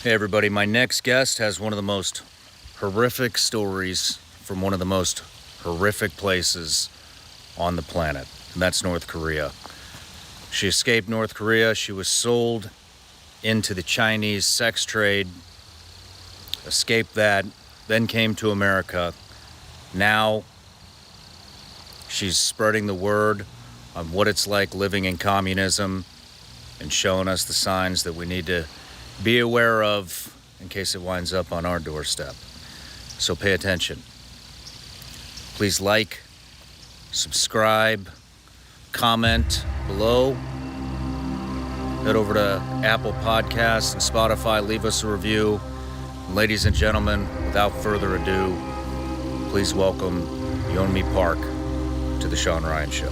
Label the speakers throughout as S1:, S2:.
S1: Hey everybody, my next guest has one of the most horrific stories from one of the most horrific places on the planet, and that's North Korea. She escaped North Korea, she was sold into the Chinese sex trade, escaped that, then came to America. Now she's spreading the word on what it's like living in communism and showing us the signs that we need to be aware of in case it winds up on our doorstep. So pay attention. Please like, subscribe, comment below. Head over to Apple Podcasts and Spotify, leave us a review. And ladies and gentlemen, without further ado, please welcome Yeonmi Park to the Shaun Ryan Show.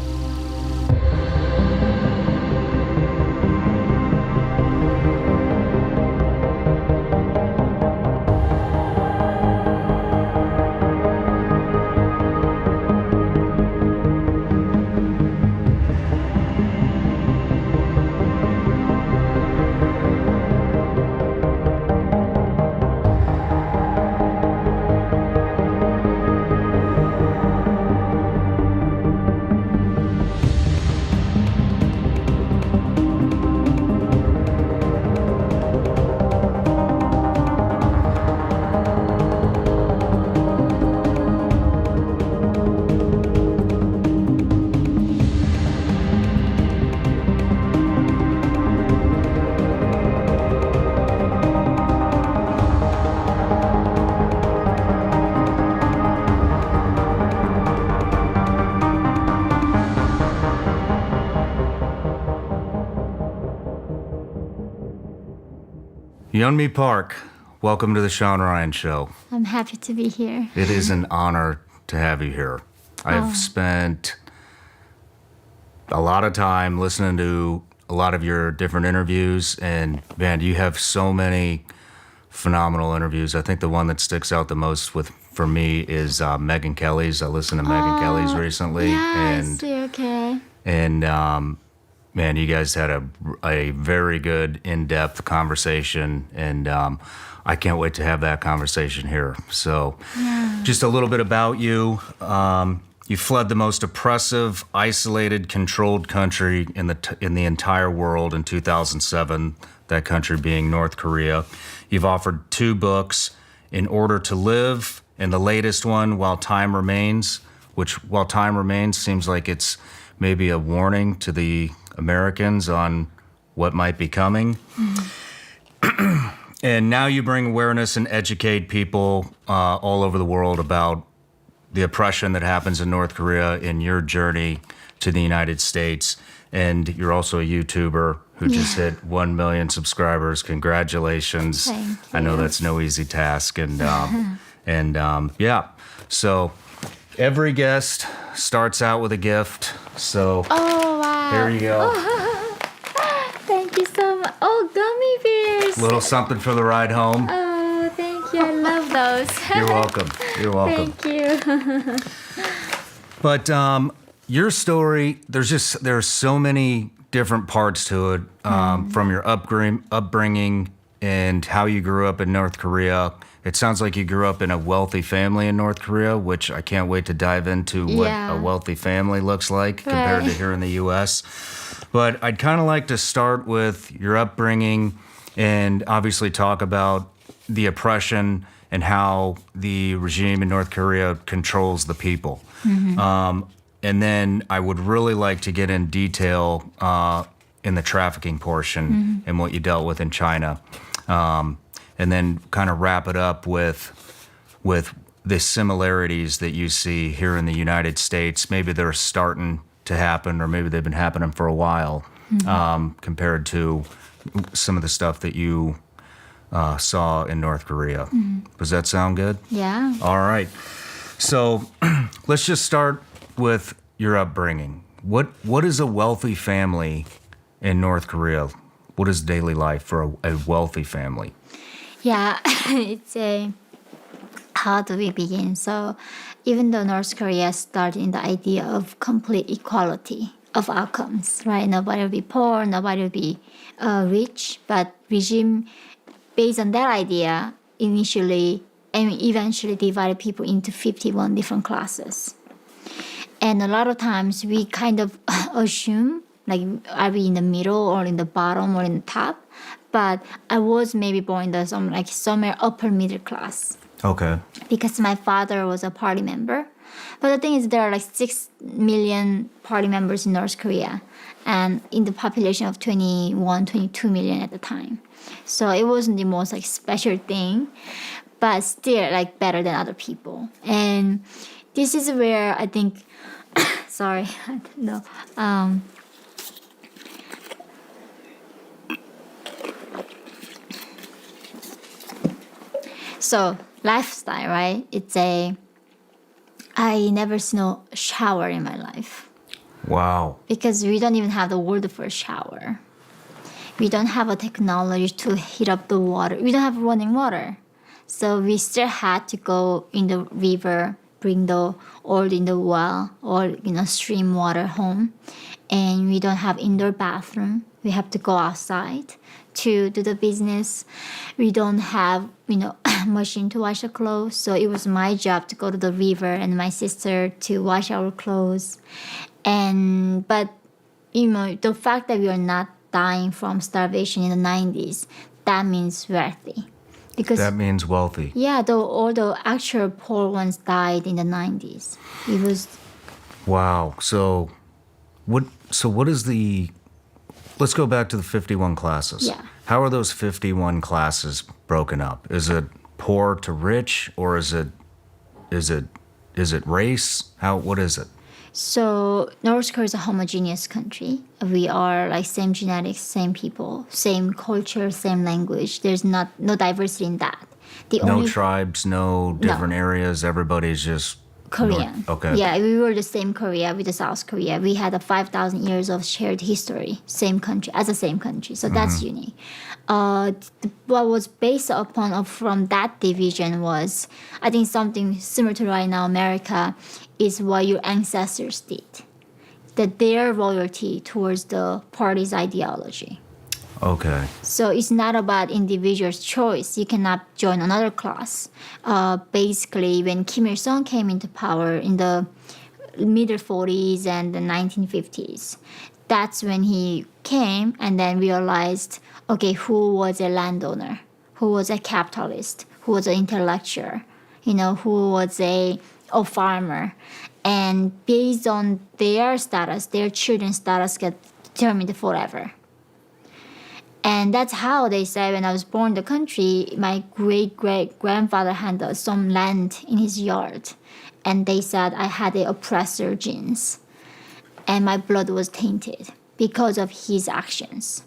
S1: Yeonmi Park, welcome to the Shaun Ryan Show.
S2: I'm happy to be here.
S1: It is an honor to have you here. I've spent a lot of time listening to a lot of your different interviews, and man, you have so many phenomenal interviews. I think the one that sticks out the most for me is Megyn Kelly's. I listened to Megyn Kelly's recently,
S2: Yes, okay.
S1: and man, you guys had a very good, in-depth conversation, and I can't wait to have that conversation here. So, just a little bit about you. You fled the most oppressive, isolated, controlled country in the entire world in 2007. That country being North Korea. You've offered 2 books, In Order to Live, and the latest one, While Time Remains. Which, While Time Remains, seems like it's maybe a warning to the Americans on what might be coming. And now you bring awareness and educate people all over the world about the oppression that happens in North Korea in your journey to the United States. And you're also a YouTuber who just hit 1 million subscribers. Congratulations.
S2: Thank you.
S1: I know that's no easy task. And yeah, so every guest starts out with a gift. So
S2: Oh, wow.
S1: here you go.
S2: Thank you so much. Oh, gummy bears.
S1: Little something for the ride home.
S2: Oh, thank you. I love those.
S1: You're welcome. You're welcome.
S2: Thank you.
S1: But your story, there's so many different parts to it, from your upbringing and how you grew up in North Korea. It sounds like you grew up in a wealthy family in North Korea, which I can't wait to dive into what
S2: Yeah.
S1: a wealthy family looks like compared to
S2: Right.
S1: here in the U.S. But I'd kind of like to start with your upbringing and obviously talk about the oppression and how the regime in North Korea controls the people. And then I would really like to get in detail in the trafficking portion and what you dealt with in China. And then kind of wrap it up with the similarities that you see here in the United States. Maybe they're starting to happen, or maybe they've been happening for a while, compared to some of the stuff that you saw in North Korea. Does that sound good?
S2: Yeah.
S1: All right. So let's just start with your upbringing. What is a wealthy family in North Korea? What is daily life for a wealthy family?
S2: Yeah, it's a how do we begin? So even though North Korea started in the idea of complete equality of outcomes, right? Nobody will be poor, nobody will be rich, but regime based on that idea, initially and eventually divided people into 51 different classes. And a lot of times we kind of assume, like, are we in the middle or in the bottom or in the top? But I was maybe born in the somewhere upper middle class.
S1: Okay.
S2: Because my father was a party member. But the thing is, there are like 6 million party members in North Korea, and in the population of 21, 22 million at the time. So it wasn't the most like special thing, but still like better than other people. And this is where I think, sorry, I don't know. So lifestyle, right? I never seen a shower in my life.
S1: Wow.
S2: Because we don't even have the word for shower. We don't have a technology to heat up the water. We don't have running water. So we still had to go in the river, bring the oil in the well or stream water home. And we don't have indoor bathroom. We have to go outside to do the business. We don't have, machine to wash the clothes. So it was my job to go to the river and my sister to wash our clothes. But the fact that we are not dying from starvation in the 90s, that means wealthy. Because
S1: that means wealthy.
S2: Yeah, all the actual poor ones died in the 90s. It was.
S1: Wow. So what is the... Let's go back to the 51 classes.
S2: Yeah.
S1: How are those 51 classes broken up? Is it poor to rich, or is it race? What is it?
S2: So North Korea is a homogeneous country. We are like same genetics, same people, same culture, same language. There's no diversity in that.
S1: No tribes, no different areas. Everybody's just
S2: Korean.
S1: Okay.
S2: Yeah, we were the same Korea with the South Korea. We had 5,000 years of shared history, same country, as a same country. So that's unique. What was based upon from that division was, I think something similar to right now America, is what your ancestors did. That their loyalty towards the party's ideology.
S1: Okay.
S2: So it's not about individual's choice. You cannot join another class. Basically, when Kim Il-sung came into power in the middle 40s and the 1950s, that's when he came and then realized, okay, who was a landowner, who was a capitalist, who was an intellectual, who was a farmer. And based on their status, their children's status get determined forever. And that's how they say when I was born in the country, my great-great-grandfather had some land in his yard. And they said I had the oppressor genes. And my blood was tainted because of his actions.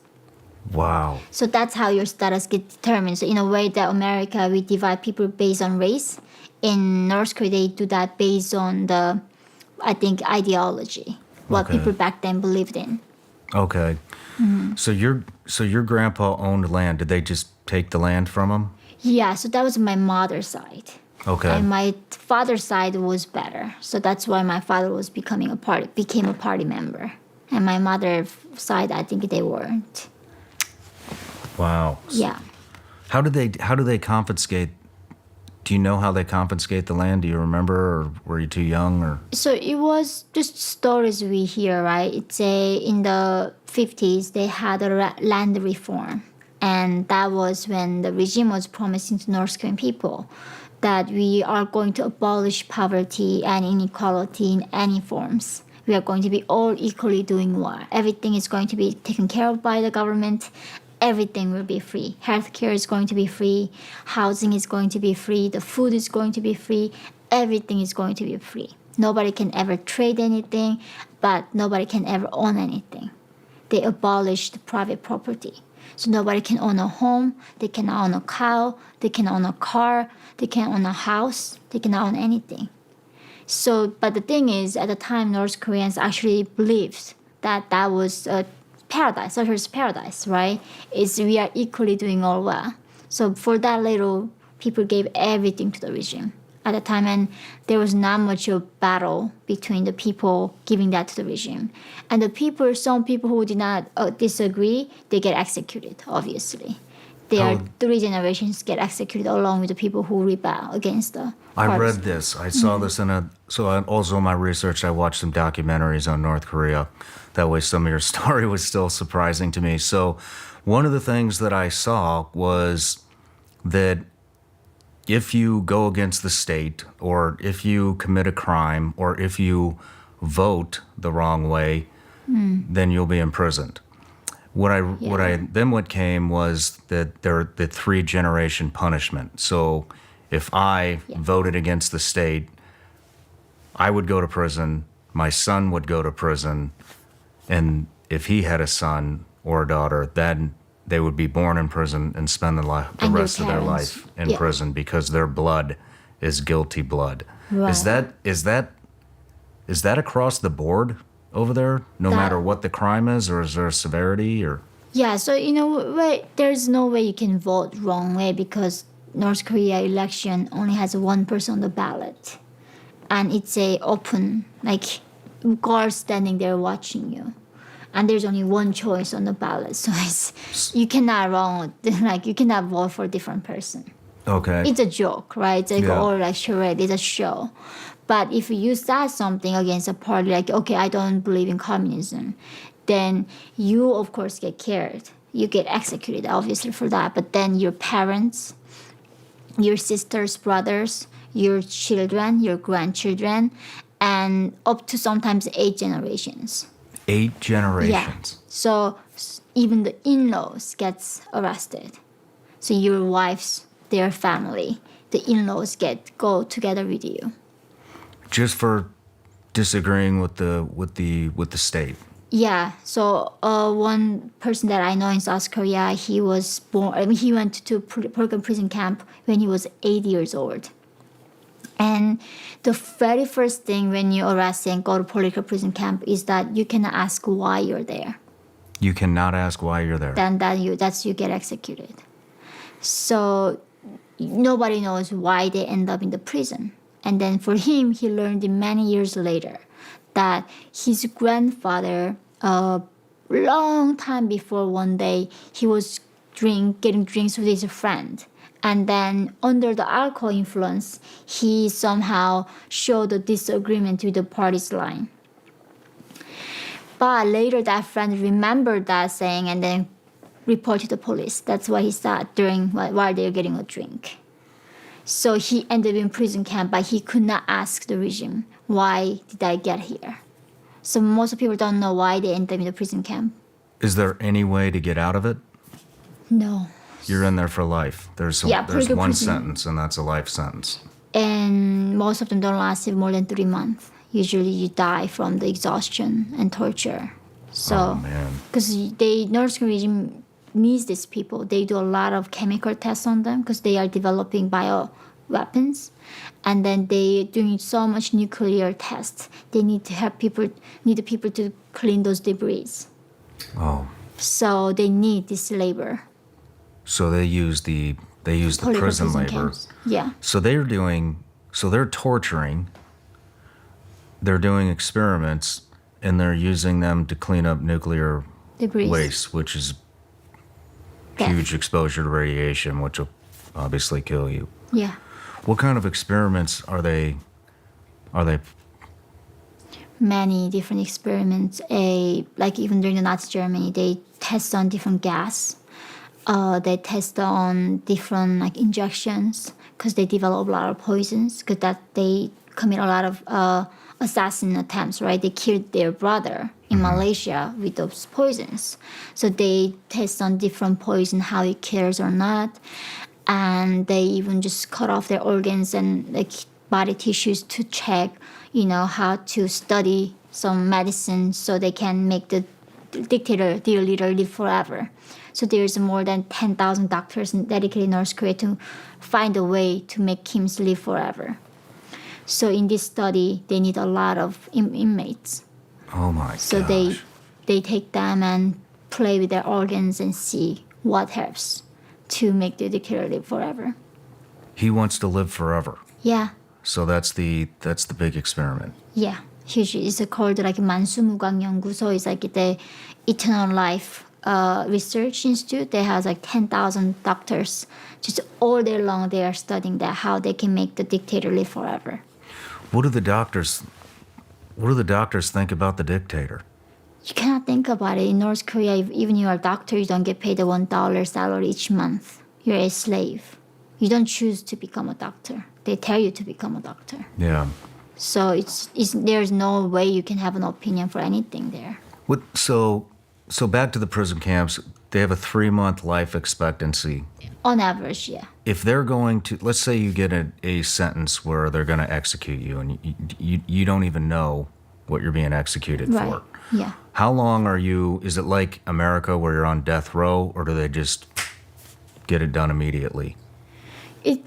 S1: Wow.
S2: So that's how your status gets determined. So in a way that America, we divide people based on race. In North Korea, they do that based on ideology, what people back then believed in.
S1: Okay. Mm-hmm. So your grandpa owned land. Did they just take the land from him? Yeah,
S2: so that was my mother's side.
S1: Okay.
S2: And my father's side was better. So that's why my father became a party member. And my mother's side, I think they weren't.
S1: Wow.
S2: Yeah.
S1: How do they confiscate? Do you know how they confiscate the land? Do you remember, or were you too young? Or
S2: so it was just stories we hear, right? It's in the 50s they had a land reform, and that was when the regime was promising to North Korean people that we are going to abolish poverty and inequality in any forms. We are going to be all equally doing well. Everything is going to be taken care of by the government. Everything will be free. Healthcare is going to be free. Housing is going to be free. The food is going to be free. Everything is going to be free. Nobody can ever trade anything, but nobody can ever own anything. They abolished private property. So nobody can own a home. They cannot own a cow. They can own a car. They can't own a house. They cannot own anything. So, but the thing is, at the time, North Koreans actually believed that was a paradise, socialist paradise, right? We are equally doing all well. So for that little, people gave everything to the regime at the time, and there was not much of battle between the people giving that to the regime. And some people who did not disagree, they get executed, obviously. Their
S1: How-
S2: 3 generations get executed along with the people who rebel against the
S1: I
S2: parties.
S1: read this. I saw this also in my research, I watched some documentaries on North Korea. That way some of your story was still surprising to me. So one of the things that I saw was that if you go against the state, or if you commit a crime, or if you vote the wrong way, then you'll be imprisoned. What came was that there the 3 generation punishment. So if I voted against the state, I would go to prison, my son would go to prison, and if he had a son or a daughter, then they would be born in prison and spend the
S2: And your
S1: rest of their
S2: parents.
S1: life in prison because their blood is guilty blood. Is
S2: Right.
S1: that across the board over there, no
S2: That-
S1: matter what the crime is, or is there a severity, or?
S2: Yeah, so there's no way you can vote wrong way because North Korea election only has one person on the ballot, and it's a open like guards standing there watching you, and there's only one choice on the ballot, so you cannot wrong like you cannot vote for a different person.
S1: Okay.
S2: It's a joke, right? It's like
S1: Yeah.
S2: or like charade. It's a show. But if you start something against a party, like okay, I don't believe in communism, then you of course get killed. You get executed, obviously for that. But then your parents, your sisters, brothers, your children, your grandchildren, and up to sometimes 8 generations.
S1: 8 generations.
S2: So even the in-laws gets arrested. So your wife's their family, the in-laws go together with you.
S1: Just for disagreeing with the state.
S2: Yeah. So one person that I know in South Korea, he was born. I mean, he went to Purgan prison camp when he was 8 years old. And the very first thing when you arrest and go to political prison camp is that you can ask why you're there.
S1: You cannot ask why you're there.
S2: Then you get executed. So nobody knows why they end up in the prison. And then for him, he learned many years later that his grandfather, a long time before, one day he was getting drinks with his friend. And then under the alcohol influence, he somehow showed a disagreement with the party's line. But later that friend remembered that saying and then reported to the police. That's what he said while they were getting a drink. So he ended up in prison camp, but he could not ask the regime, why did I get here? So most people don't know why they ended up in the prison camp.
S1: Is there any way to get out of it?
S2: No.
S1: You're in there for life. There's
S2: political
S1: one
S2: prison.
S1: sentence, and that's a life sentence.
S2: And most of them don't last more than 3 months. Usually you die from the exhaustion and torture. So,
S1: Oh man.
S2: because North Korean regime needs these people. They do a lot of chemical tests on them because they are developing bio weapons, and then they doing so much nuclear tests. They need to have the people to clean those debris.
S1: Oh.
S2: So they need this labor.
S1: So they use the
S2: Political
S1: prison labor.
S2: camps. Yeah.
S1: So they're torturing. They're doing experiments, and they're using them to clean up nuclear
S2: Debris.
S1: waste, which is
S2: Death.
S1: huge exposure to radiation, which will obviously kill you.
S2: Yeah.
S1: What kind of experiments are they?
S2: Many different experiments. Like even during the Nazi Germany, they test on different gas. They test on different like injections because they develop a lot of poisons. Because they commit a lot of assassin attempts. Right? They killed their brother in Malaysia with those poisons. So they test on different poison, how it kills or not, and they even just cut off their organs and like body tissues to check, how to study some medicine so they can make the dictator, their leader, live forever. So there's more than 10,000 doctors dedicated in North Korea to find a way to make Kim live forever. So in this study, they need a lot of inmates.
S1: Oh my
S2: So
S1: gosh.
S2: they take them and play with their organs and see what helps to make the dictator live forever.
S1: He wants to live forever.
S2: Yeah.
S1: So that's the big experiment.
S2: Yeah, huge. It's called like 만수무강 연구소. It's like the eternal life research institute. They have like 10,000 doctors. Just all day long, they are studying that how they can make the dictator live forever.
S1: What do the doctors think about the dictator?
S2: You cannot think about it. In North Korea, even you are a doctor, you don't get paid a $1 salary each month. You're a slave. You don't choose to become a doctor. They tell you to become a doctor.
S1: Yeah.
S2: So there's no way you can have an opinion for anything there.
S1: So back to the prison camps, they have a 3-month life expectancy.
S2: On average, yeah.
S1: If they're going to, let's say you get a sentence where they're going to execute you and you don't even know what you're being executed
S2: Right.
S1: for.
S2: Yeah.
S1: How long is it like America where you're on death row, or do they just get it done immediately?
S2: It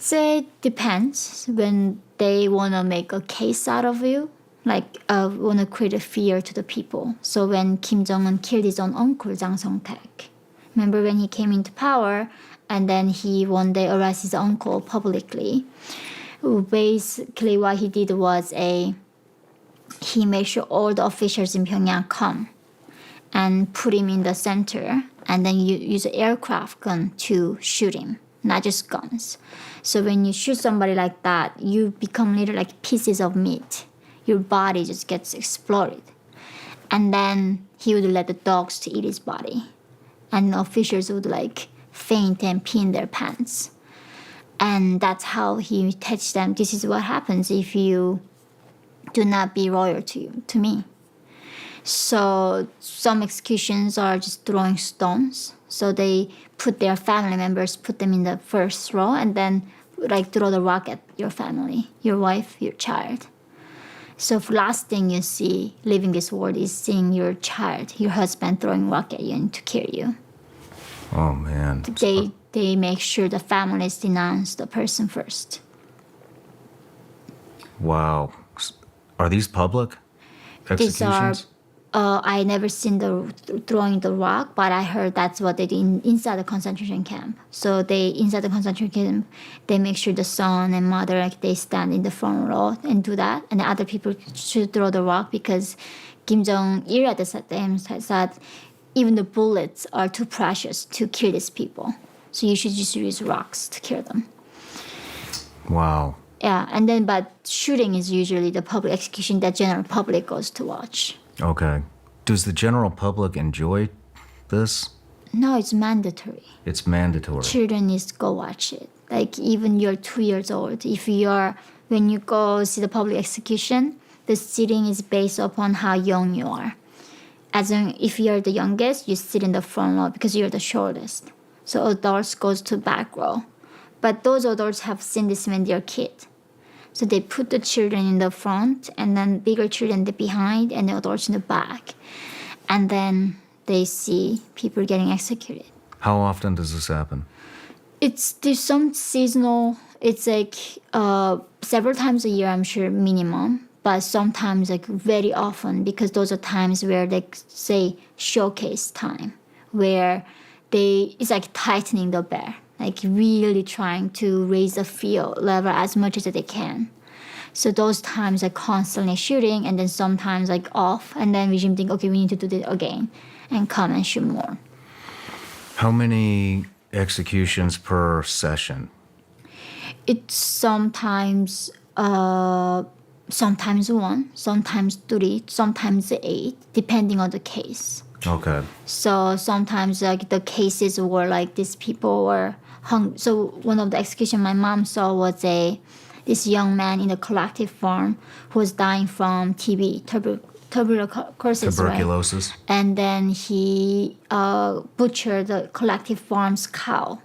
S2: depends when they want to make a case out of you, like want to create a fear to the people. So when Kim Jong-un killed his own uncle, Jang Song-taek, remember when he came into power and then he one day arrested his uncle publicly. Basically what he did was he made sure all the officials in Pyongyang come and put him in the center and then you use an aircraft gun to shoot him, not just guns. So when you shoot somebody like that, you become literally like pieces of meat. Your body just gets exploded. And then he would let the dogs to eat his body. And the officials would like faint and pee in their pants. And that's how he teaches them, this is what happens if you do not be loyal to me. So some executions are just throwing stones. So they put their family members, put them in the first row, and then like throw the rock at your family, your wife, your child. So the last thing you see leaving this world is seeing your child, your husband throwing rock at you and to kill you.
S1: Oh man.
S2: They make sure the families denounce the person first.
S1: Wow. Are these public executions?
S2: These are, I never seen the throwing the rock, but I heard that's what they did inside the concentration camp. So inside the concentration camp, they make sure the son and mother, like they stand in the front row and do that. And the other people should throw the rock because Kim Jong-il at the time said even the bullets are too precious to kill these people. So you should just use rocks to kill them.
S1: Wow.
S2: Yeah, and then but shooting is usually the public execution that general public goes to watch.
S1: Okay. Does the general public enjoy this?
S2: No, it's mandatory.
S1: It's mandatory.
S2: Children needs to go watch it. Like even you're 2 years old, when you go see the public execution, the seating is based upon how young you are. As in, if you're the youngest, you sit in the front row because you're the shortest. So adults goes to back row. But those adults have seen this when they're kids. So they put the children in the front and then bigger children in the behind and the adults in the back. And then they see people getting executed.
S1: How often does this happen?
S2: There's some seasonal, it's like several times a year, I'm sure, minimum. But sometimes like very often because those are times where they say showcase time, where it's like tightening the belt. Like really trying to raise the fear level as much as they can. So those times are constantly shooting and then sometimes like off and then regime think, okay, we need to do this again and come and shoot more.
S1: How many executions per session?
S2: It's sometimes one, sometimes 3, sometimes 8, depending on the case.
S1: Okay.
S2: So sometimes like the cases were like these people were hung. So one of the execution my mom saw was this young man in a collective farm who was dying from TB, tuberculosis.
S1: Tuberculosis.
S2: Right? And then he butchered the collective farm's cow.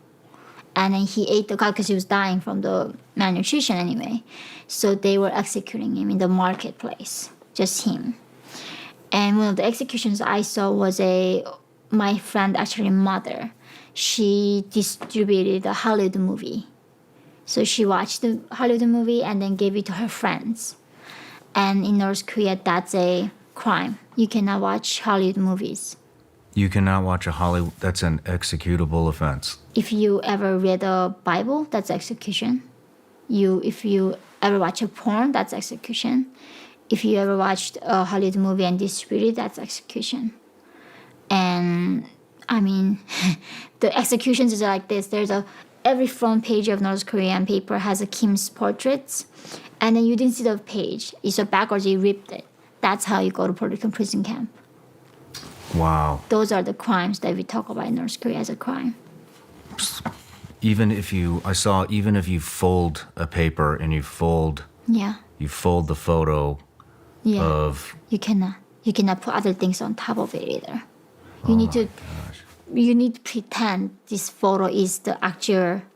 S2: And then he ate the cow because he was dying from the malnutrition anyway. So they were executing him in the marketplace, just him. And one of the executions I saw was my friend, actually mother. She distributed a Hollywood movie. So she watched the Hollywood movie and then gave it to her friends. And in North Korea, that's a crime. You cannot watch Hollywood movies.
S1: You cannot watch that's an executable offense.
S2: If you ever read the Bible, that's execution. If you ever watch a porn, that's execution. If you ever watched a Hollywood movie and distributed, that's execution. And I mean, the executions is like this. Every front page of North Korean paper has a Kim's portraits, and then you didn't see the page. It's a backwards. You ripped it. That's how you go to political prison camp.
S1: Wow.
S2: Those are the crimes that we talk about in North Korea as a crime.
S1: Even if you fold a paper and you fold
S2: Yeah.
S1: the photo
S2: Yeah.
S1: of.
S2: You cannot put other things on top of it either.
S1: Oh my gosh.
S2: You need to pretend this photo is the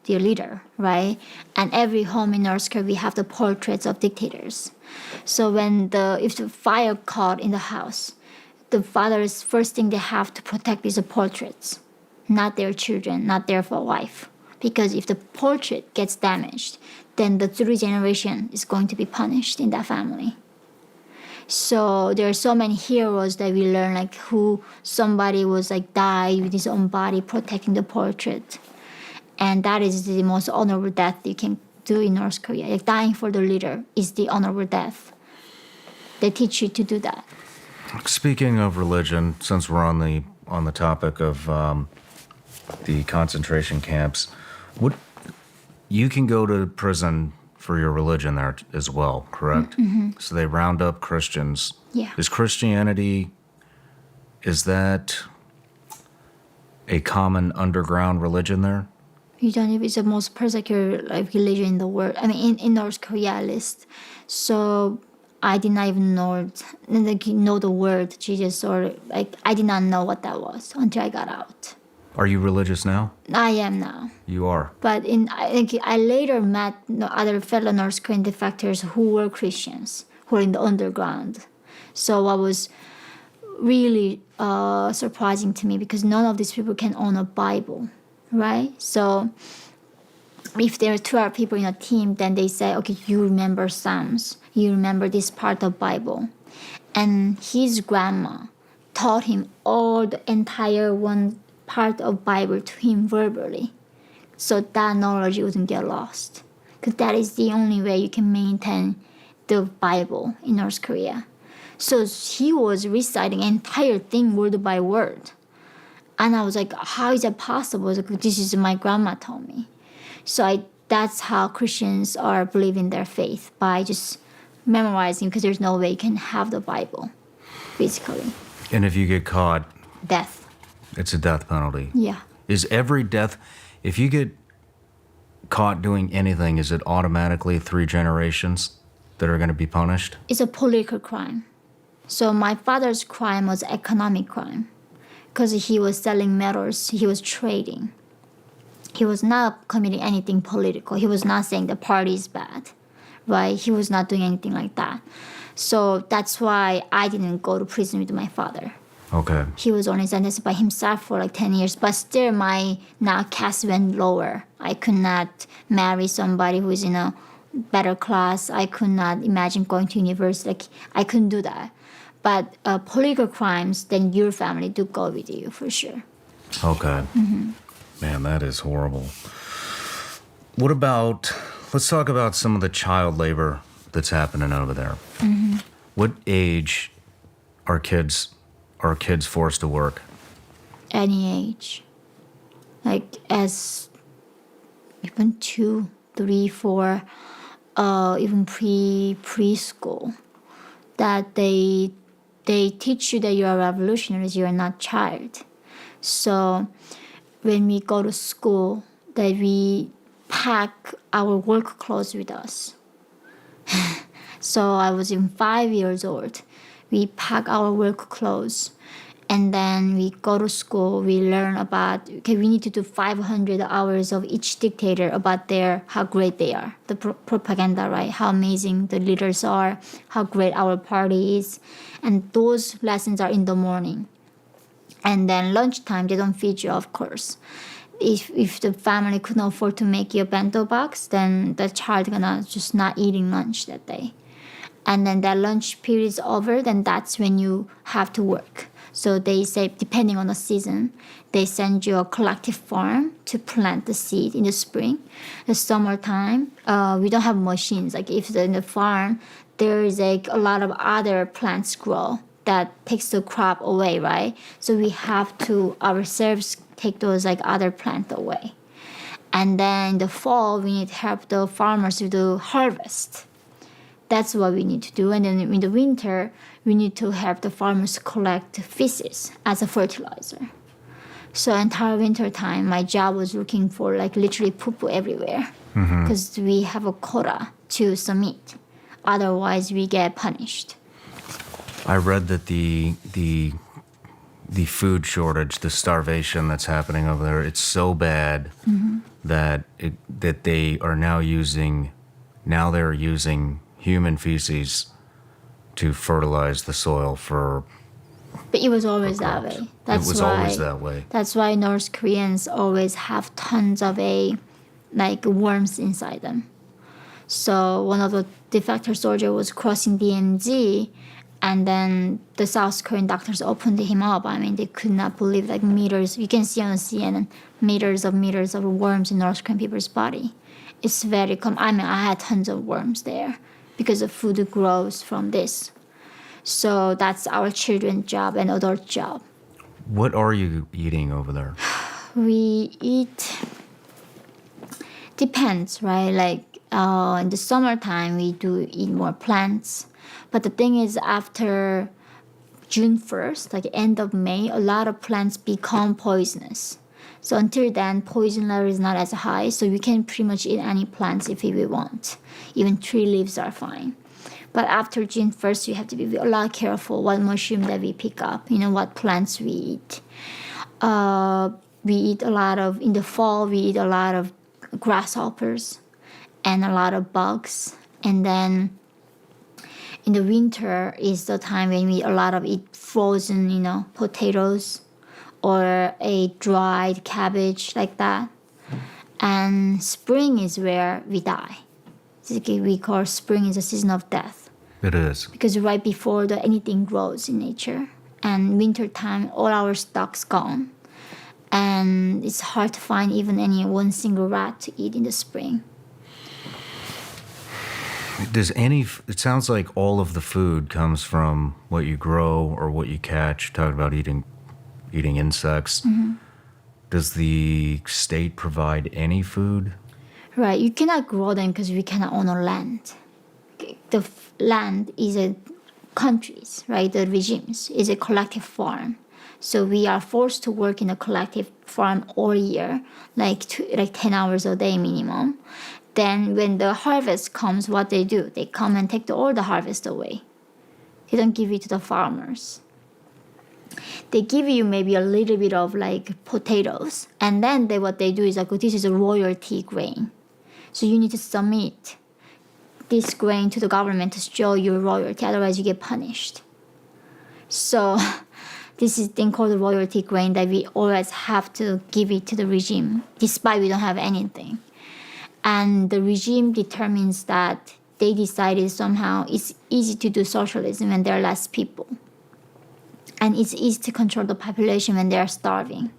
S2: leader, right? And every home in North Korea we have the portraits of dictators. So if the fire caught in the house, the father's first thing they have to protect is the portraits, not their children, not their wife. Because if the portrait gets damaged, then the third generation is going to be punished in that family. So there are so many heroes that we learn, like somebody was like died with his own body protecting the portrait. And that is the most honorable death you can do in North Korea. Like dying for the leader is the honorable death. They teach you to do that.
S1: Speaking of religion, since we're on the topic of the concentration camps, you can go to prison for your religion there as well, correct? Mm-hmm. So they round up Christians.
S2: Yeah.
S1: Is that a common underground religion there?
S2: You don't know if it's the most persecuted religion in the world. I mean, in North Korea at least. So I did not even know the word Jesus, or I did not know what that was until I got out.
S1: Are you religious now?
S2: I am now.
S1: You are.
S2: But I later met other fellow North Korean defectors who were Christians, who were in the underground. So what was really surprising to me, because none of these people can own a Bible, right? So if there are 12 people in a team, then they say, okay, you remember Psalms, you remember this part of Bible. And his grandma taught him all the entire one part of Bible to him verbally, so that knowledge wouldn't get lost. Because that is the only way you can maintain the Bible in North Korea. So he was reciting entire thing word by word. And I was like, how is that possible? I was like, this is my grandma told me. So that's how Christians are believing their faith, by just memorizing, because there's no way you can have the Bible, basically.
S1: And if you get caught,
S2: Death.
S1: It's a death penalty.
S2: Yeah.
S1: Is every death, if you get caught doing anything, is it automatically 3 generations that are going to be punished?
S2: It's a political crime. So my father's crime was economic crime, because he was selling metals, he was trading. He was not committing anything political. He was not saying the party is bad, right? He was not doing anything like that. So that's why I didn't go to prison with my father.
S1: Okay.
S2: He was only sentenced by himself for 10 years, but still my caste went lower. I could not marry somebody who is in a better class. I could not imagine going to university. I couldn't do that. But political crimes, then your family do go with you for sure.
S1: Okay. Mm-hmm. Man, that is horrible. Let's talk about some of the child labor that's happening over there. Mm-hmm. What age are kids forced to work?
S2: Any age. As even 2, 3, 4, even preschool, that they teach you that you are revolutionaries, you are not child. So when we go to school, that we pack our work clothes with us. So I was even 5 years old. We pack our work clothes, and then we go to school. We learn about, we need to do 500 hours of each dictator, about how great they are, the propaganda, right? How amazing the leaders are, how great our party is. And those lessons are in the morning. And then lunchtime, they don't feed you, of course. If the family couldn't afford to make you a bento box, then the child gonna just not eating lunch that day. And then that lunch period is over, then that's when you have to work. So they say, depending on the season, they send you a collective farm to plant the seed in the spring. The summertime, we don't have machines. If in the farm, there is a lot of other plants grow. that takes the crop away, right? So we have to ourselves take those like other plant away. And then in the fall, we need to help the farmers to do harvest. That's what we need to do. And then in the winter, we need to help the farmers collect feces as a fertilizer. So entire winter time, my job was looking for like literally poo-poo everywhere because we have a quota to submit. Otherwise, we get punished.
S1: I read that the food shortage, the starvation that's happening over there, it's so bad that they are now they're using human feces to fertilize the soil for.
S2: But it was always that
S1: crops.
S2: way.
S1: It was always that way.
S2: That's why North Koreans always have tons of worms inside them. So one of the defector soldier was crossing DMZ, and then the South Korean doctors opened him up. I mean, they could not believe like meters. You can see on CNN meters of worms in North Korean people's body. It's very common. I mean, I had tons of worms there because the food grows from this. So that's our children's job and adult job.
S1: What are you eating over there?
S2: We eat, depends, right? Like in the summertime, we do eat more plants. But the thing is, after June 1st, like end of May, a lot of plants become poisonous. So until then, poison level is not as high, so we can pretty much eat any plants if we want. Even tree leaves are fine. But after June 1st, you have to be a lot careful what mushroom that we pick up, what plants we eat. We eat a lot of, in the fall, we eat a lot of grasshoppers and a lot of bugs. And then in the winter is the time when we a lot of eat frozen, potatoes or a dried cabbage like that. And spring is where we die. We call spring is a season of death.
S1: It is.
S2: Because right before anything grows in nature. And winter time, all our stock's gone. And it's hard to find even one single rat to eat in the spring.
S1: It sounds like all of the food comes from what you grow or what you catch. Talking about eating insects. Does the state provide any food?
S2: Right, you cannot grow them because we cannot own our land. The land is a countries, right? The regimes is a collective farm. So we are forced to work in a collective farm all year, like 10 hours a day minimum. Then when the harvest comes, what they do, they come and take all the harvest away. They don't give it to the farmers. They give you maybe a little bit of potatoes, and then what they do is this is a royalty grain. So you need to submit this grain to the government to show your royalty, otherwise you get punished. So this is thing called the royalty grain that we always have to give it to the regime, despite we don't have anything. And the regime determines that they decided somehow it's easy to do socialism when there are less people. And it's easy to control the population when they are starving.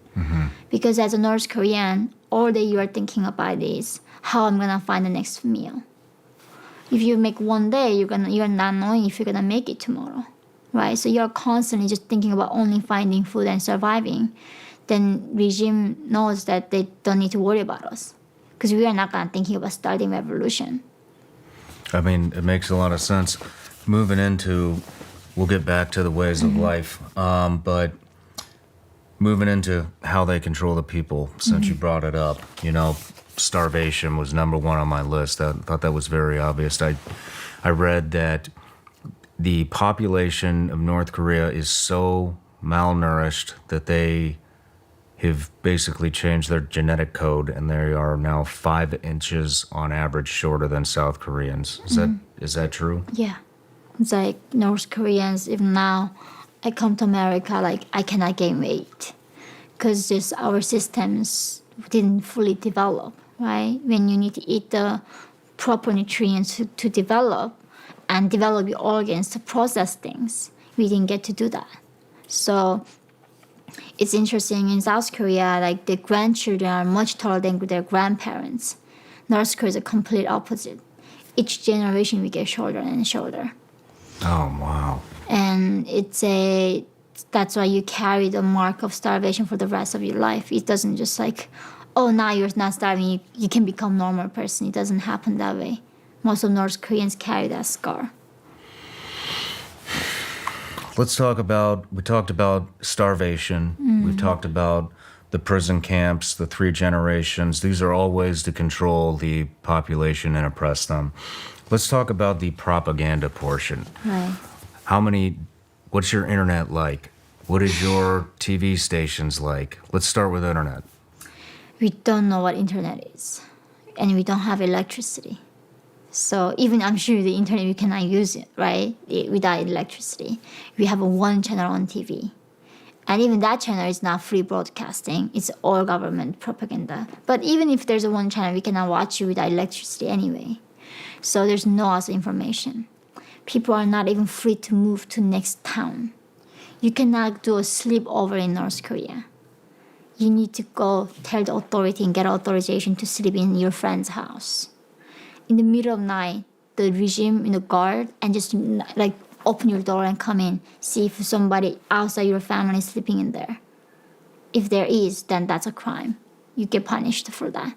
S2: Because as a North Korean, all day you are thinking about is how I'm gonna find the next meal. If you make one day, you're not knowing if you're gonna make it tomorrow, right? So you're constantly just thinking about only finding food and surviving. Then regime knows that they don't need to worry about us because we are not gonna thinking about starting revolution.
S1: I mean, it makes a lot of sense. We'll get back to the ways of life, but moving into how they control the people, since you brought it up, starvation was number one on my list. I thought that was very obvious. I read that the population of North Korea is so malnourished that they have basically changed their genetic code, and they are now 5 inches on average shorter than South Koreans. Is that true?
S2: Yeah. It's like North Koreans, even now, I come to America, I cannot gain weight because just our systems didn't fully develop, right? When you need to eat the proper nutrients to develop and develop your organs to process things, we didn't get to do that. So it's interesting, in South Korea, the grandchildren are much taller than their grandparents. North Korea is a complete opposite. Each generation we get shorter and shorter.
S1: Oh, wow.
S2: And that's why you carry the mark of starvation for the rest of your life. It doesn't just like, oh, now you're not starving, you can become normal person. It doesn't happen that way. Most of North Koreans carry that scar.
S1: We talked about starvation. We've talked about the prison camps, the 3 generations. These are all ways to control the population and oppress them. Let's talk about the propaganda portion.
S2: Right.
S1: What's your internet like? What is your TV stations like? Let's start with internet.
S2: We don't know what internet is, and we don't have electricity. So even I'm sure the internet, we cannot use it, right? Without electricity. We have one channel on TV. And even that channel is not free broadcasting. It's all government propaganda. But even if there's a one channel, we cannot watch it without electricity anyway. So there's no other information. People are not even free to move to next town. You cannot do a sleepover in North Korea. You need to go tell the authority and get authorization to sleep in your friend's house. In the middle of night, the regime guard and just like open your door and come in, see if somebody outside your family is sleeping in there. If there is, then that's a crime. You get punished for that.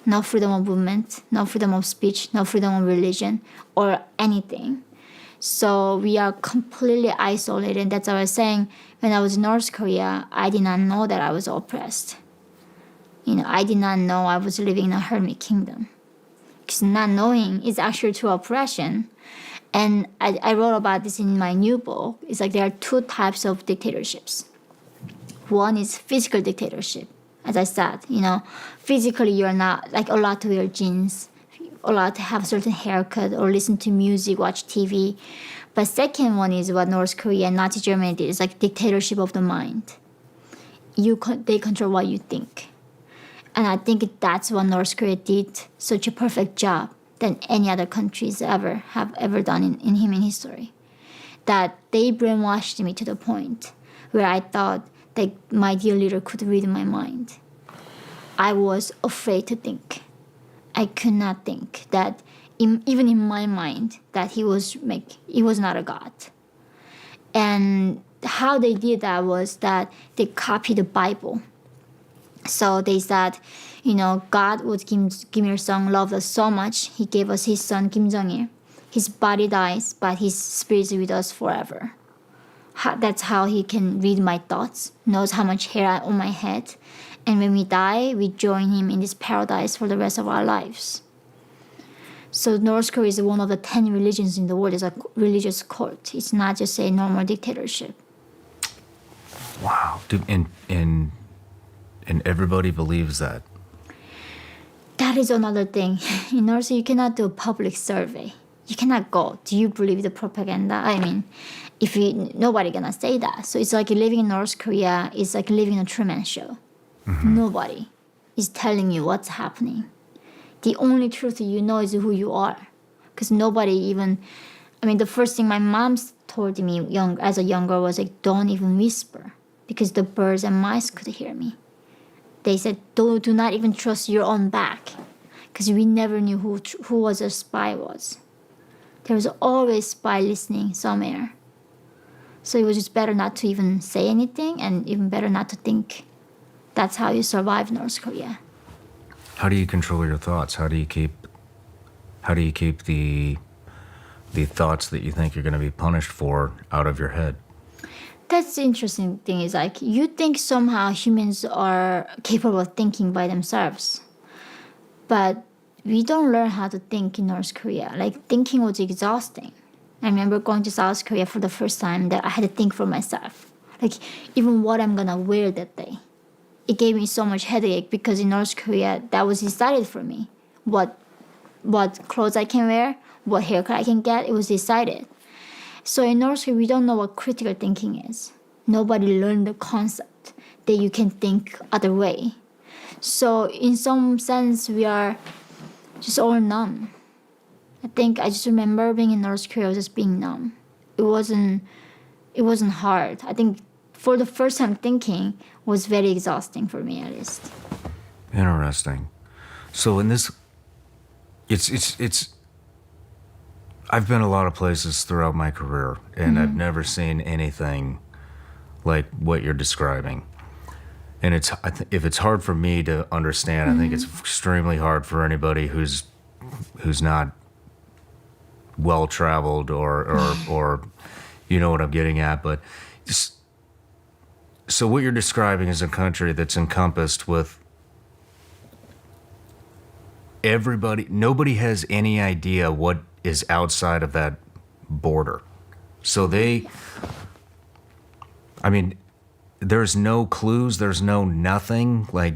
S2: No freedom of movement, no freedom of speech, no freedom of religion or anything. So we are completely isolated. And that's what I was saying. When I was in North Korea, I did not know that I was oppressed. I did not know I was living in a hermit kingdom. Because not knowing is actually true oppression. And I wrote about this in my new book. It's like there are 2 types of dictatorships. One is physical dictatorship. As I said, physically you're not like allowed to wear jeans, allowed to have a certain haircut or listen to music, watch TV. But second one is what North Korea and Nazi Germany did. It's like dictatorship of the mind. They control what you think. And I think that's what North Korea did such a perfect job than any other countries have ever done in human history. That they brainwashed me to the point where I thought that my dear leader could read my mind. I was afraid to think. I could not think that even in my mind that he was not a god. And how they did that was that they copied the Bible. So they said, God would Kim Il-sung loved us so much, he gave us his son Kim Jong-il. His body dies, but his spirit is with us forever. That's how he can read my thoughts, knows how much hair on my head. And when we die, we join him in this paradise for the rest of our lives. So North Korea is one of the 10 religions in the world. It's a religious cult. It's not just a normal dictatorship.
S1: Wow. And everybody believes that.
S2: That is another thing. In North Korea, you cannot do a public survey. You cannot go, do you believe the propaganda? I mean, nobody gonna say that. So it's like living in North Korea is like living in a Truman Show. Mm-hmm. Nobody is telling you what's happening. The only truth you know is who you are. Because the first thing my mom told me as a young girl was like, don't even whisper. Because the birds and mice could hear me. They said, do not even trust your own back. Because we never knew who was a spy was. There was always spy listening somewhere. So it was just better not to even say anything and even better not to think. That's how you survive North Korea.
S1: How do you control your thoughts? How do you keep the thoughts that you think you're going to be punished for out of your head?
S2: That's the interesting thing is like you think somehow humans are capable of thinking by themselves. But we don't learn how to think in North Korea. Like thinking was exhausting. I remember going to South Korea for the first time that I had to think for myself. Like even what I'm gonna wear that day. It gave me so much headache because in North Korea that was decided for me. What clothes I can wear, what haircut I can get, it was decided. So in North Korea we don't know what critical thinking is. Nobody learned the concept that you can think other way. So in some sense we are just all numb. I just remember being in North Korea just being numb. It wasn't hard. I think for the first time thinking was very exhausting for me at least.
S1: Interesting. So in this, it's I've been a lot of places throughout my career, and I've never seen anything like what you're describing. And if it's hard for me to understand, I think it's extremely hard for anybody who's not well traveled or you know what I'm getting at. But so what you're describing is a country that's encompassed with everybody. Nobody has any idea what is outside of that border. So there's no clues, there's no nothing like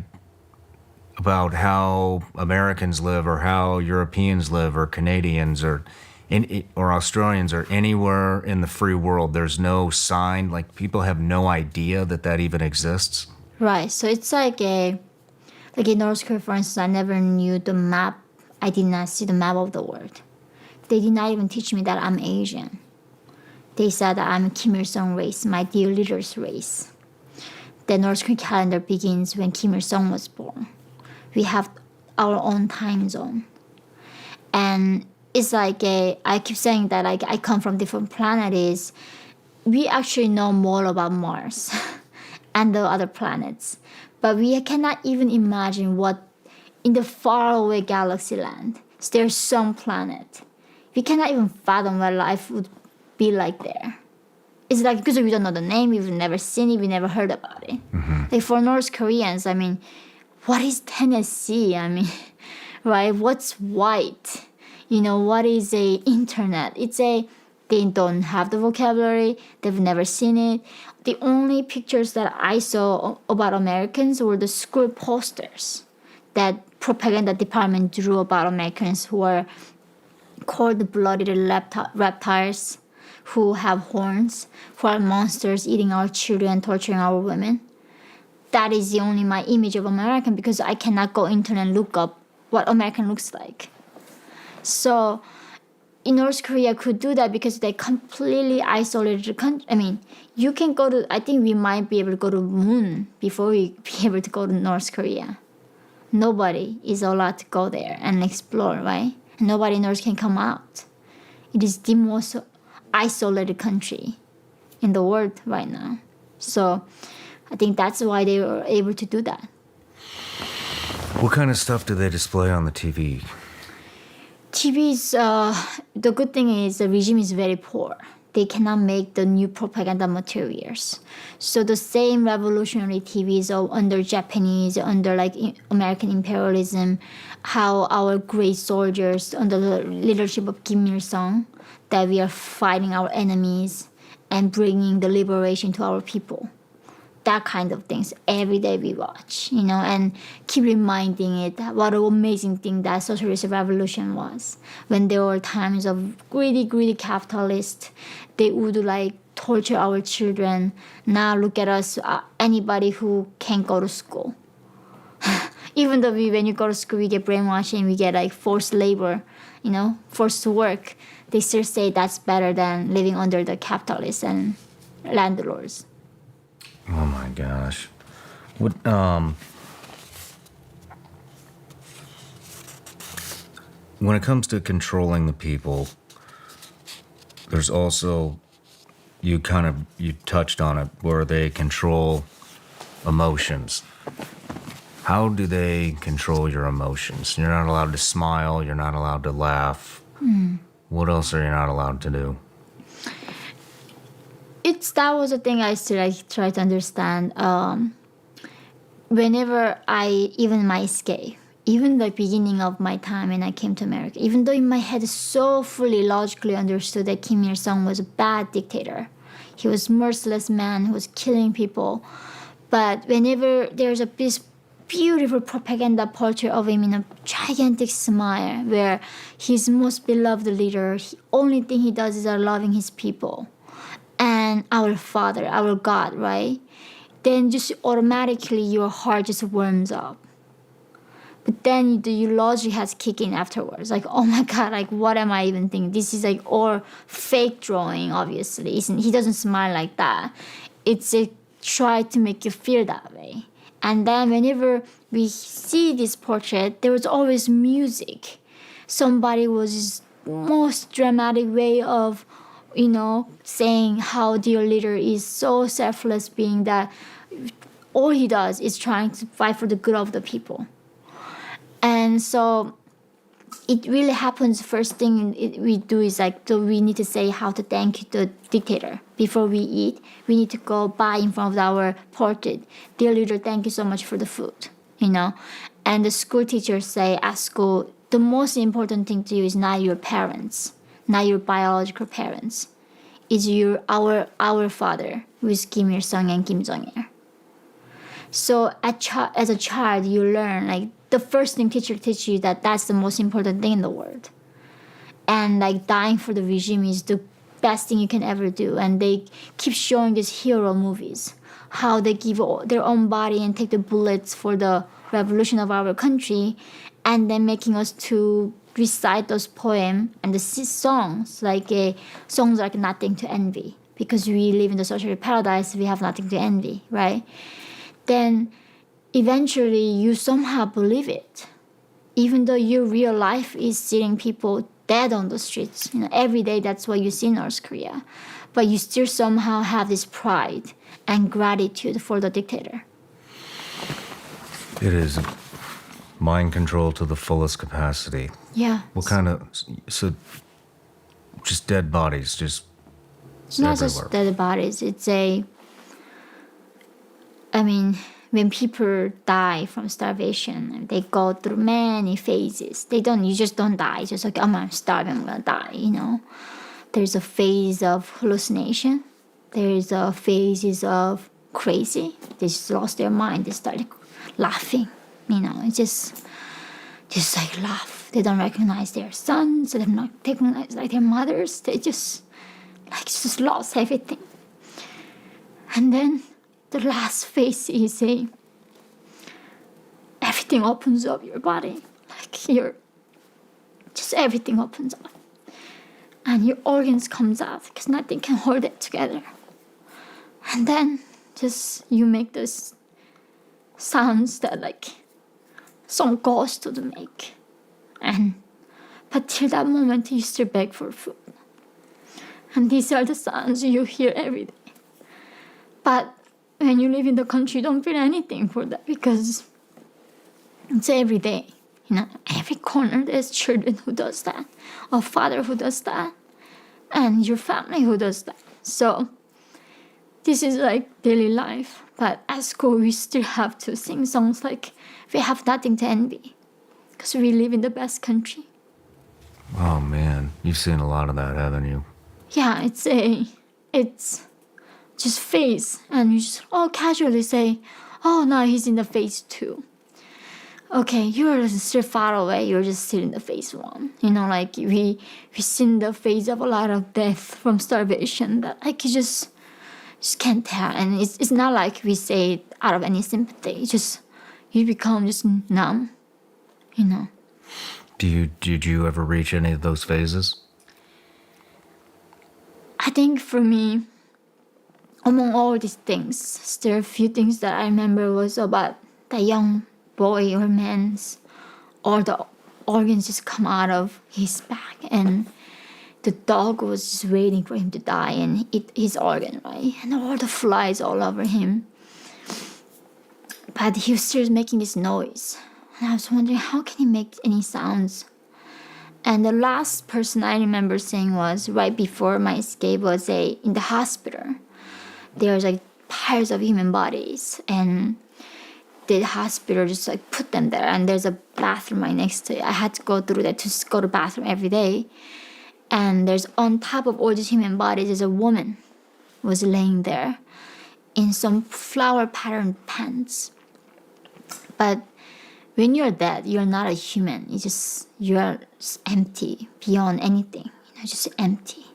S1: about how Americans live or how Europeans live or Canadians or Australians or anywhere in the free world. There's no sign, like people have no idea that even exists.
S2: Right. So it's like in North Korea, for instance, I never knew the map. I did not see the map of the world. They did not even teach me that I'm Asian. They said that I'm Kim Il-sung race, my dear leader's race. The North Korean calendar begins when Kim Il-sung was born. We have our own time zone. And it's like I keep saying that I come from different planets. We actually know more about Mars and the other planets. But we cannot even imagine what in the faraway galaxy land, there's some planet. We cannot even fathom what life would be like there. It's like because we don't know the name, we've never seen it, we never heard about it. Like for North Koreans, what is Tennessee? Right? What's white? What is a internet? They don't have the vocabulary, they've never seen it. The only pictures that I saw about Americans were the school posters that propaganda department drew about Americans who are cold-blooded reptiles, who have horns, who are monsters eating our children, torturing our women. That is the only my image of American because I cannot go internet and look up what American looks like. So in North Korea could do that because they completely isolated the country. You can go to, I think we might be able to go to moon before we be able to go to North Korea. Nobody is allowed to go there and explore, right? Nobody in North can come out. It is the most isolated country in the world right now. So I think that's why they were able to do that.
S1: What kind of stuff do they display on the TV?
S2: TV's, the good thing is the regime is very poor. They cannot make the new propaganda materials. So the same revolutionary TVs under Japanese, under American imperialism, how our great soldiers under the leadership of Kim Il-sung, that we are fighting our enemies and bringing the liberation to our people. That kind of things every day we watch, and keep reminding it what an amazing thing that socialist revolution was. When there were times of greedy capitalists, they would torture our children. Now look at us, anybody who can't go to school. Even though when you go to school, we get brainwashed and we get forced labor, forced work. They still say that's better than living under the capitalists and landlords.
S1: Oh my gosh. What when it comes to controlling the people, there's also you touched on it where they control emotions. How do they control your emotions? You're not allowed to smile, you're not allowed to laugh. What else are you not allowed to do?
S2: That was the thing I still try to understand. Whenever even my escape, even the beginning of my time when I came to America, even though in my head so fully logically understood that Kim Il-sung was a bad dictator, he was a merciless man who was killing people, but whenever there's this beautiful propaganda portrait of him in a gigantic smile where his most beloved leader, the only thing he does is loving his people. And our Father, our God, right? Then just automatically your heart just warms up. But then the logic has kicked in afterwards. Oh my God, what am I even thinking? This is all fake drawing, obviously. He doesn't smile like that. It's try to make you feel that way. And then whenever we see this portrait, there was always music. Somebody was most dramatic way of, saying how their leader is so selfless being that all he does is trying to fight for the good of the people. And so it really happens. First thing we do is so we need to say how to thank the dictator before we eat. We need to go by in front of our portrait. Dear leader, thank you so much for the food. And the school teachers say at school, the most important thing to you is not your parents, not your biological parents. It's our father, who is Kim Il Sung and Kim Jong Il. So as a child, you learn the first thing teacher teach you that's the most important thing in the world. And dying for the regime is the best thing you can ever do. And they keep showing these hero movies, how they give their own body and take the bullets for the revolution of our country, and then making us to recite those poems and the songs songs like Nothing to Envy, because we live in the social paradise, we have nothing to envy, right? Then eventually you somehow believe it, even though your real life is seeing people dead on the streets. Every day that's what you see in North Korea, but you still somehow have this pride and gratitude for the dictator.
S1: It is mind control to the fullest capacity.
S2: Yeah.
S1: What kind of... So, just dead bodies, just
S2: It's not
S1: everywhere.
S2: just dead bodies. When people die from starvation, they go through many phases. You just don't die. It's just I'm starving, I'm gonna die, There's a phase of hallucination. There's a phases of crazy. They just lost their mind. They started laughing, It's just laugh. They don't recognize their sons. They don't recognize their mothers. They just lost everything. And then the last phase is everything opens up your body, everything opens up, and your organs comes out because nothing can hold it together. And then you make those sounds that some ghost would make, but till that moment you still beg for food, and these are the sounds you hear every day. But when you live in the country, you don't feel anything for that because it's every day. Every corner there's children who does that, a father who does that, and your family who does that. So this is daily life. But at school, we still have to sing songs we have nothing to envy because we live in the best country.
S1: Oh, man. You've seen a lot of that, haven't you?
S2: Yeah, it's just phase, and you just casually say, now he's in the phase 2. Okay, you're still far away, you're just still in the phase 1. We seen the phase of a lot of death from starvation that you just can't tell. And it's not like we say it out of any sympathy. It's just you become just numb.
S1: Did you ever reach any of those phases?
S2: I think for me, among all these things, there are a few things that I remember was about the young boy or man's, all the organs just come out of his back, and the dog was just waiting for him to die and eat his organ, right? And all the flies all over him. But he was still making this noise. And I was wondering, how can he make any sounds? And the last person I remember seeing was right before my escape was in the hospital. There's piles of human bodies, and the hospital just put them there, and there's a bathroom right next to it. I had to go through that to go to the bathroom every day. And there's on top of all these human bodies, there's a woman was laying there in some flower patterned pants. But when you're dead, you're not a human. You're just empty beyond anything. Just empty.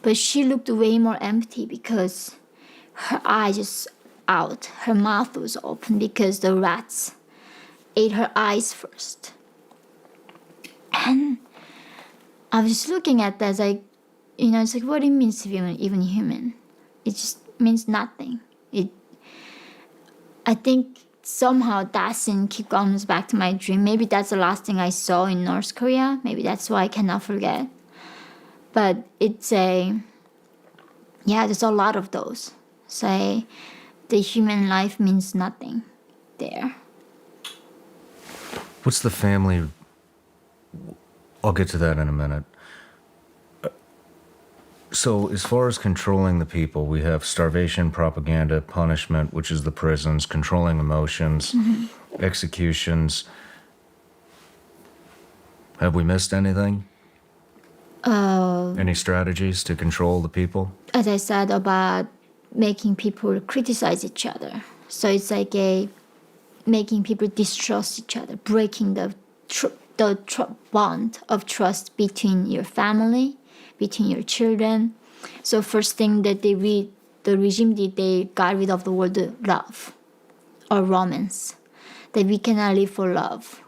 S2: But she looked way more empty because her eyes just out. Her mouth was open because the rats ate her eyes first. And I was just looking at that, it's what it means to be even human. It just means nothing. I think somehow that scene comes back to my dream. Maybe that's the last thing I saw in North Korea. Maybe that's why I cannot forget. But there's a lot of those. Say, the human life means nothing there.
S1: What's the family? I'll get to that in a minute. So, as far as controlling the people, we have starvation, propaganda, punishment, which is the prisons, controlling emotions, executions. Have we missed anything? Any strategies to control the people?
S2: As I said about making people criticize each other. So it's like making people distrust each other, breaking the bond of trust between your family, between your children. So first thing that the regime did, they got rid of the word love or romance. That we cannot live for love.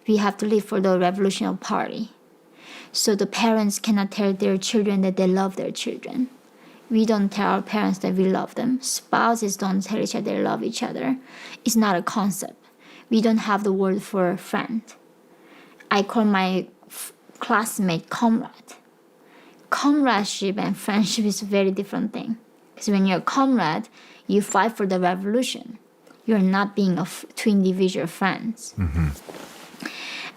S2: We have to live for the revolutionary party. So the parents cannot tell their children that they love their children. We don't tell our parents that we love them. Spouses don't tell each other they love each other. It's not a concept. We don't have the word for friend. I call my classmate comrade. Comradeship and friendship is a very different thing. Because when you're a comrade, you fight for the revolution. You're not being two individual friends.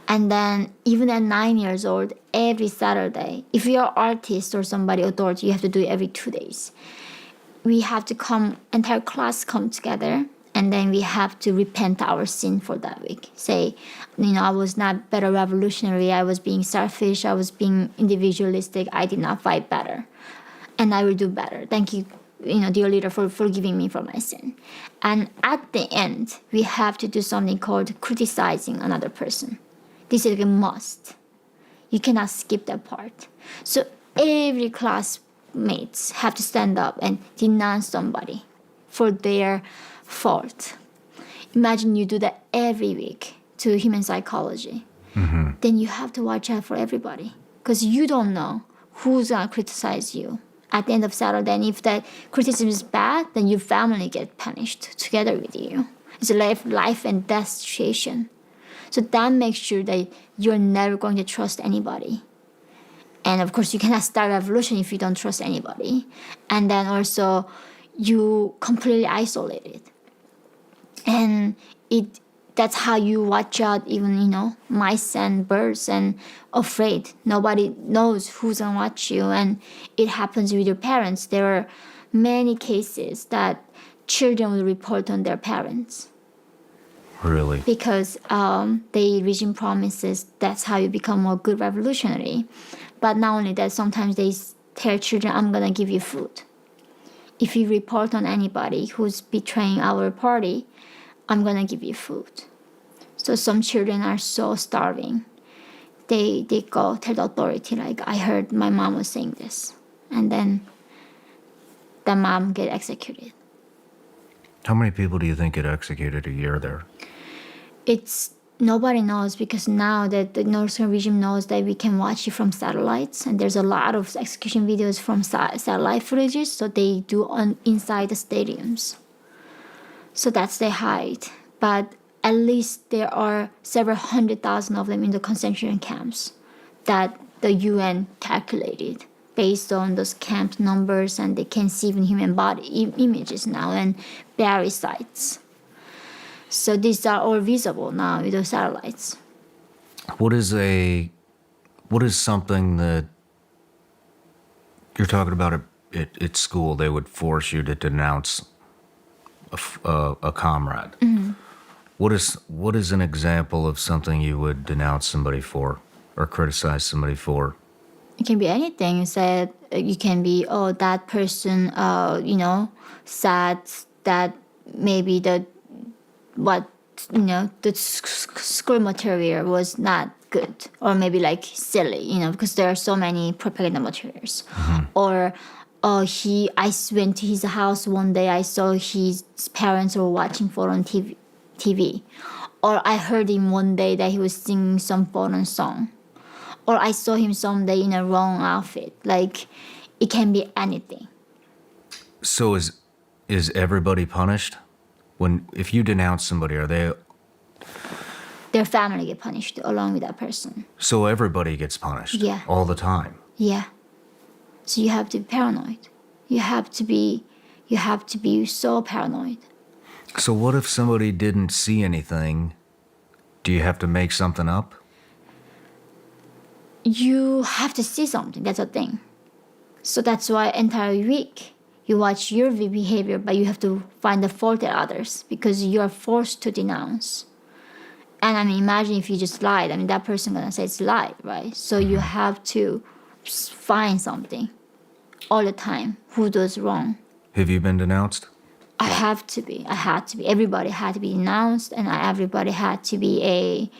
S2: And then even at 9 years old, every Saturday, if you're an artist or somebody authority, you have to do it every 2 days. We have to entire class come together, and then we have to repent our sin for that week. Say, I was not better revolutionary, I was being selfish, I was being individualistic, I did not fight better. And I will do better. Thank you, dear leader, for forgiving me for my sin. And at the end, we have to do something called criticizing another person. This is a must. You cannot skip that part. So every classmates have to stand up and denounce somebody for their fault. Imagine you do that every week to human psychology. Then you have to watch out for everybody because you don't know who's going to criticize you at the end of Saturday. And if that criticism is bad, then your family get punished together with you. It's a life and death situation. So that makes sure that you're never going to trust anybody. And of course, you cannot start a revolution if you don't trust anybody. And then also, you completely isolated. And that's how you watch out even, mice and birds and afraid. Nobody knows who's going to watch you. And it happens with your parents. There are many cases that children will report on their parents.
S1: Really?
S2: Because the regime promises that's how you become a good revolutionary. But not only that, sometimes they tell children, I'm going to give you food. If you report on anybody who's betraying our party, I'm going to give you food. So some children are so starving. They go tell the authority, like, I heard my mom was saying this. And then the mom get executed.
S1: How many people do you think get executed a year there?
S2: Nobody knows because now that the North Korean regime knows that we can watch it from satellites, and there's a lot of execution videos from satellite footages, so they do inside the stadiums. So that's their height. But at least there are several 100,000 of them in the concentration camps that the UN calculated based on those camp numbers, and they can see even human body images now and buried sites. So these are all visible now with the satellites.
S1: What is something that you're talking about at school? They would force you to denounce a comrade. What is an example of something you would denounce somebody for or criticize somebody for?
S2: It can be anything. You said you can be, that person, said that maybe the school material was not good, or maybe like silly, because there are so many propaganda materials. Or I went to his house one day, I saw his parents were watching foreign TV. Or I heard him one day that he was singing some foreign song. Or I saw him someday in a wrong outfit. Like, it can be anything.
S1: So is everybody punished? If you denounce somebody, are they...
S2: Their family get punished along with that person.
S1: So everybody gets punished?
S2: Yeah.
S1: All the time?
S2: Yeah. So you have to be paranoid. You have to be so paranoid.
S1: So what if somebody didn't see anything? Do you have to make something up?
S2: You have to see something. That's a thing. So that's why entire week you watch your behavior, but you have to find the fault in others because you are forced to denounce. And I mean, imagine if you just lied. I mean, that person gonna say it's a lie, right? So you have to find something all the time. Who does wrong?
S1: Have you been denounced?
S2: I had to be. Everybody had to be denounced, and everybody had to be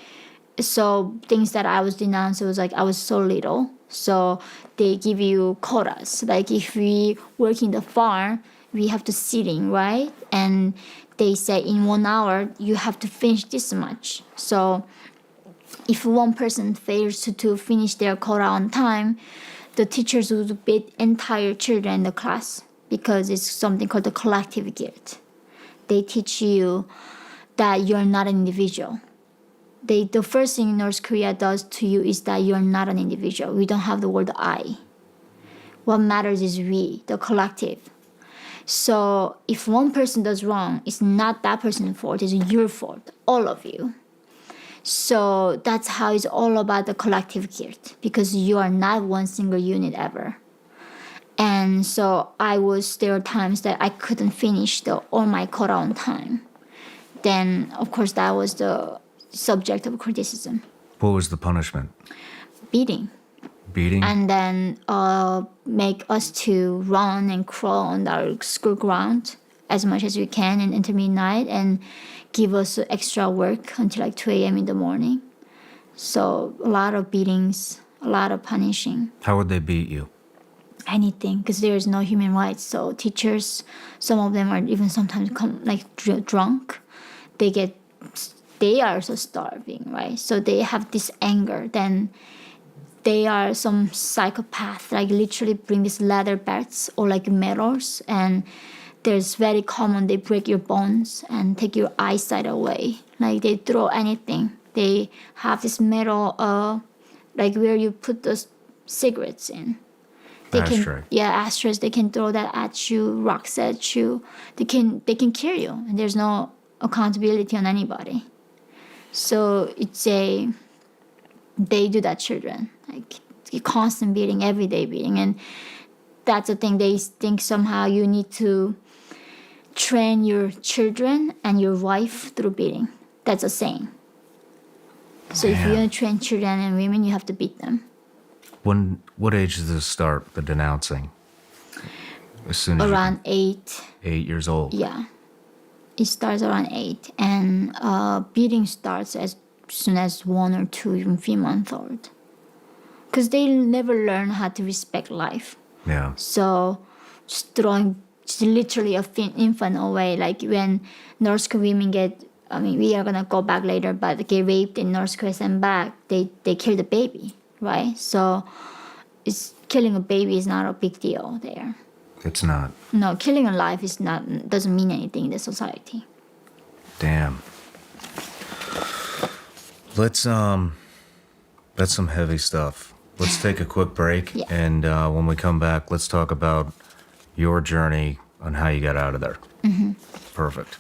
S2: So things that I was denounced, it was like I was so little. So they give you quotas. Like if we work in the farm, we have to sitting, right? And they say in 1 hour you have to finish this much. So if one person fails to finish their quota on time, the teachers would beat entire children in the class because it's something called the collective guilt. They teach you that you're not an individual. The first thing North Korea does to you is that you're not an individual. We don't have the word I. What matters is we, the collective. So if one person does wrong, it's not that person's fault, it's your fault, all of you. So that's how it's all about the collective guilt, because you are not one single unit ever. And so there were times that I couldn't finish all my quota on time. Then, of course, that was the subject of criticism.
S1: What was the punishment?
S2: Beating.
S1: Beating?
S2: And then make us to run and crawl on our school ground as much as we can until midnight and give us extra work until like 2 a.m. in the morning. So a lot of beatings, a lot of punishing.
S1: How would they beat you?
S2: Anything, because there is no human rights. So teachers, some of them are even sometimes drunk. They are so starving, right? So they have this anger. Then they are some psychopath, like literally bring these leather bats or like metals, and there's very common they break your bones and take your eyesight away. Like they throw anything. They have this metal, like where you put those cigarettes in.
S1: Ashtray.
S2: Ashtrays. They can throw that at you, rocks at you. They can kill you, and there's no accountability on anybody. So they do that children, like constant beating, everyday beating, and that's the thing. They think somehow you need to train your children and your wife through beating. That's a saying. So if you want to train children and women, you have to beat them.
S1: What age does this start, the denouncing? As soon as
S2: around 8.
S1: 8 years old.
S2: Yeah. It starts around 8. And beating starts as soon as 1 or 2, even 3 months old. Because they never learn how to respect life.
S1: Yeah.
S2: So just throwing literally an infant away. Like when North Korean women we are going to go back later, but get raped in North Korea and back, they kill the baby. Right, so killing a baby is not a big deal there.
S1: It's not.
S2: No, killing a life doesn't mean anything in the society.
S1: Damn. That's some heavy stuff. Let's take a quick break, and when we come back, let's talk about your journey on how you got out of there. Mm-hmm. Perfect.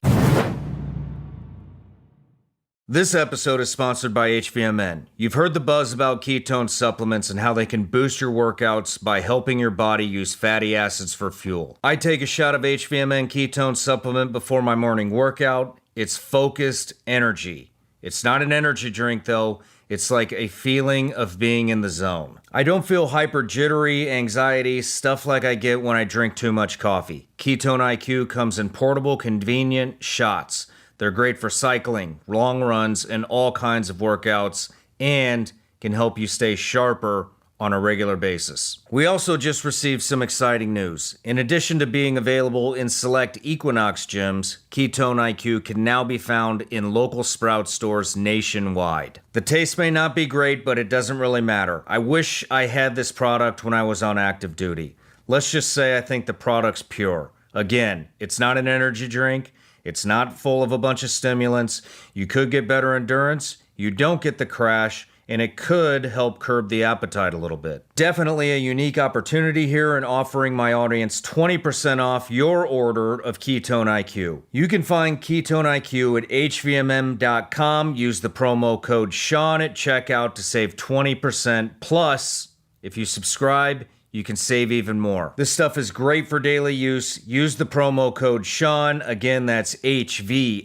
S1: This episode is sponsored by HVMN. You've heard the buzz about ketone supplements and how they can boost your workouts by helping your body use fatty acids for fuel. I take a shot of HVMN ketone supplement before my morning workout. It's focused energy. It's not an energy drink though. It's like a feeling of being in the zone. I don't feel hyper jittery, anxiety, stuff like I get when I drink too much coffee. Ketone IQ comes in portable, convenient shots. They're great for cycling, long runs, and all kinds of workouts, and can help you stay sharper on a regular basis. We also just received some exciting news. In addition to being available in select Equinox gyms, Ketone IQ can now be found in local Sprout stores nationwide. The taste may not be great, but it doesn't really matter. I wish I had this product when I was on active duty. Let's just say I think the product's pure. Again, it's not an energy drink. It's not full of a bunch of stimulants. You could get better endurance. You don't get the crash, and it could help curb the appetite a little bit. Definitely a unique opportunity here in offering my audience 20% off your order of Ketone IQ. You can find Ketone IQ at hvmm.com. Use the promo code Shaun at checkout to save 20%. Plus, if you subscribe, you can save even more. This stuff is great for daily use. Use the promo code Shaun. Again, that's hvmn.com.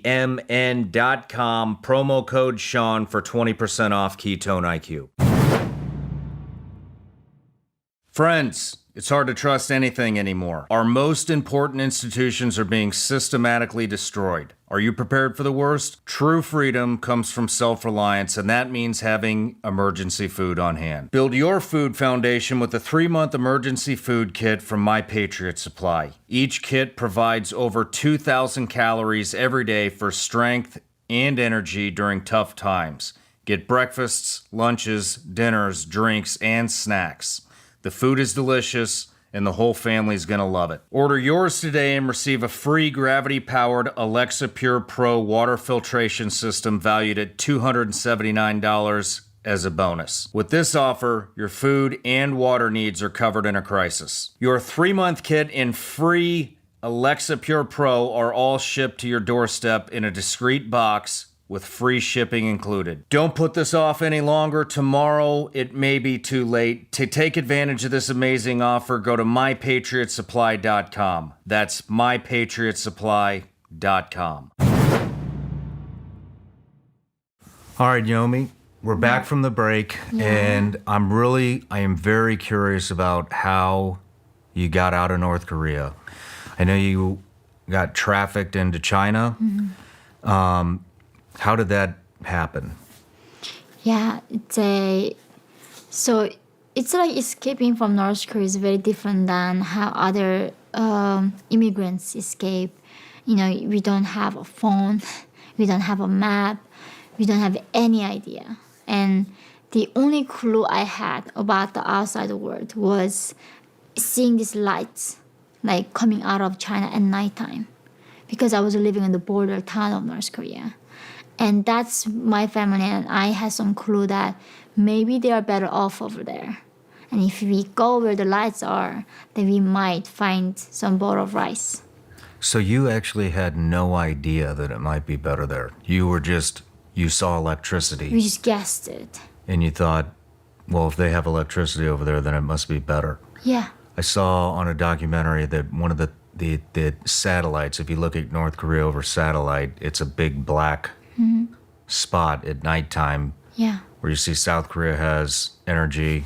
S1: Promo code Shaun for 20% off Ketone IQ. Friends, it's hard to trust anything anymore. Our most important institutions are being systematically destroyed. Are you prepared for the worst? True freedom comes from self-reliance, and that means having emergency food on hand. Build your food foundation with a 3-month emergency food kit from My Patriot Supply. Each kit provides over 2,000 calories every day for strength and energy during tough times. Get breakfasts, lunches, dinners, drinks, and snacks. The food is delicious, and the whole family's gonna love it. Order yours today and receive a free gravity-powered Alexa Pure Pro water filtration system valued at $279 as a bonus. With this offer, your food and water needs are covered in a crisis. Your 3-month kit and free Alexa Pure Pro are all shipped to your doorstep in a discreet box with free shipping included. Don't put this off any longer. Tomorrow, it may be too late. To take advantage of this amazing offer, go to mypatriotsupply.com. That's mypatriotsupply.com. All right, Yeonmi, we're back from the break, and I am very curious about how you got out of North Korea. I know you got trafficked into China. How did that happen?
S2: Yeah, it's like escaping from North Korea is very different than how other immigrants escape. You know, we don't have a phone, we don't have a map, we don't have any idea. And the only clue I had about the outside world was seeing these lights like coming out of China at nighttime, because I was living in the border town of North Korea. And that's my family and I had some clue that maybe they are better off over there. And if we go where the lights are, then we might find some bowl of rice.
S1: So you actually had no idea that it might be better there. You saw electricity.
S2: We just guessed it.
S1: And you thought, well, if they have electricity over there, then it must be better.
S2: Yeah.
S1: I saw on a documentary that one of the satellites, if you look at North Korea over satellite, it's a big black spot at nighttime.
S2: Yeah.
S1: Where you see South Korea has energy,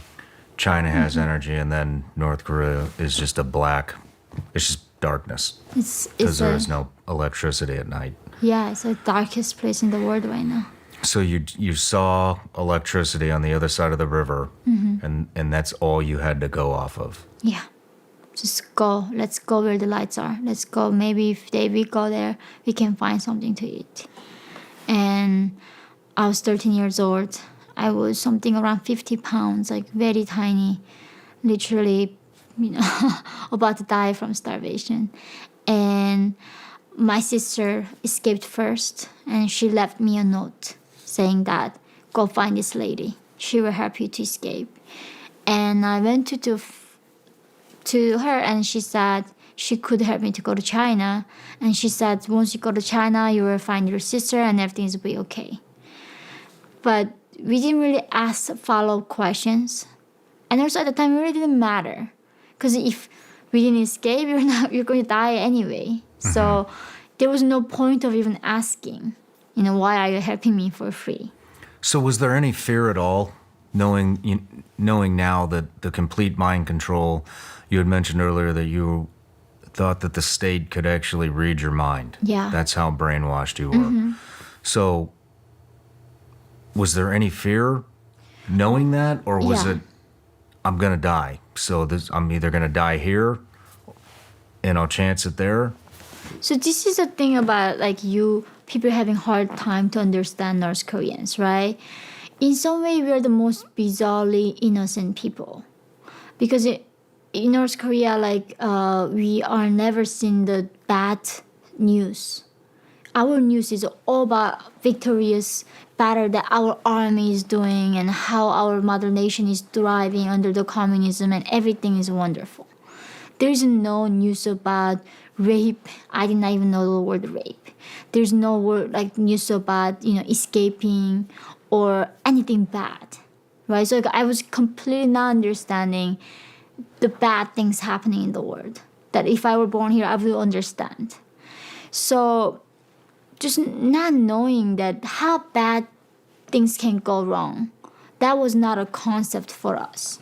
S1: China has energy, and then North Korea is just it's just darkness. Because there is no electricity at night.
S2: Yeah, it's the darkest place in the world right now.
S1: So you saw electricity on the other side of the river, and that's all you had to go off of.
S2: Yeah. Just go. Let's go where the lights are. Let's go. Maybe if we go there, we can find something to eat. And I was 13 years old. I was something around 50 pounds, like very tiny, literally, about to die from starvation. And my sister escaped first, and she left me a note saying that, go find this lady. She will help you to escape. And I went to her, and she said she could help me to go to China. And she said, once you go to China, you will find your sister and everything will be okay. But we didn't really ask follow-up questions. And also at the time, it really didn't matter. Because if we didn't escape, you're going to die anyway. So there was no point of even asking, why are you helping me for free?
S1: So was there any fear at all, knowing now that the complete mind control, you had mentioned earlier that you thought that the state could actually read your mind.
S2: Yeah.
S1: That's how brainwashed you were. So was there any fear knowing that, or was it, I'm going to die, so I'm either going to die here and I'll chance it there?
S2: So this is the thing about people having hard time to understand North Koreans, right? In some way, we are the most bizarrely innocent people. Because in North Korea, we are never seen the bad news. our news is all about victorious battle that our army is doing and how our mother nation is thriving under the communism and everything is wonderful. There's no news about rape. I did not even know the word rape. There's no word like news about escaping or anything bad, right? So I was completely not understanding the bad things happening in the world. That if I were born here, I would understand. So just not knowing that how bad things can go wrong, that was not a concept for us.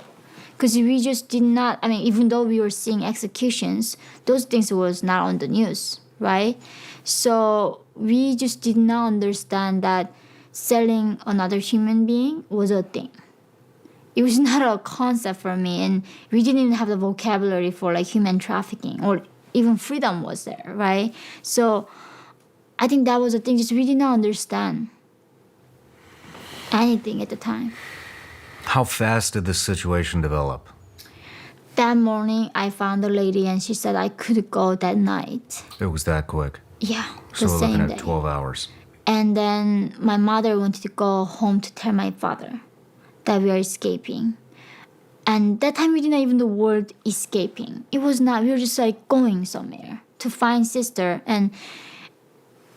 S2: Because we just did not, I mean, even though we were seeing executions, those things was not on the news, right? So we just did not understand that selling another human being was a thing. It was not a concept for me, and we didn't even have the vocabulary for like human trafficking or even freedom was there, right? So I think that was the thing, just we did not understand anything at the time.
S1: How fast did this situation develop?
S2: That morning, I found a lady, and she said I could go that night.
S1: It was that quick.
S2: Yeah,
S1: So
S2: the
S1: we're
S2: same
S1: looking
S2: day.
S1: at 12 hours.
S2: And then my mother wanted to go home to tell my father that we are escaping. And that time we didn't even know the word escaping. It was not, we were just like going somewhere to find sister. And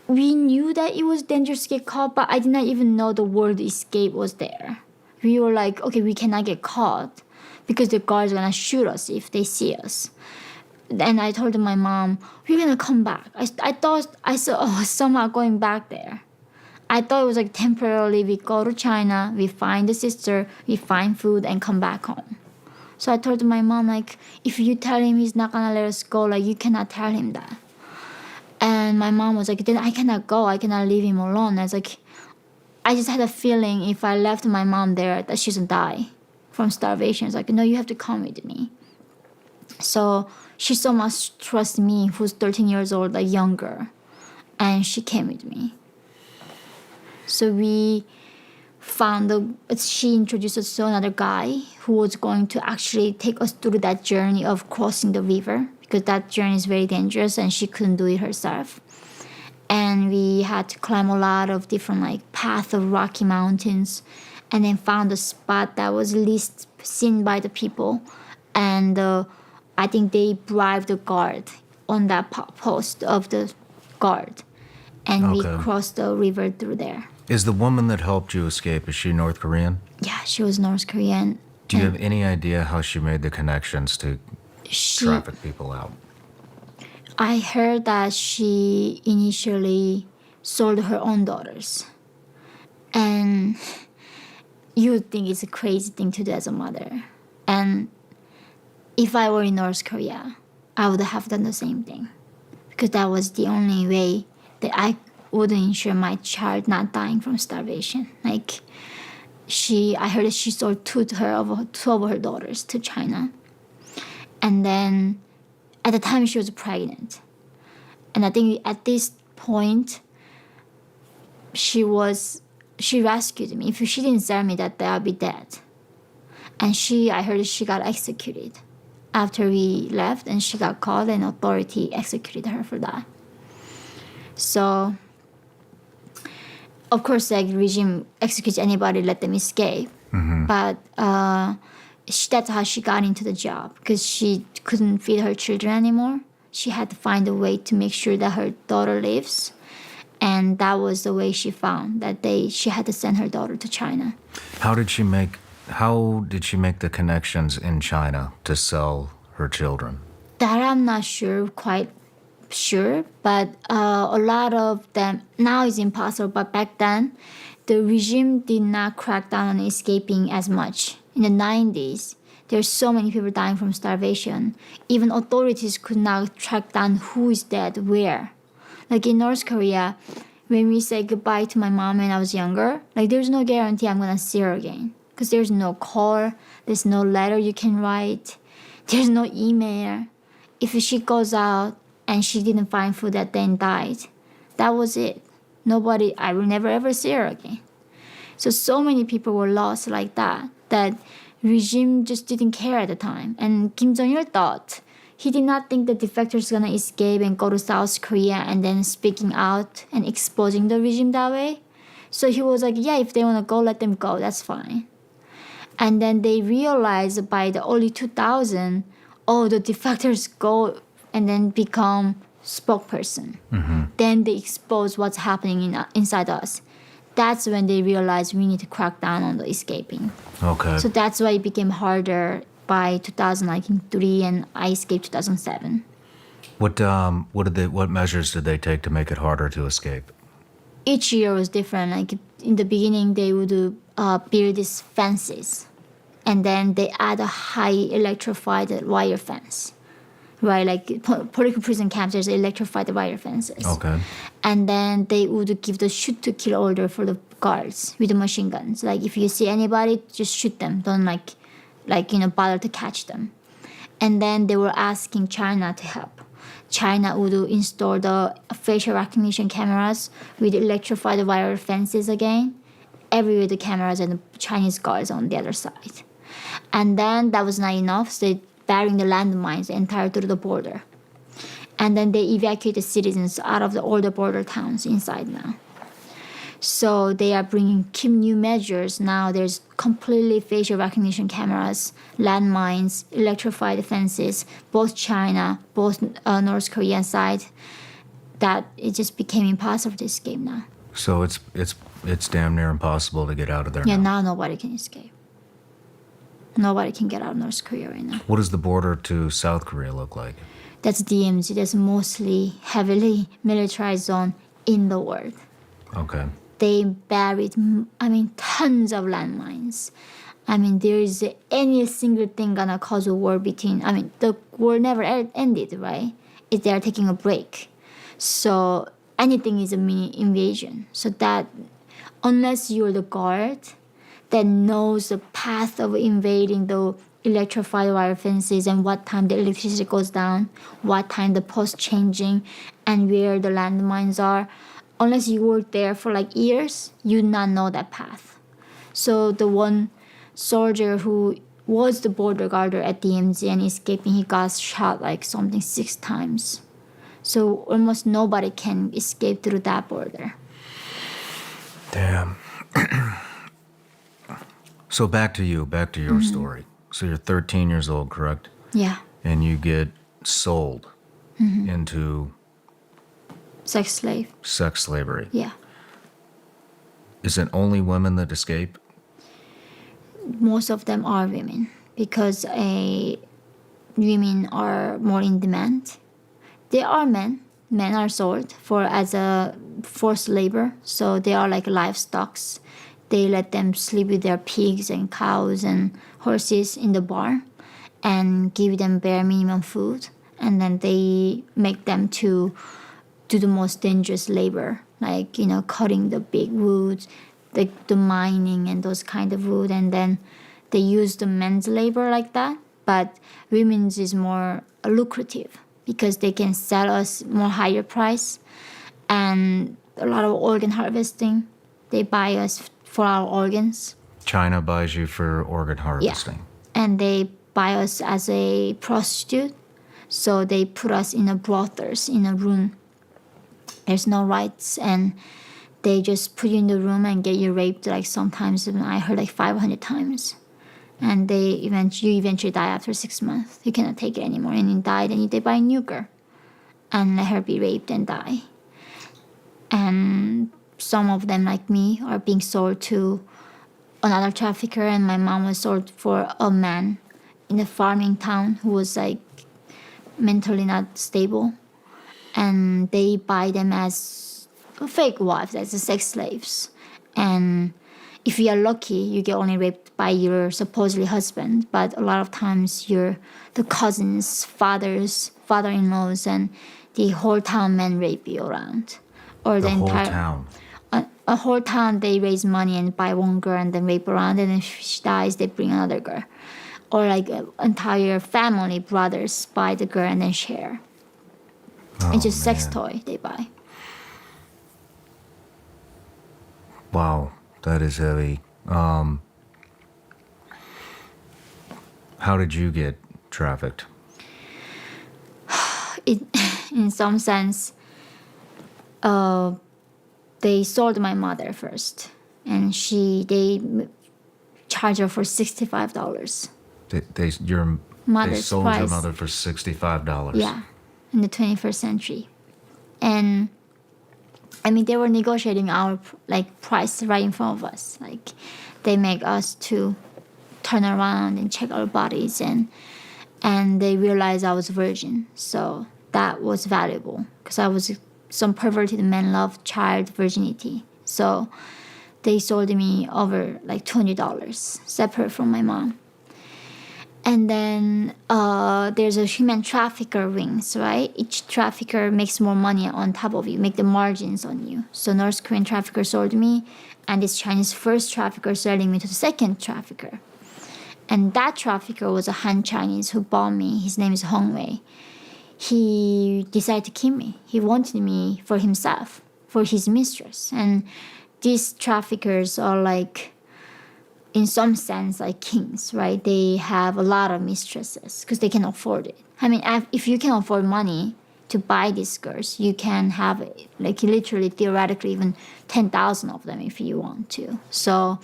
S2: we knew that it was dangerous to get caught, but I did not even know the word escape was there. We were like, okay, we cannot get caught because the guards are gonna shoot us if they see us. And I told my mom, we're gonna come back. I thought I saw somehow going back there. I thought it was like temporarily we go to China, we find the sister, we find food and come back home. So I told my mom, like, if you tell him he's not gonna let us go, like you cannot tell him that. And my mom was like, then I cannot go, I cannot leave him alone. I was like, I just had a feeling if I left my mom there that she's gonna die from starvation. It's like, no, you have to come with me. So she so much trusts me, who's 13 years old, like younger, and she came with me. So we found she introduced us to another guy who was going to actually take us through that journey of crossing the river because that journey is very dangerous and she couldn't do it herself. And we had to climb a lot of different like paths of rocky mountains and then found a spot that was least seen by the people. And I think they bribed the guard on that post of the guard. And we crossed the river through there.
S1: Is the woman that helped you escape, is she North Korean?
S2: Yeah, she was North Korean.
S1: Do you have any idea how she made the connections to traffic people out?
S2: I heard that she initially sold her own daughters. And you would think it's a crazy thing to do as a mother. And if I were in North Korea, I would have done the same thing. Because that was the only way that I would ensure my child not dying from starvation. Like, I heard that she sold two of her daughters to China. And then, at the time, she was pregnant. And I think at this point, she rescued me. If she didn't sell me, that I'd be dead. And I heard she got executed after we left, and she got caught, and authority executed her for that. So, of course, like regime executes anybody, let them escape. Mm-hmm. But that's how she got into the job because she couldn't feed her children anymore. She had to find a way to make sure that her daughter lives, and that was the way she found that she had to send her daughter to China.
S1: How did she make the connections in China to sell her children?
S2: That I'm not quite sure, but a lot of them now is impossible. But back then, the regime did not crack down on escaping as much. In the 90s, there's so many people dying from starvation. Even authorities could not track down who is dead where. Like in North Korea, when we say goodbye to my mom when I was younger, like there's no guarantee I'm gonna see her again. Because there's no call, there's no letter you can write, there's no email. If she goes out and she didn't find food that day and died, that was it. I will never ever see her again. So many people were lost like that regime just didn't care at the time. And Kim Jong-il thought he did not think the defectors gonna escape and go to South Korea and then speaking out and exposing the regime that way. So he was like, yeah, if they wanna go, let them go. That's fine. And then they realized by the early 2000, oh, the defectors go and then become spokesperson. Then they expose what's happening inside us. That's when they realized we need to crack down on the escaping.
S1: Okay.
S2: So that's why it became harder by 2003 and I escaped 2007.
S1: What measures did they take to make it harder to escape?
S2: Each year was different. Like in the beginning, they would build these fences, and then they add a high electrified wire fence, right? Like political prison camps, there's electrified wire fences.
S1: Okay.
S2: And then they would give the shoot to kill order for the guards with the machine guns. Like if you see anybody, just shoot them. Don't bother to catch them. And then they were asking China to help. China would install the facial recognition cameras with electrified wire fences again, everywhere the cameras and the Chinese guards on the other side. And then that was not enough, so they burying the landmines entire through the border. And then they evacuate the citizens out of all the border towns inside now. So they are keep new measures. Now there's completely facial recognition cameras, landmines, electrified fences, both China, both North Korean side, that it just became impossible to escape now.
S1: So it's damn near impossible to get out of there
S2: Yeah,
S1: now.
S2: now nobody can escape. Nobody can get out of North Korea right now.
S1: What does the border to South Korea look like?
S2: That's DMZ. That's mostly heavily militarized zone in the world.
S1: Okay.
S2: They buried, tons of landmines. There is any single thing gonna cause a war between. The war never ended, right? They are taking a break, so anything is a mini invasion. So that unless you're the guard that knows the path of invading the electrified wire fences and what time the electricity goes down, what time the post changing, and where the landmines are. Unless you work there for years, you not know that path. So the one soldier who was the border guarder at DMZ and escaping, he got shot 6 times. So almost nobody can escape through that border.
S1: Damn. So back to your story. So you're 13 years old, correct?
S2: Yeah.
S1: And you get sold into
S2: Sex slave.
S1: sex slavery.
S2: Yeah.
S1: Is it only women that escape?
S2: Most of them are women because women are more in demand. There are men. Men are sold as a forced labor, so they are like livestocks. They let them sleep with their pigs and cows and horses in the barn and give them bare minimum food, and then they make them to do the most dangerous labor, cutting the big wood, the mining and those kind of wood, and then they use the men's labor like that. But women's is more lucrative because they can sell us more higher price, and a lot of organ harvesting. They buy us for our organs.
S1: China buys you for organ harvesting.
S2: Yeah. And they buy us as a prostitute. So they put us in a brothels, in a room. There's no rights, and they just put you in the room and get you raped sometimes, I heard 500 times. And you eventually die after 6 months. You cannot take it anymore, and you die, then they buy a new girl and let her be raped and die. And some of them, like me, are being sold to another trafficker, and my mom was sold for a man in a farming town who was mentally not stable. And they buy them as fake wives, as sex slaves. And if you are lucky, you get only raped by your supposedly husband, but a lot of times you're the cousins, fathers, father-in-laws, and the whole town men rape you around. Or
S1: The whole
S2: entire
S1: town.
S2: A whole town, they raise money and buy one girl and then rape around, and if she dies, they bring another girl. Or an entire family, brothers, buy the girl and then share. It's just sex toy they buy.
S1: Wow, that is heavy. How did you get trafficked?
S2: in some sense, they sold my mother first, and they charged her for $65.
S1: They
S2: Mother's
S1: sold your
S2: price.
S1: mother for $65.
S2: Yeah, in the 21st century, and I mean they were negotiating our price right in front of us. Like they make us to turn around and check our bodies, and they realized I was virgin, so that was valuable because I was some perverted men love child virginity, so they sold me over like $20 separate from my mom. And then there's a human trafficker rings, right? Each trafficker makes more money on top of you, make the margins on you. So North Korean trafficker sold me, and this Chinese first trafficker selling me to the second trafficker. And that trafficker was a Han Chinese who bought me. His name is Hong Wei. He decided to keep me. He wanted me for himself, for his mistress. And these traffickers are like, in some sense, like kings, right? They have a lot of mistresses because they can afford it. I mean, if you can afford money to buy these girls, you can have like literally, theoretically, even 10,000 of them if you want to. So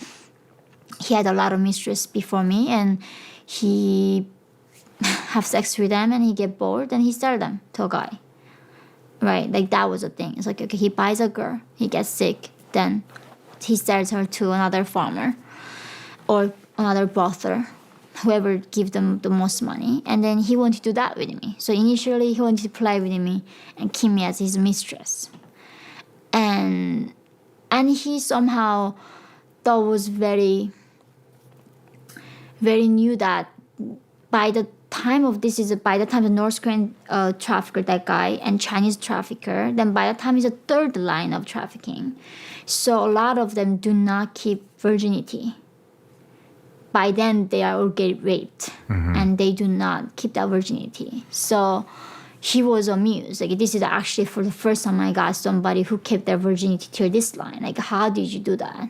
S2: he had a lot of mistresses before me, and he have sex with them, and he get bored, and he sell them to a guy, right? Like that was a thing. It's like, okay, he buys a girl, he gets sick, then he sells her to another farmer or another brother, whoever give them the most money, and then he wanted to do that with me. So initially he wanted to play with me and keep me as his mistress, and he somehow thought was very, very knew that by the time the North Korean trafficker, that guy, and Chinese trafficker, then by the time it's a third line of trafficking. So a lot of them do not keep virginity. By then they are all get raped, and they do not keep that virginity. So he was amused. Like, this is actually for the first time I got somebody who kept their virginity till this line. Like, how did you do that?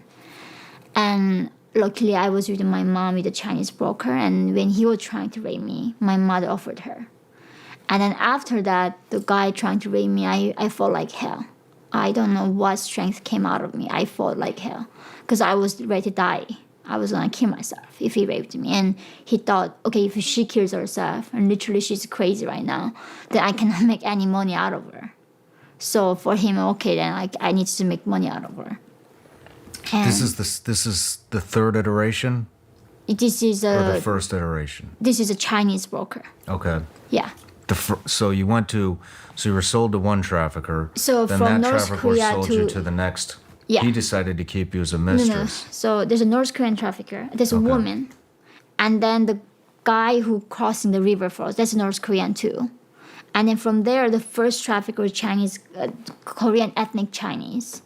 S2: And luckily I was with my mom with a Chinese broker, and when he was trying to rape me, my mother offered her. And then after that, the guy trying to rape me, I felt like hell. I don't know what strength came out of me. I felt like hell because I was ready to die. I was gonna kill myself if he raped me. And he thought, okay, if she kills herself, and literally she's crazy right now, then I cannot make any money out of her. So for him, okay, then I need to make money out of her. And
S1: This is the third iteration
S2: this is
S1: or the first iteration?
S2: this is a Chinese broker.
S1: Okay.
S2: Yeah.
S1: So you were sold to one trafficker.
S2: So
S1: then
S2: from
S1: that
S2: North
S1: trafficker
S2: Korea
S1: sold you to the next.
S2: Yeah.
S1: He decided to keep you as a
S2: No.
S1: mistress.
S2: So there's a North Korean trafficker. There's a
S1: Okay.
S2: woman, and then the guy who crossing the river for us. That's North Korean too. And then from there, the first trafficker was Chinese, Korean ethnic Chinese,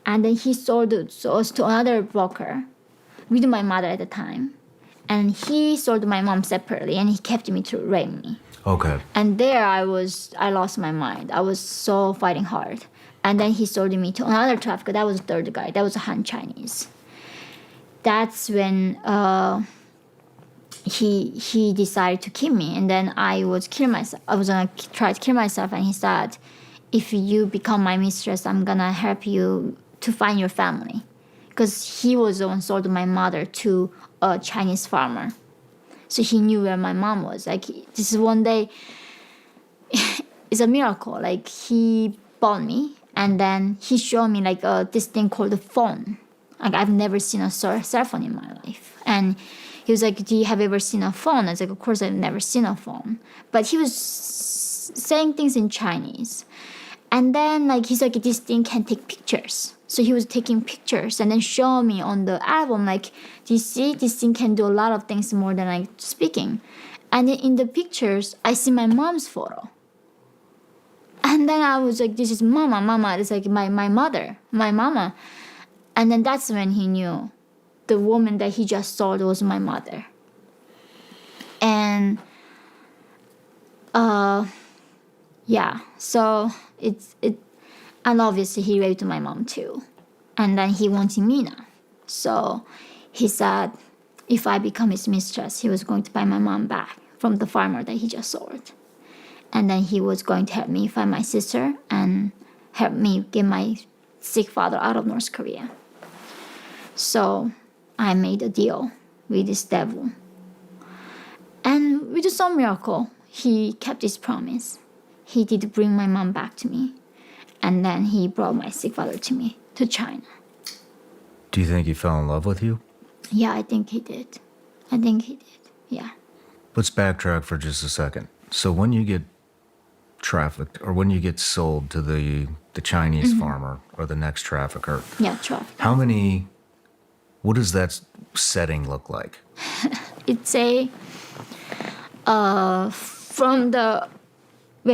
S2: and then he sold us to another broker, with my mother at the time, and he sold my mom separately, and he kept me to rape me.
S1: Okay.
S2: And there I lost my mind. I was so fighting hard. And then he sold me to another trafficker. That was the third guy. That was a Han Chinese. That's when he decided to kill me. And then I was kill myself. I was gonna try to kill myself. And he said, if you become my mistress, I'm gonna help you to find your family. Because he was the one sold my mother to a Chinese farmer. So he knew where my mom was. Like, this is one day, it's a miracle. Like, he bought me, and then he showed me like this thing called a phone. Like, I've never seen a cell phone in my life. And he was like, do you have ever seen a phone? I was like, of course I've never seen a phone. But he was saying things in Chinese. And then like he's like, this thing can take pictures. So he was taking pictures and then showing me on the album, like, do you see, this thing can do a lot of things more than like speaking. And then in the pictures, I see my mom's photo. And then I was like, this is mama. It's like my mother, my mama. And then that's when he knew the woman that he just sold was my mother. And yeah, so and obviously he raped my mom too. And then he wanted me now. So he said if I become his mistress, he was going to buy my mom back from the farmer that he just sold. And then he was going to help me find my sister and help me get my sick father out of North Korea. So I made a deal with this devil. And with some miracle, he kept his promise. He did bring my mom back to me. And then he brought my sick father to me, to China.
S1: Do you think he fell in love with you?
S2: Yeah, I think he did. Yeah.
S1: Let's backtrack for just a second. So when you get trafficked or when you get sold to the Chinese farmer or the next trafficker,
S2: Yeah, traffic.
S1: what does that setting look like?
S2: It's when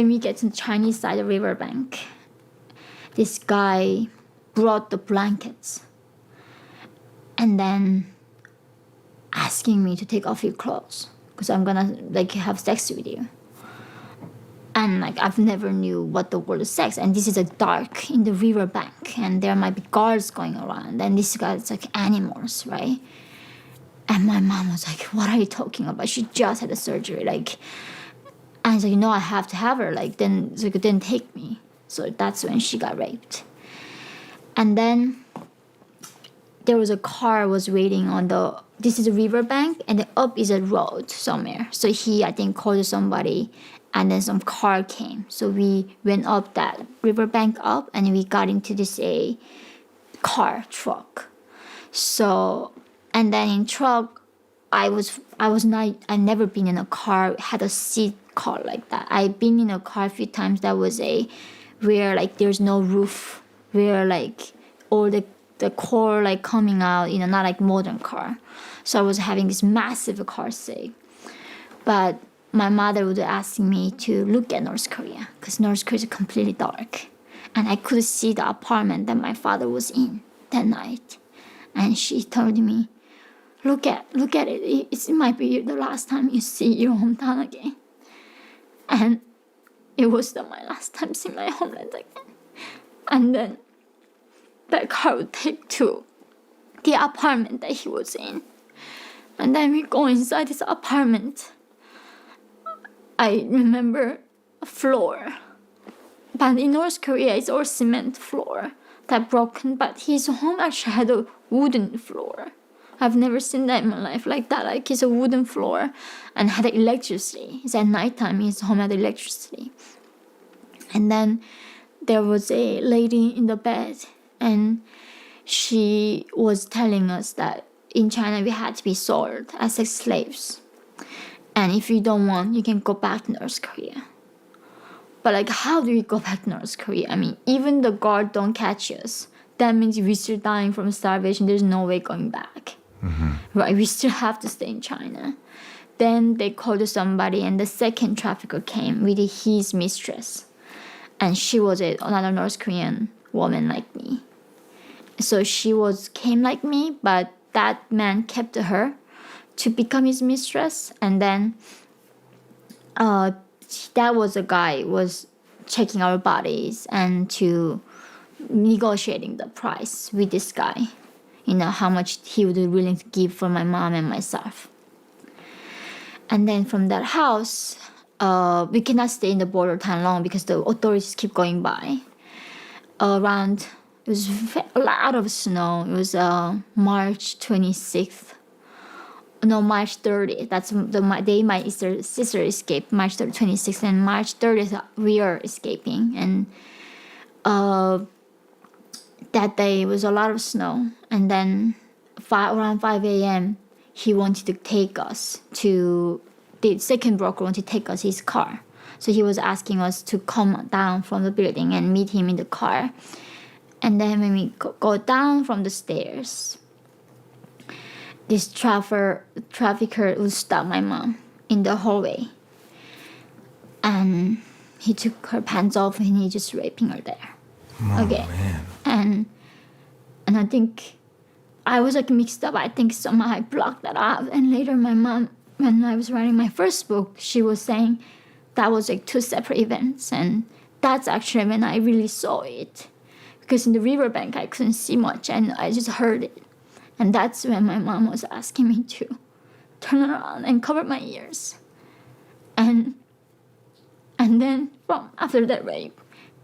S2: we get to the Chinese side of the riverbank, this guy brought the blankets and then asking me to take off your clothes because I'm gonna have sex with you. And I've never knew what the word is sex, and this is dark in the riverbank, and there might be guards going around, and this guy's animals, right? And my mom was like, "What are you talking about? She just had a surgery." And I was like, "No, I have to have her." Then take me. So that's when she got raped. And then there was a car was waiting on this is a riverbank, and up is a road somewhere. So he, I think, called somebody, and then some car came. So we went up that riverbank up, and we got into this truck. So, and then in truck, I never been in a car, had a seat car like that. I've been in a car a few times that was where there's no roof, where all the core coming out, not modern car. So I was having this massive car seat. But my mother was asking me to look at North Korea because North Korea is completely dark. And I could see the apartment that my father was in that night. And she told me, look at it. It might be the last time you see your hometown again. And it was my last time seeing my homeland again. And then that car would take to the apartment that he was in. And then we go inside this apartment. I remember a floor. But in North Korea, it's all cement floor that broken. But his home actually had a wooden floor. I've never seen that in my life like that. It's a wooden floor and had electricity. It's at nighttime, his home had electricity. And then there was a lady in the bed, and she was telling us that in China we had to be sold as sex slaves. And if you don't want, you can go back to North Korea. But how do we go back to North Korea? I mean, even the guard don't catch us. That means we're still dying from starvation. There's no way going back. Mm-hmm. Right? We still have to stay in China. Then they called somebody, and the second trafficker came with his mistress. And she was another North Korean woman like me. So she came like me, but that man kept her to become his mistress. And then that was a guy was checking our bodies and to negotiating the price with this guy. How much he would be willing to give for my mom and myself. And then from that house, we cannot stay in the border town long because the authorities keep going by. It was a lot of snow. It was March 26th. No, March 30th. That's the day my sister escaped, March 26th. And March 30th, we are escaping. And that day was a lot of snow. And then around 5 a.m., he wanted to take us to, the second broker wanted to take us his car. So he was asking us to come down from the building and meet him in the car. And then when we go down from the stairs, this trafficker would stop my mom in the hallway. And he took her pants off and he just raping her there.
S1: Oh, okay. Man.
S2: And I think I was mixed up. I think somehow I blocked that out. And later my mom, when I was writing my first book, she was saying that was two separate events. And that's actually when I really saw it. Because in the riverbank, I couldn't see much and I just heard it. And that's when my mom was asking me to turn around and cover my ears. And And then from after that rape,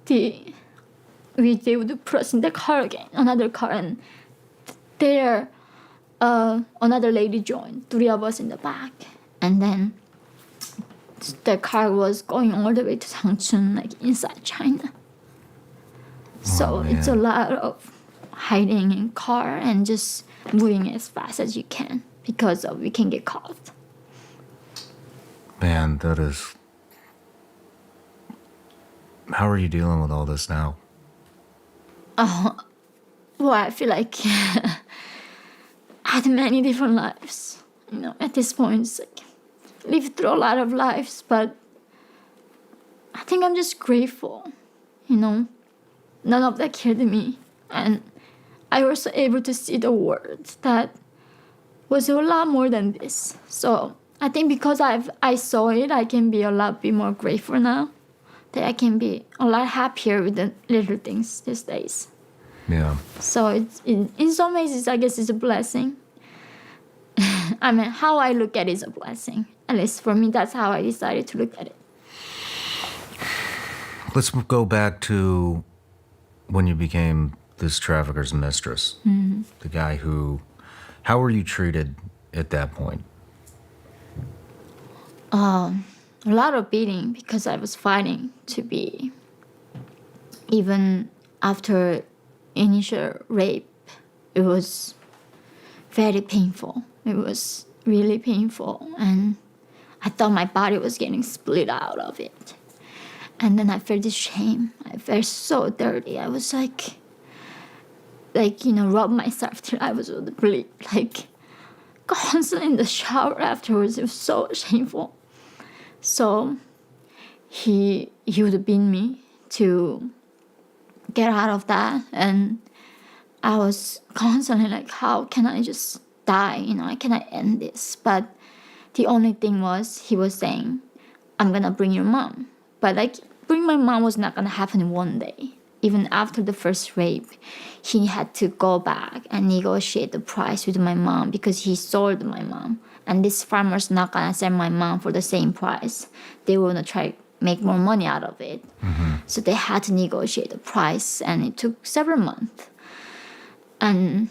S2: they would put us in the car again, another car, and there another lady joined, 3 of us in the back. And then the car was going all the way to Changchun, like inside China. So it's a lot of hiding in car and just moving as fast as you can because of we can get caught.
S1: Man, that is... How are you dealing with all this now?
S2: Well, I feel like I had many different lives. At this point, it's like lived through a lot of lives, but I think I'm just grateful. None of that killed me, and I was able to see the world that was a lot more than this. So I think because I saw it, I can be a lot more grateful now. That I can be a lot happier with the little things these days.
S1: Yeah.
S2: So it's in some ways, I guess it's a blessing. I mean, how I look at it is a blessing. At least for me, that's how I decided to look at it.
S1: Let's go back to when you became this trafficker's mistress. Mm-hmm. The guy who... How were you treated at that point?
S2: A lot of beating because I was fighting to be... Even after initial rape, it was very painful. It was really painful, and I thought my body was getting split out of it. And then I felt this shame. I felt so dirty. I was like rub myself till I was would bleed. Like constantly in the shower afterwards. It was so shameful. So he would beat me to get out of that, and I was constantly like, how can I just die? I cannot end this. But the only thing was, he was saying, I'm gonna bring your mom. But bring my mom was not gonna happen in one day. Even after the first rape, he had to go back and negotiate the price with my mom because he sold my mom. And this farmer's not gonna sell my mom for the same price. They were gonna try make more money out of it. Mm-hmm. So they had to negotiate the price, and it took several months. And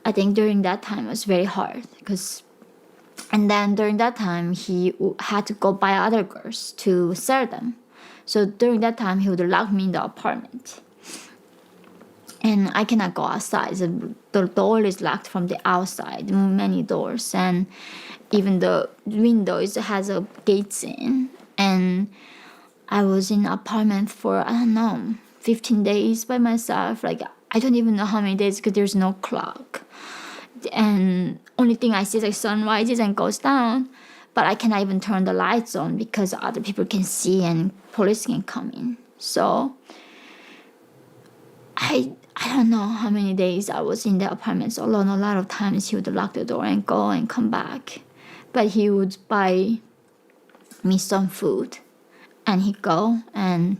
S2: I think during that time it was very hard and then during that time he had to go buy other girls to sell them. So during that time he would lock me in the apartment, and I cannot go outside. The door is locked from the outside, many doors, and even the windows has a gates in. And I was in an apartment for 15 days by myself. I don't even know how many days because there's no clock. And only thing I see is sun rises and goes down, but I cannot even turn the lights on because other people can see and police can come in. So I don't know how many days I was in the apartments alone. A lot of times he would lock the door and go and come back, but he would buy me some food, and he'd go and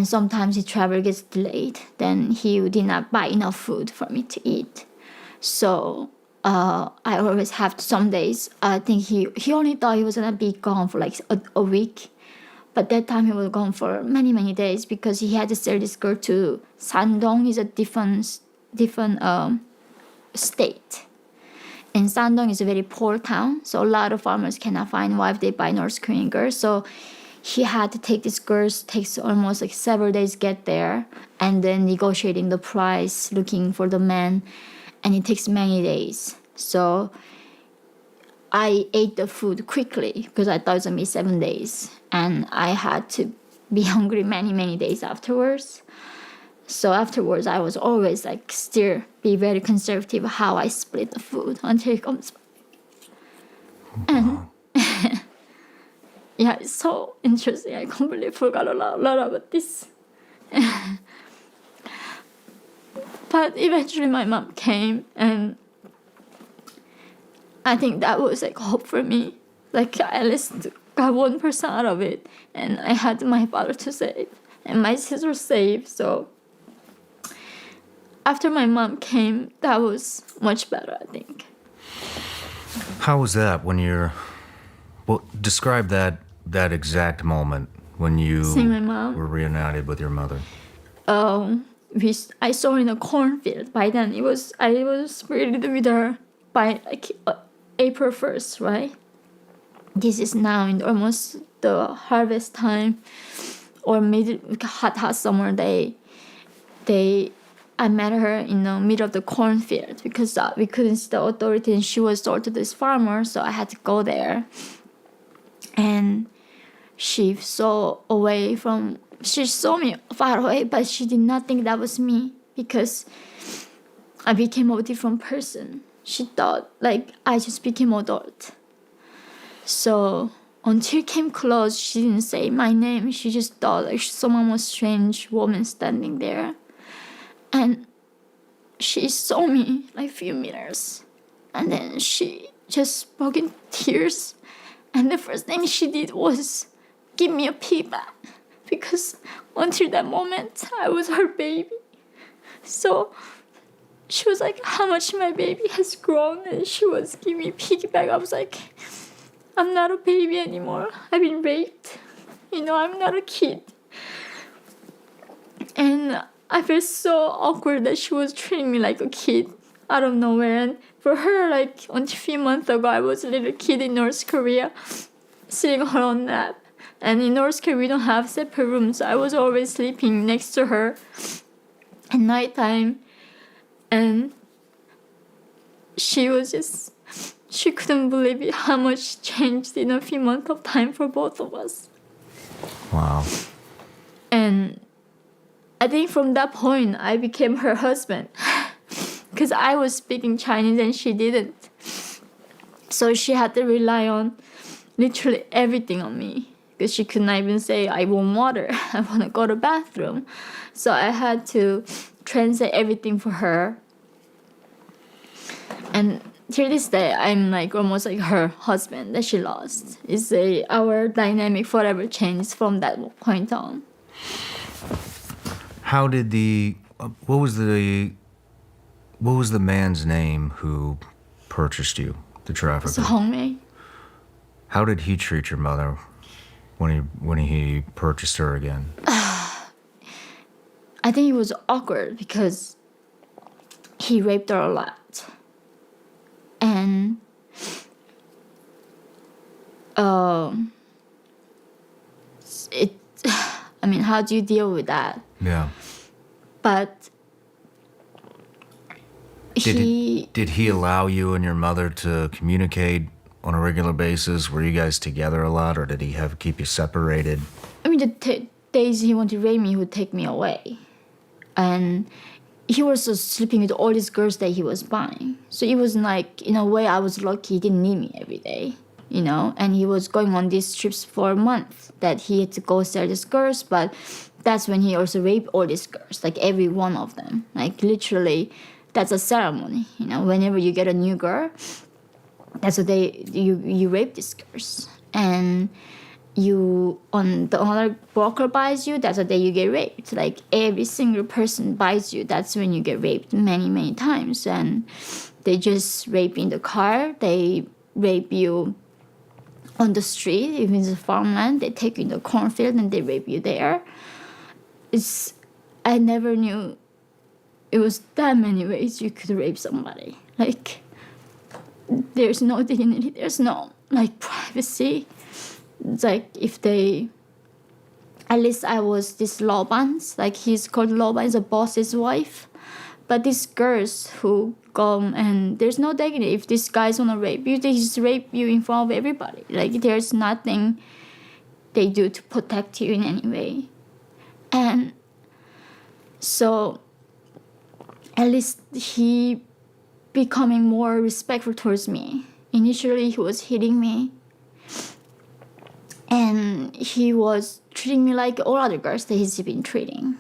S2: sometimes his travel gets delayed. Then he did not buy enough food for me to eat. So I always have some days. I think he only thought he was gonna be gone for a week, but that time he was gone for many, many days because he had to sell this girl to Shandong. Is a different state. And Shandong is a very poor town, so a lot of farmers cannot find wife. They buy North Korean girls. So he had to take these girls. Takes almost several days to get there, and then negotiating the price, looking for the man, and it takes many days. So I ate the food quickly because I thought it was gonna be 7 days, and I had to be hungry many, many days afterwards. So afterwards, I was always still be very conservative how I split the food until it comes back. And yeah, it's so interesting. I completely forgot a lot about this. But eventually my mom came, and I think that was hope for me. At least got 1% out of it, and I had my father to save and my sister saved. So after my mom came, that was much better, I think.
S1: How was that when you're... Well, describe that that exact moment when you
S2: Seeing my mom.
S1: were reunited with your mother?
S2: I saw her in a cornfield. By then, I was related with her by like April 1st, right? This is now in almost the harvest time or mid hot summer day. I met her in the middle of the cornfield because we couldn't see the authority and she was sold to this farmer, so I had to go there. And she saw me far away, but she did not think that was me because I became a different person. She thought like I just became adult. So until came close, she didn't say my name. She just thought like someone was strange woman standing there. And she saw me like a few meters. And then she just broke in tears. And the first thing she did was give me a piggyback. Because until that moment, I was her baby. So she was like, how much my baby has grown. And she was giving me piggyback. I was like, I'm not a baby anymore. I've been raped. I'm not a kid. And I felt so awkward that she was treating me like a kid out of nowhere. And for her, like, until a few months ago, I was a little kid in North Korea, sitting on her own lap. And in North Korea, we don't have separate rooms. So I was always sleeping next to her at nighttime. And she couldn't believe it, how much changed in a few months of time for both of us.
S1: Wow.
S2: And I think from that point, I became her husband. Because I was speaking Chinese and she didn't. So she had to rely on literally everything on me. Because she could not even say, I want water. I want to go to the bathroom. So I had to translate everything for her. And till this day, I'm like almost like her husband that she lost. Our dynamic forever changed from that point on.
S1: How did what was the man's name who purchased you, the trafficker?
S2: So Yeonmi.
S1: How did he treat your mother when he purchased her again?
S2: I think it was awkward because he raped her a lot. And how do you deal with that?
S1: Yeah.
S2: But
S1: Did he allow you and your mother to communicate on a regular basis? Were you guys together a lot, or did he keep you separated?
S2: The days he wanted to rape me, he would take me away. And he was just sleeping with all these girls that he was buying. So it was like, in a way, I was lucky he didn't need me every day, And he was going on these trips for a month that he had to go sell these girls. But that's when he also raped all these girls, like every one of them. Like literally, that's a ceremony, Whenever you get a new girl, that's what you rape these girls. And another broker buys you, that's the day you get raped. Like every single person buys you, that's when you get raped many, many times. And they just rape you in the car, they rape you on the street, even in the farmland, they take you in the cornfield and they rape you there. I never knew it was that many ways you could rape somebody. Like, there's no dignity, there's no, privacy. It's like at least I was this Loban's, he's called Loban, is a boss's wife. But these girls who come and there's no dignity. If this guy's gonna rape you, they just rape you in front of everybody. There's nothing they do to protect you in any way. And so at least he becoming more respectful towards me. Initially, he was hitting me. And he was treating me like all other girls that he's been treating.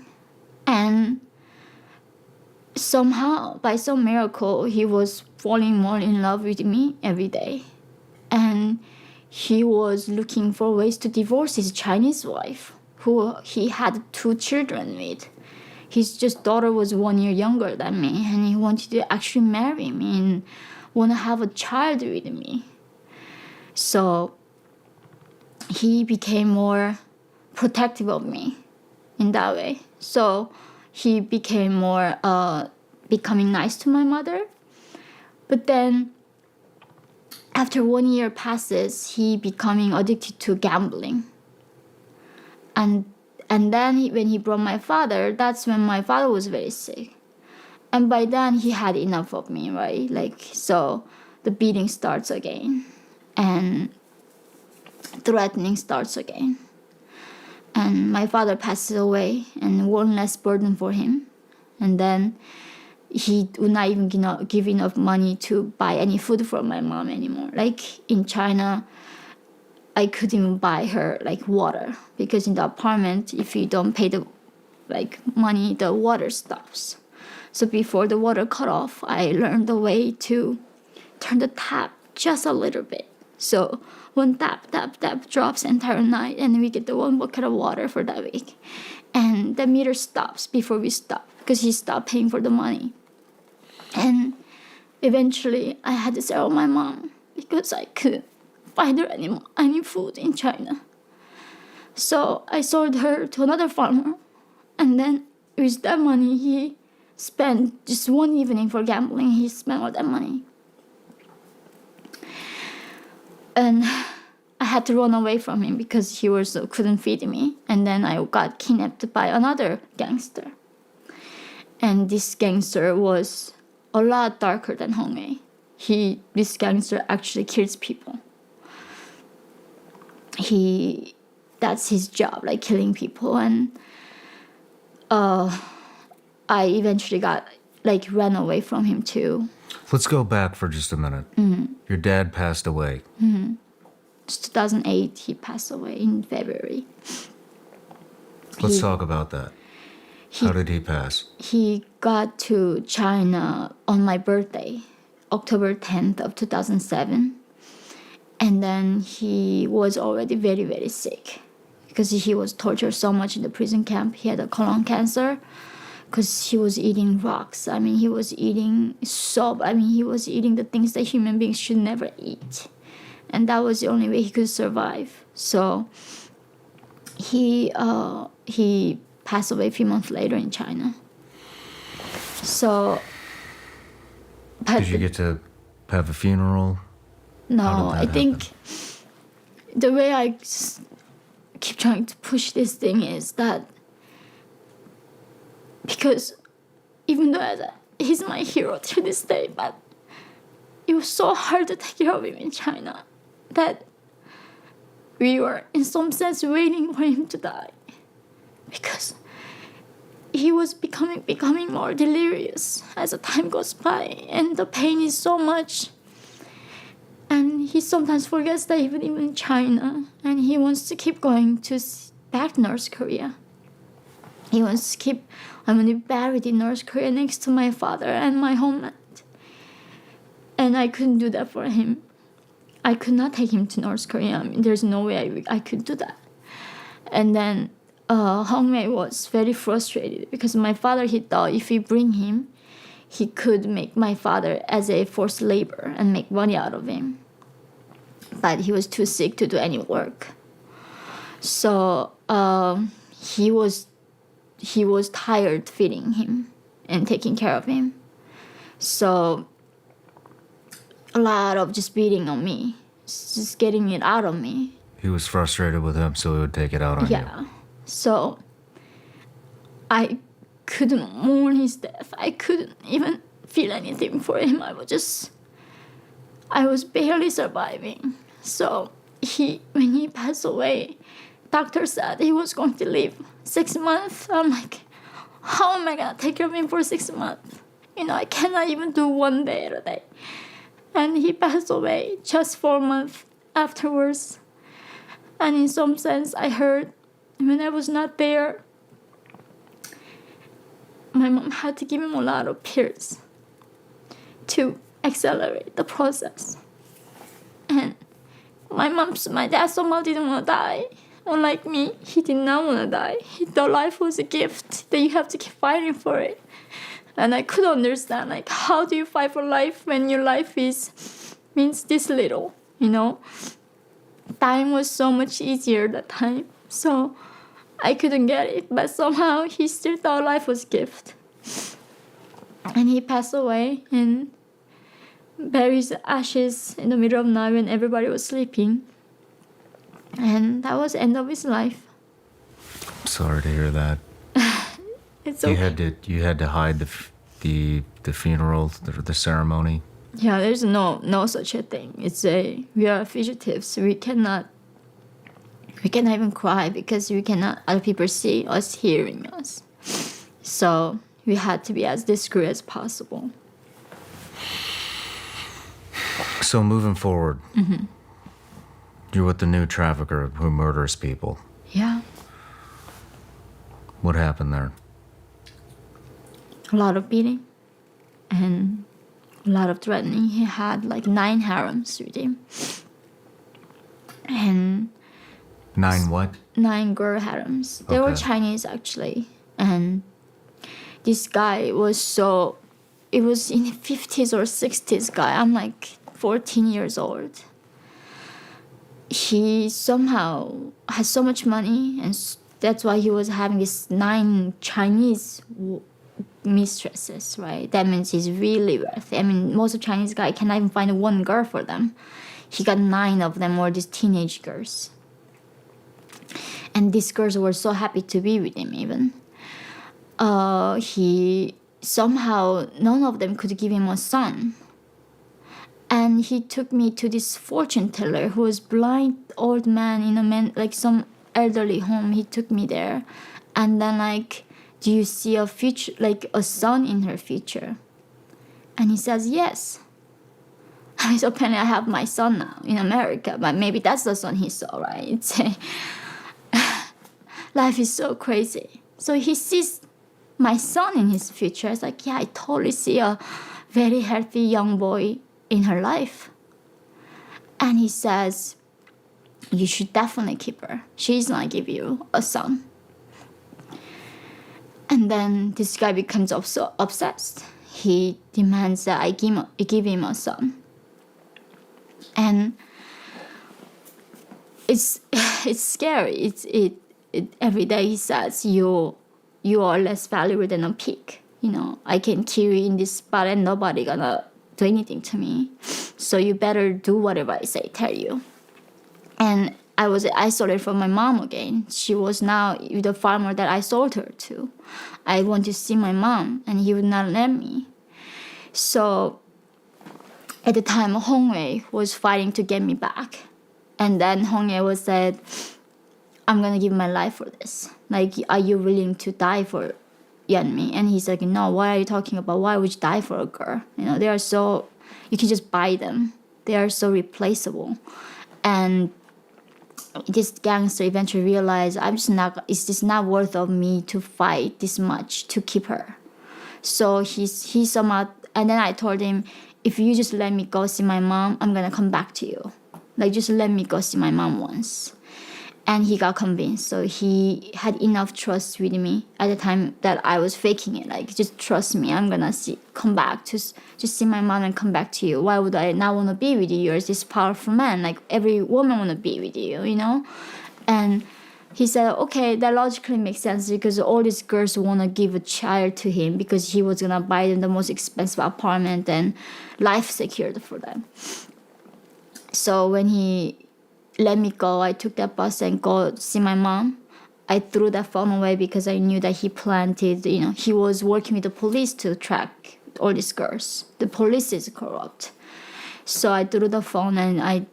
S2: And somehow, by some miracle, he was falling more in love with me every day. And he was looking for ways to divorce his Chinese wife, who he had 2 children with. His daughter was 1 year younger than me, and he wanted to actually marry me and want to have a child with me. So he became more protective of me in that way. So he became more becoming nice to my mother. But then after 1 year passes, he becoming addicted to gambling. And then when he brought my father, that's when my father was very sick. And by then he had enough of me, right? Like, so the beating starts again and threatening starts again. And my father passes away and one less burden for him. And then he would not even give enough money to buy any food for my mom anymore. Like in China, I couldn't even buy her like water because in the apartment, if you don't pay the money, the water stops. So before the water cut off, I learned the way to turn the tap just a little bit. So one tap drops entire night, and we get the 1 bucket of water for that week. And the meter stops before we stop because he stopped paying for the money. And eventually, I had to sell my mom because I couldn't find her any food in China. So I sold her to another farmer, and then with that money, he spent just one evening for gambling. He spent all that money. And I had to run away from him because he couldn't feed me. And then I got kidnapped by another gangster. And this gangster was a lot darker than Hongwei. This gangster actually kills people. That's his job, like killing people. And I eventually ran away from him too.
S1: Let's go back for just a minute. Your dad passed away.
S2: It's 2008, he passed away in February.
S1: Let's talk about that. How did he pass?
S2: He got to China on my birthday, October 10th of 2007. And then he was already very, very sick because he was tortured so much in the prison camp. He had a colon cancer because he was eating rocks. I mean, he was eating soap. I mean, he was eating the things that human beings should never eat. And that was the only way he could survive. So he passed away a few months later in China. So...
S1: Did you get to have a funeral?
S2: No, I think the way I keep trying to push this thing is that because even though he's my hero to this day, but it was so hard to take care of him in China that we were in some sense waiting for him to die because he was becoming more delirious as the time goes by, and the pain is so much. And he sometimes forgets that even in China, and he wants to keep going back to North Korea. He wants to I'm going to be buried in North Korea next to my father and my homeland. And I couldn't do that for him. I could not take him to North Korea. I mean, there's no way I could do that. And then Hongmei was very frustrated because my father, he thought if we bring him, he could make my father as a forced labor and make money out of him. But he was too sick to do any work. So he was tired feeding him and taking care of him. So a lot of just beating on me, just getting it out of me.
S1: He was frustrated with him, so he would take it out on you.
S2: Yeah. So I couldn't mourn his death. I couldn't even feel anything for him. I was barely surviving. So when he passed away, doctor said he was going to live 6 months. I'm like, how am I gonna take care of him for 6 months? I cannot even do one day a day. And he passed away just 4 months afterwards. And in some sense, I heard when I was not there, my mom had to give him a lot of pills to accelerate the process. And my dad somehow didn't want to die. Unlike me, he did not want to die. He thought life was a gift, that you have to keep fighting for it. And I couldn't understand, how do you fight for life when your life means this little, time was so much easier that time. So I couldn't get it, but somehow he still thought life was a gift. And he passed away and buried his ashes in the middle of the night when everybody was sleeping. And that was the end of his life.
S1: Sorry to hear that.
S2: It's okay.
S1: You had to hide the funeral, the ceremony.
S2: Yeah, there's no such a thing. We are fugitives. We cannot even cry because we cannot other people see us hearing us. So we had to be as discreet as possible.
S1: So moving forward, you're with the new trafficker who murders people.
S2: Yeah.
S1: What happened there?
S2: A lot of beating and a lot of threatening. He had like 9 harems with him. And
S1: 9 what?
S2: 9 girl harems. They were
S1: Okay.
S2: Chinese actually. And this guy was it was in the 50s or 60s guy. I'm like 14 years old. He somehow had so much money, and that's why he was having these 9 Chinese mistresses, right? That means he's really wealthy. I mean, most of Chinese guy cannot even find one girl for them. He got 9 of them, were these teenage girls. And these girls were so happy to be with him even. He somehow, none of them could give him a son. And he took me to this fortune teller who was blind old man in like some elderly home. He took me there. And then like, do you see a future, like a son in her future? And he says, yes. So apparently I have my son now in America, but maybe that's the son he saw, right? Life is so crazy. So he sees my son in his future. It's like, yeah, I totally see a very healthy young boy in her life. And he says, you should definitely keep her. She's gonna give you a son. And then this guy becomes so obsessed. He demands that I give him a son. And it's scary. Every day he says, you are less valuable than a pig. You know, I can kill you in this spot and nobody gonna do anything to me. So you better do whatever I tell you. And I was isolated from my mom again. She was now with the farmer that I sold her to. I want to see my mom, and he would not let me. So at the time, Hongwei was fighting to get me back. And then Hongwei was said, I'm going to give my life for this. Like, are you willing to die for Yeonmi? And he's like, no, what are you talking about? Why would you die for a girl? You know, they are so, you can just buy them. They are so replaceable. And this gangster eventually realized, it's just not worth of me to fight this much to keep her. So he somehow, and then I told him, if you just let me go see my mom, I'm going to come back to you. Like, just let me go see my mom once. And he got convinced. So he had enough trust with me at the time that I was faking it. Like, just trust me. I'm going to come back to just see my mom and come back to you. Why would I not want to be with you? You're this powerful man. Like, every woman want to be with you, you know? And he said, okay, that logically makes sense because all these girls want to give a child to him because he was going to buy them the most expensive apartment and life secured for them. So when he let me go, I took that bus and go see my mom. I threw that phone away because I knew that he planted, he was working with the police to track all these girls. The police is corrupt. So I threw the phone and I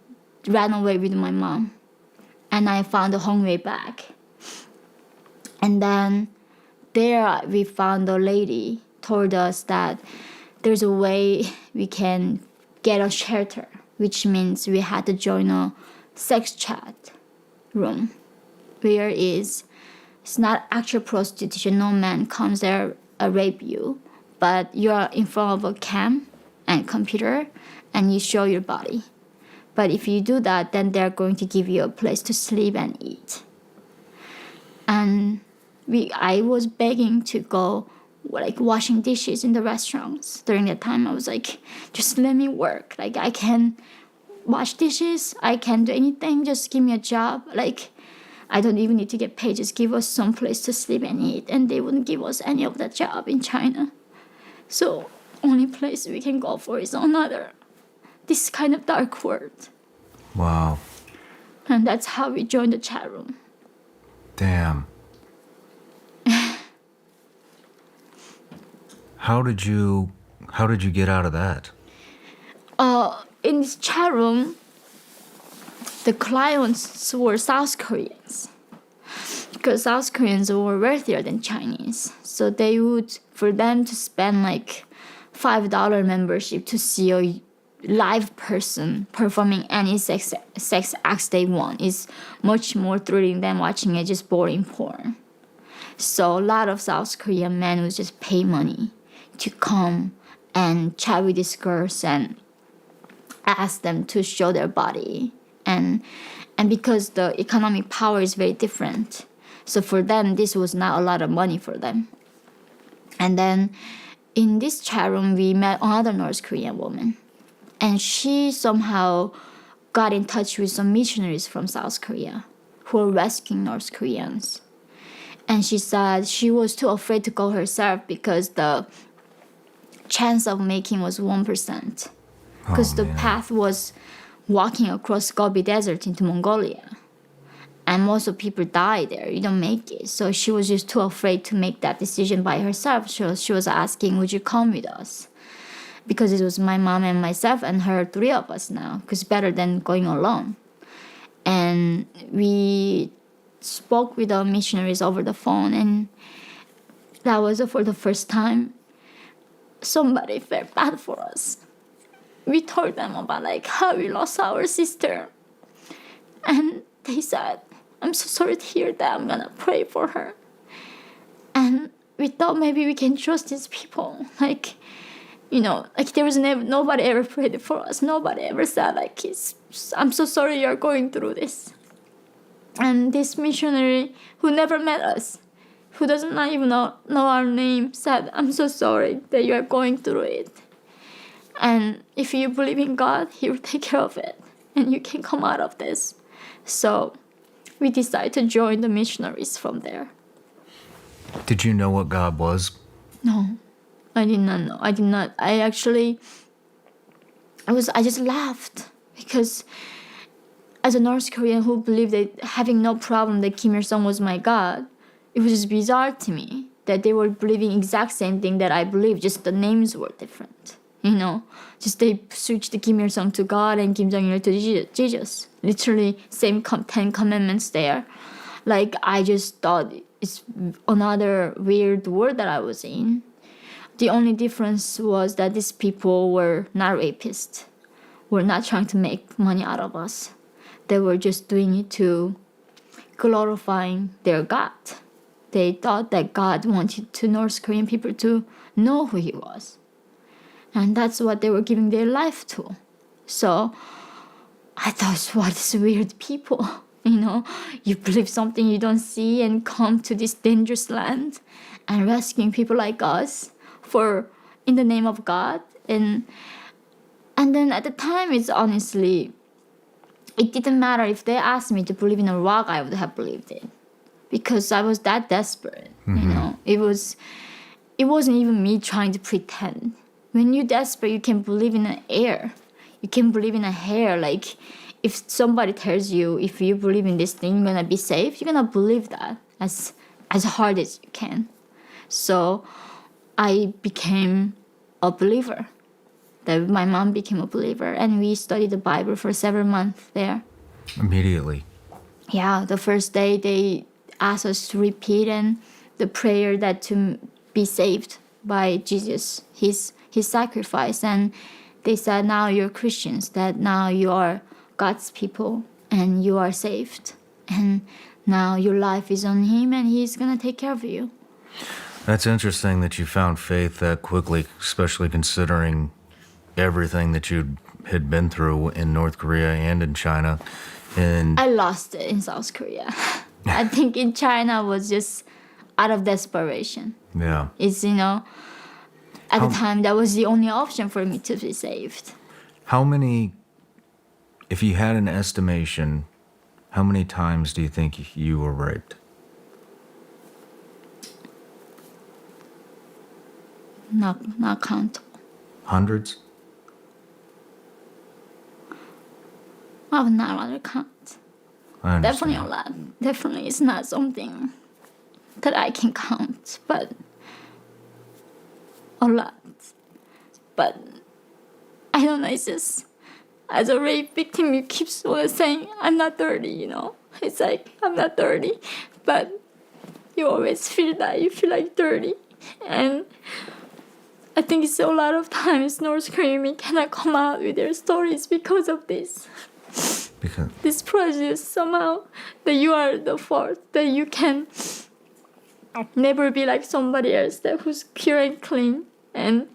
S2: ran away with my mom. And I found the Hongwei bag. And then there we found a lady told us that there's a way we can get a shelter, which means we had to join a sex chat room where it's not actual prostitution. No man comes there rape you, but you're in front of a cam and computer and you show your body. But if you do that, then they're going to give you a place to sleep and eat. And I was begging to go, like, washing dishes in the restaurants. During that time, I was like, just let me work. Like, I can wash dishes. I can't do anything. Just give me a job. Like, I don't even need to get paid. Just give us some place to sleep and eat. And they wouldn't give us any of that job in China. So only place we can go for is another, this kind of dark world.
S3: Wow.
S2: And that's how we joined the chat room.
S3: Damn. How did you get out of that?
S2: In this chat room, the clients were South Koreans. Because South Koreans were wealthier than Chinese. So they would, for them to spend like $5 membership to see a live person performing any sex acts they want is much more thrilling than watching a just boring porn. So a lot of South Korean men would just pay money to come and chat with these girls and ask them to show their body. And because the economic power is very different, so for them, this was not a lot of money for them. And then in this chat room, we met another North Korean woman. And she somehow got in touch with some missionaries from South Korea who were rescuing North Koreans. And she said she was too afraid to go herself because the chance of making was 1%. Because the path was walking across Gobi Desert into Mongolia. And most of people die there. You don't make it. So she was just too afraid to make that decision by herself. She was asking, would you come with us? Because it was my mom and myself and her, 3 of us now. Because better than going alone. And we spoke with the missionaries over the phone. And that was for the first time somebody felt bad for us. We told them about like how we lost our sister. And they said, I'm so sorry to hear that. I'm gonna pray for her. And we thought maybe we can trust these people. Like, you know, like there was nobody ever prayed for us. Nobody ever said like, I'm so sorry you're going through this. And this missionary who never met us, who doesn't not even know our name, said, I'm so sorry that you are going through it. And if you believe in God, He will take care of it. And you can come out of this. So we decided to join the missionaries from there.
S3: Did you know what God was?
S2: No, I did not know. I just laughed because as a North Korean who believed that having no problem that Kim Il-sung was my God, it was just bizarre to me that they were believing exact same thing that I believed, just the names were different. You know, just they switched the Kim Il-sung to God and Kim Jong-il to Jesus. Literally same 10 commandments there. Like, I just thought it's another weird world that I was in. The only difference was that these people were not rapists, were not trying to make money out of us. They were just doing it to glorifying their God. They thought that God wanted to North Korean people to know who He was. And that's what they were giving their life to. So I thought, what is weird people? You know, you believe something you don't see and come to this dangerous land and rescuing people like us in the name of God. And then at the time, it didn't matter if they asked me to believe in a rock, I would have believed it. Because I was that desperate, you know. It wasn't even me trying to pretend. When you're desperate, you can believe in the air. You can believe in a hair. Like, if somebody tells you, if you believe in this thing, you're going to be safe, you're going to believe that as hard as you can. So I became a believer. My mom became a believer. And we studied the Bible for several months there.
S3: Immediately.
S2: Yeah, the first day they asked us to repeat and the prayer that to be saved by Jesus, his sacrifice. And they said, now you're Christians, that now you are God's people and you are saved. And now your life is on Him and He's going to take care of you.
S3: That's interesting that you found faith that quickly, especially considering everything that you had been through in North Korea and in China. And
S2: I lost it in South Korea. I think in China was just out of desperation.
S3: yeah.
S2: It's, you know, at the time that was the only option for me to be saved.
S3: How many if you had an estimation, how many times do you think you were raped?
S2: Not countable.
S3: Hundreds?
S2: I would not rather count.
S3: I understand.
S2: Definitely a lot. Definitely, it's not something that I can count, but a lot. But I don't know. It's just as a rape victim, you keep saying, "I'm not dirty," you know. It's like I'm not dirty, but you always feel that you feel like dirty, and I think it's a lot of times North Korean men cannot come out with their stories because of this.
S3: Because
S2: This prejudice somehow that you are the fault, that you can never be like somebody else that who's pure and clean. And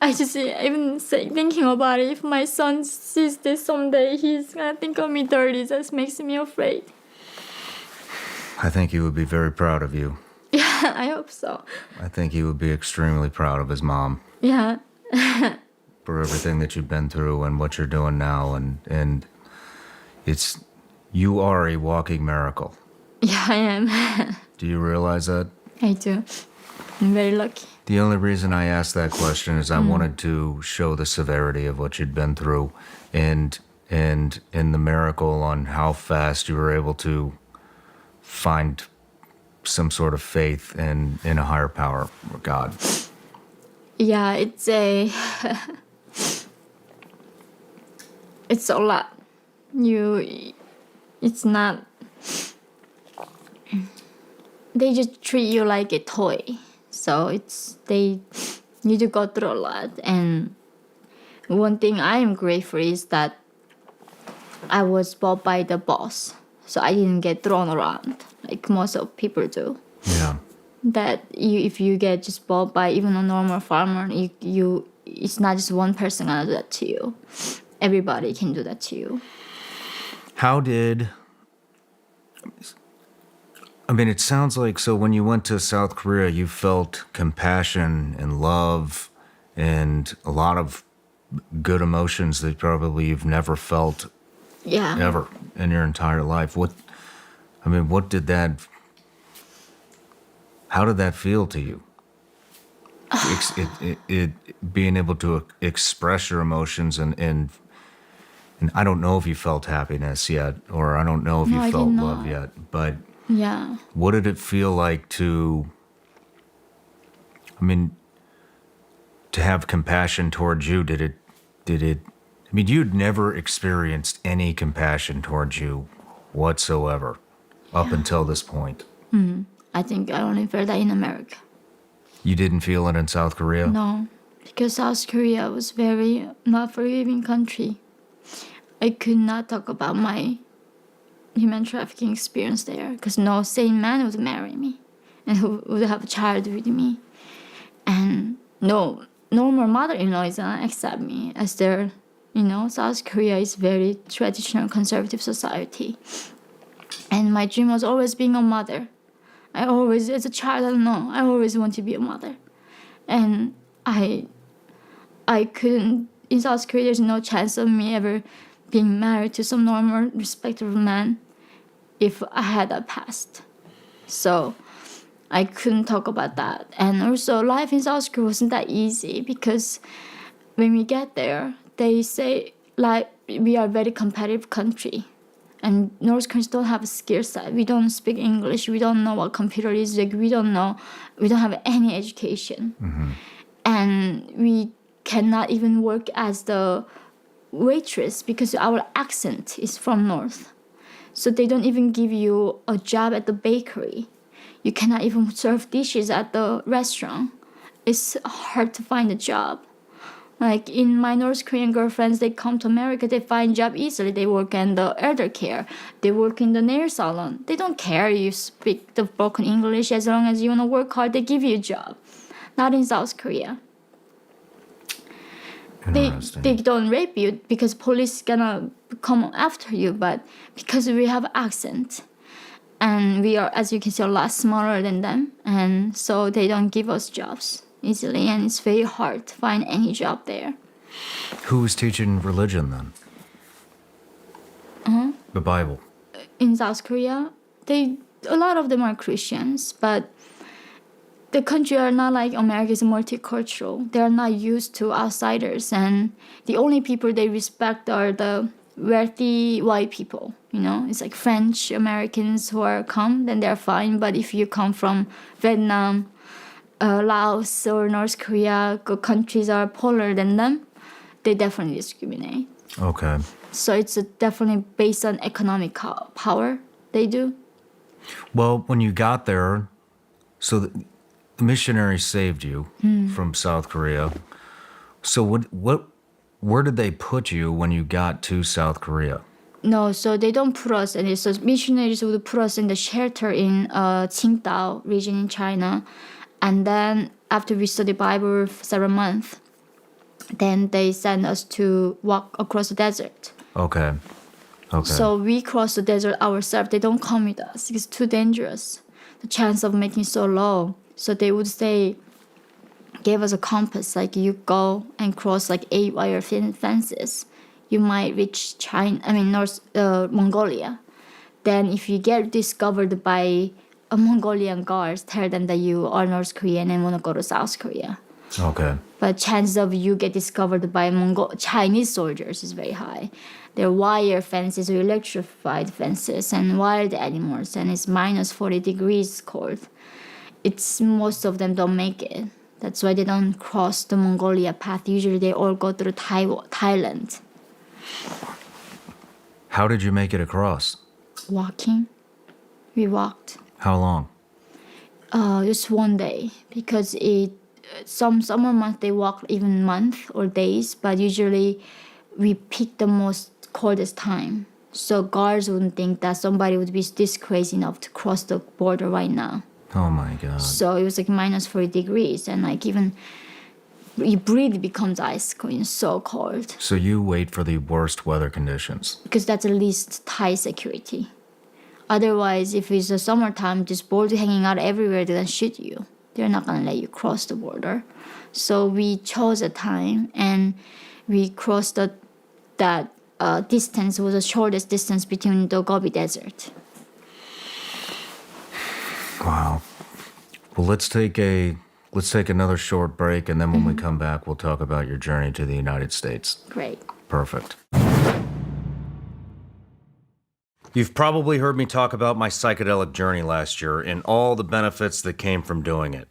S2: I just even thinking about it, if my son sees this someday, he's gonna think of me dirty. That makes me afraid.
S3: I think he would be very proud of you.
S2: Yeah, I hope so.
S3: I think he would be extremely proud of his mom
S2: Yeah.
S3: for everything that you've been through and what you're doing now. And you are a walking miracle.
S2: Yeah, I am.
S3: Do you realize that?
S2: I do. I'm very lucky.
S3: The only reason I asked that question is I wanted to show the severity of what you'd been through and the miracle on how fast you were able to find some sort of faith in a higher power or God.
S2: Yeah, it's a lot. It's not. They just treat you like a toy, so they need to go through a lot. And one thing I am grateful is that I was bought by the boss, so I didn't get thrown around like most of people do.
S3: Yeah.
S2: That if you get just bought by even a normal farmer, it's not just one person gonna do that to you. Everybody can do that to you.
S3: It sounds like, so when you went to South Korea, you felt compassion and love and a lot of good emotions that probably you've never felt
S2: Yeah.
S3: ever in your entire life. How did that feel to you? It being able to express your emotions and I don't know if you felt happiness yet, or I don't know if
S2: No,
S3: you
S2: I
S3: felt
S2: did
S3: love
S2: not.
S3: yet, but
S2: Yeah.
S3: what did it feel like to have compassion towards you? You'd never experienced any compassion towards you whatsoever up until this point.
S2: I think I only felt that in America.
S3: You didn't feel it in South Korea?
S2: No, because South Korea was very not forgiving country. I could not talk about my human trafficking experience there because no sane man would marry me and who would have a child with me. And no normal mother-in-law is gonna accept me as their, South Korea is very traditional conservative society. And my dream was always being a mother. I always, as a child, I don't know, I always want to be a mother. And I couldn't, in South Korea, there's no chance of me ever being married to some normal, respectable man if I had that past. So I couldn't talk about that. And also, life in South Korea wasn't that easy because when we get there, they say, like, we are a very competitive country. And North Koreans don't have a skill set. We don't speak English. We don't know what computer is. Like, we don't have any education.
S3: Mm-hmm.
S2: And we cannot even work as the waitress because our accent is from North. So they don't even give you a job at the bakery. You cannot even serve dishes at the restaurant. It's hard to find a job. Like in my North Korean girlfriends, they come to America, they find job easily. They work in the elder care. They work in the nail salon. They don't care you speak the broken English as long as you want to work hard. They give you a job. Not in South Korea. They don't rape you because police gonna come after you, but because we have accent and we are, as you can see, a lot smaller than them, and so they don't give us jobs easily, and it's very hard to find any job there.
S3: Who was teaching religion then? The Bible.
S2: In South Korea, a lot of them are Christians, but the country are not like America is multicultural. They are not used to outsiders, and the only people they respect are the wealthy white people. It's like French Americans who are come, then they're fine. But if you come from Vietnam, Laos, or North Korea, countries are poorer than them, they definitely discriminate.
S3: Okay.
S2: So it's definitely based on economic power they do.
S3: Well, when you got there, so the missionaries saved you from South Korea. So where did they put you when you got to South Korea?
S2: No, so they don't put us in it. So missionaries would put us in the shelter in Qingdao region in China. And then after we study Bible for several months, then they send us to walk across the desert.
S3: Okay.
S2: So we cross the desert ourselves. They don't come with us. It's too dangerous. The chance of making it so low. So they would say, gave us a compass, like you go and cross like 8-wire fences. You might reach Mongolia. Then if you get discovered by a Mongolian guards, tell them that you are North Korean and want to go to South Korea.
S3: Okay.
S2: But chance of you get discovered by Chinese soldiers is very high. There are wire fences or electrified fences and wild animals, and it's minus 40 degrees cold. Most of them don't make it. That's why they don't cross the Mongolia path. Usually they all go through Thailand.
S3: How did you make it across?
S2: Walking. We walked.
S3: How long?
S2: Just one day, because some months they walk even month or days, but usually we pick the most coldest time. So guards wouldn't think that somebody would be this crazy enough to cross the border right now.
S3: Oh my God.
S2: So it was like minus 40 degrees, and like even you breathe becomes ice cold. It's so cold.
S3: So you wait for the worst weather conditions.
S2: Because that's at least Thai security. Otherwise, if it's the summertime, just board hanging out everywhere, they're gonna shoot you. They're not gonna let you cross the border. So we chose a time, and we crossed that distance was the shortest distance between the Gobi Desert.
S3: Wow. Well, let's take another short break, and then when we come back, we'll talk about your journey to the United States.
S2: Great.
S3: Perfect.
S1: You've probably heard me talk about my psychedelic journey last year and all the benefits that came from doing it.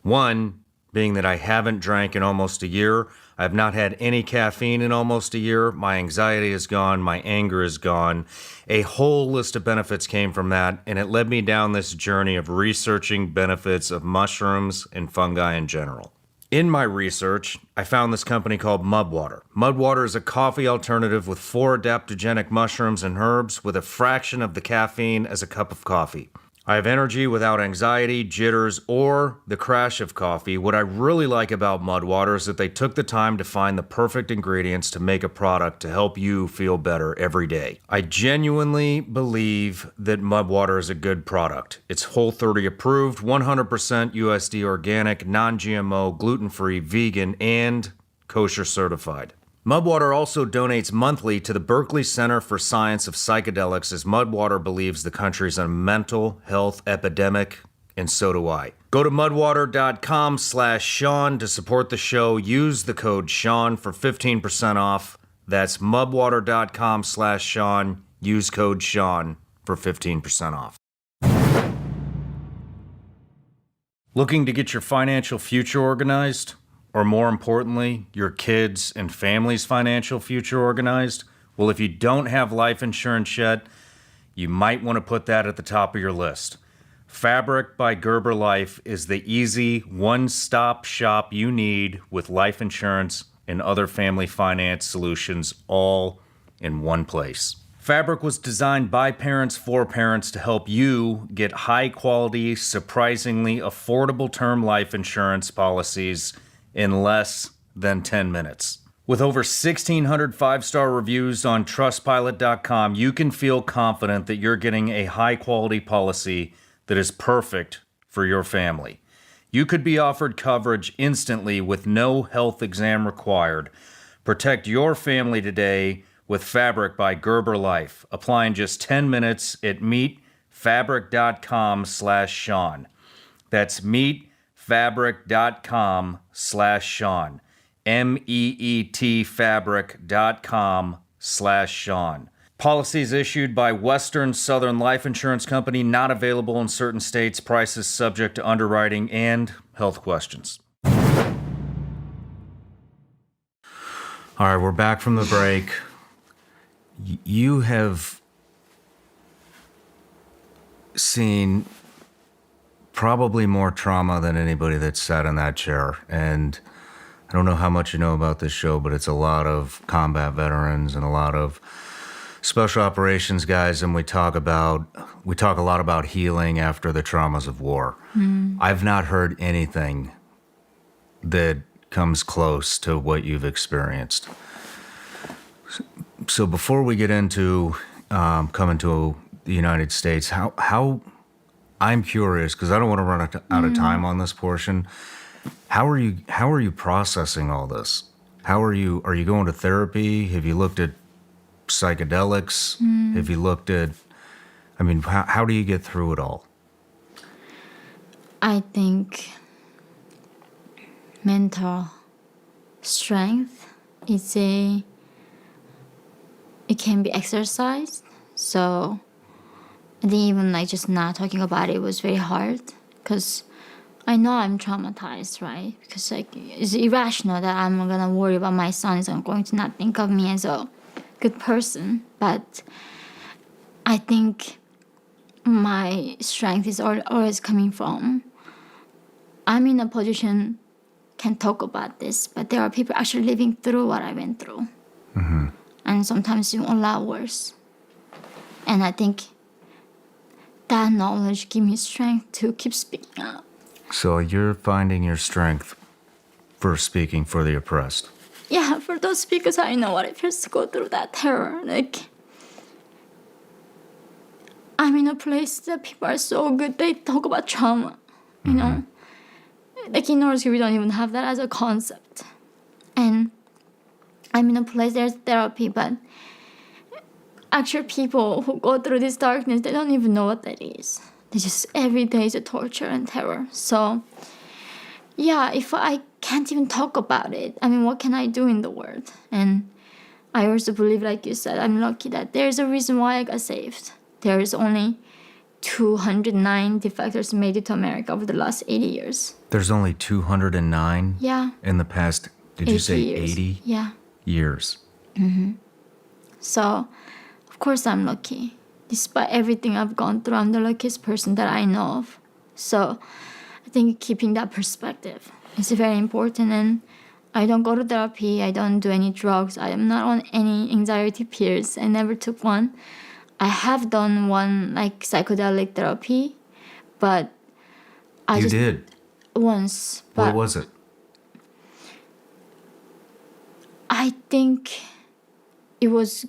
S1: One being that I haven't drank in almost a year. I have not had any caffeine in almost a year. My anxiety is gone. My anger is gone. A whole list of benefits came from that, and it led me down this journey of researching benefits of mushrooms and fungi in general. In my research, I found this company called Mudwater. Mudwater is a coffee alternative with 4 adaptogenic mushrooms and herbs with a fraction of the caffeine as a cup of coffee. I have energy without anxiety, jitters, or the crash of coffee. What I really like about Mudwater is that they took the time to find the perfect ingredients to make a product to help you feel better every day. I genuinely believe that Mudwater is a good product. It's Whole30 approved, 100% USD organic, non-GMO, gluten-free, vegan, and kosher certified. Mudwater also donates monthly to the Berkeley Center for Science of Psychedelics, as Mudwater believes the country's in a mental health epidemic, and so do I. Go to mudwater.com/Shaun to support the show. Use the code Shaun for 15% off. That's mudwater.com/Shaun. Use code Shaun for 15% off. Looking to get your financial future organized? Or more importantly, your kids' and family's financial future organized? Well, if you don't have life insurance yet, you might want to put that at the top of your list. Fabric by Gerber Life is the easy one-stop shop you need with life insurance and other family finance solutions all in one place. Fabric was designed by parents for parents to help you get high-quality, surprisingly affordable term life insurance policies in less than 10 minutes. With over 1,600 5-star reviews on Trustpilot.com, you can feel confident that you're getting a high-quality policy that is perfect for your family. You could be offered coverage instantly with no health exam required. Protect your family today with Fabric by Gerber Life. Apply in just 10 minutes at meetfabric.com/Shaun. That's meetfabric.com/Shaun. meetfabric.com/Shaun. Policies issued by Western Southern Life Insurance Company, not available in certain states. Prices subject to underwriting and health questions.
S3: All right, we're back from the break. You have seen probably more trauma than anybody that's sat in that chair. And I don't know how much you know about this show, but it's a lot of combat veterans and a lot of special operations guys, and we talk a lot about healing after the traumas of war. I've not heard anything that comes close to what you've experienced. So before we get into coming to the United States, how I'm curious, because I don't want to run out of time on this portion. How are you processing all this? Are you going to therapy? Have you looked at psychedelics? Have you looked at, how do you get through it all?
S2: I think mental strength it can be exercised. So I think even just not talking about it was very hard, because I know I'm traumatized, right? Because it's irrational that I'm gonna worry about my son is going to not think of me as a good person. But I think my strength is always coming from, I'm in a position can talk about this, but there are people actually living through what I went through. And sometimes even a lot worse. And I think that knowledge gives me strength to keep speaking up.
S3: So you're finding your strength for speaking for the oppressed.
S2: Yeah, for those because I know what it feels to go through that terror. I'm in a place that people are so good. They talk about trauma, you know. In North Korea, we don't even have that as a concept. And I'm in a place there's therapy, but actual people who go through this darkness, they don't even know what that is. They just every day is a torture and terror. So, yeah, if I can't even talk about it, what can I do in the world? And I also believe, like you said, I'm lucky that there's a reason why I got saved. There's only 209 defectors made it to America over the last 80 years.
S3: There's only 209
S2: Yeah.
S3: in the past, did you say
S2: years.
S3: 80
S2: Yeah.
S3: years?
S2: So, of course, I'm lucky. Despite everything I've gone through, I'm the luckiest person that I know of. So, I think keeping that perspective is very important. And I don't go to therapy. I don't do any drugs. I am not on any anxiety pills. I never took one. I have done one psychedelic therapy, but
S3: You did?
S2: once. But
S3: What was it?
S2: I think it was,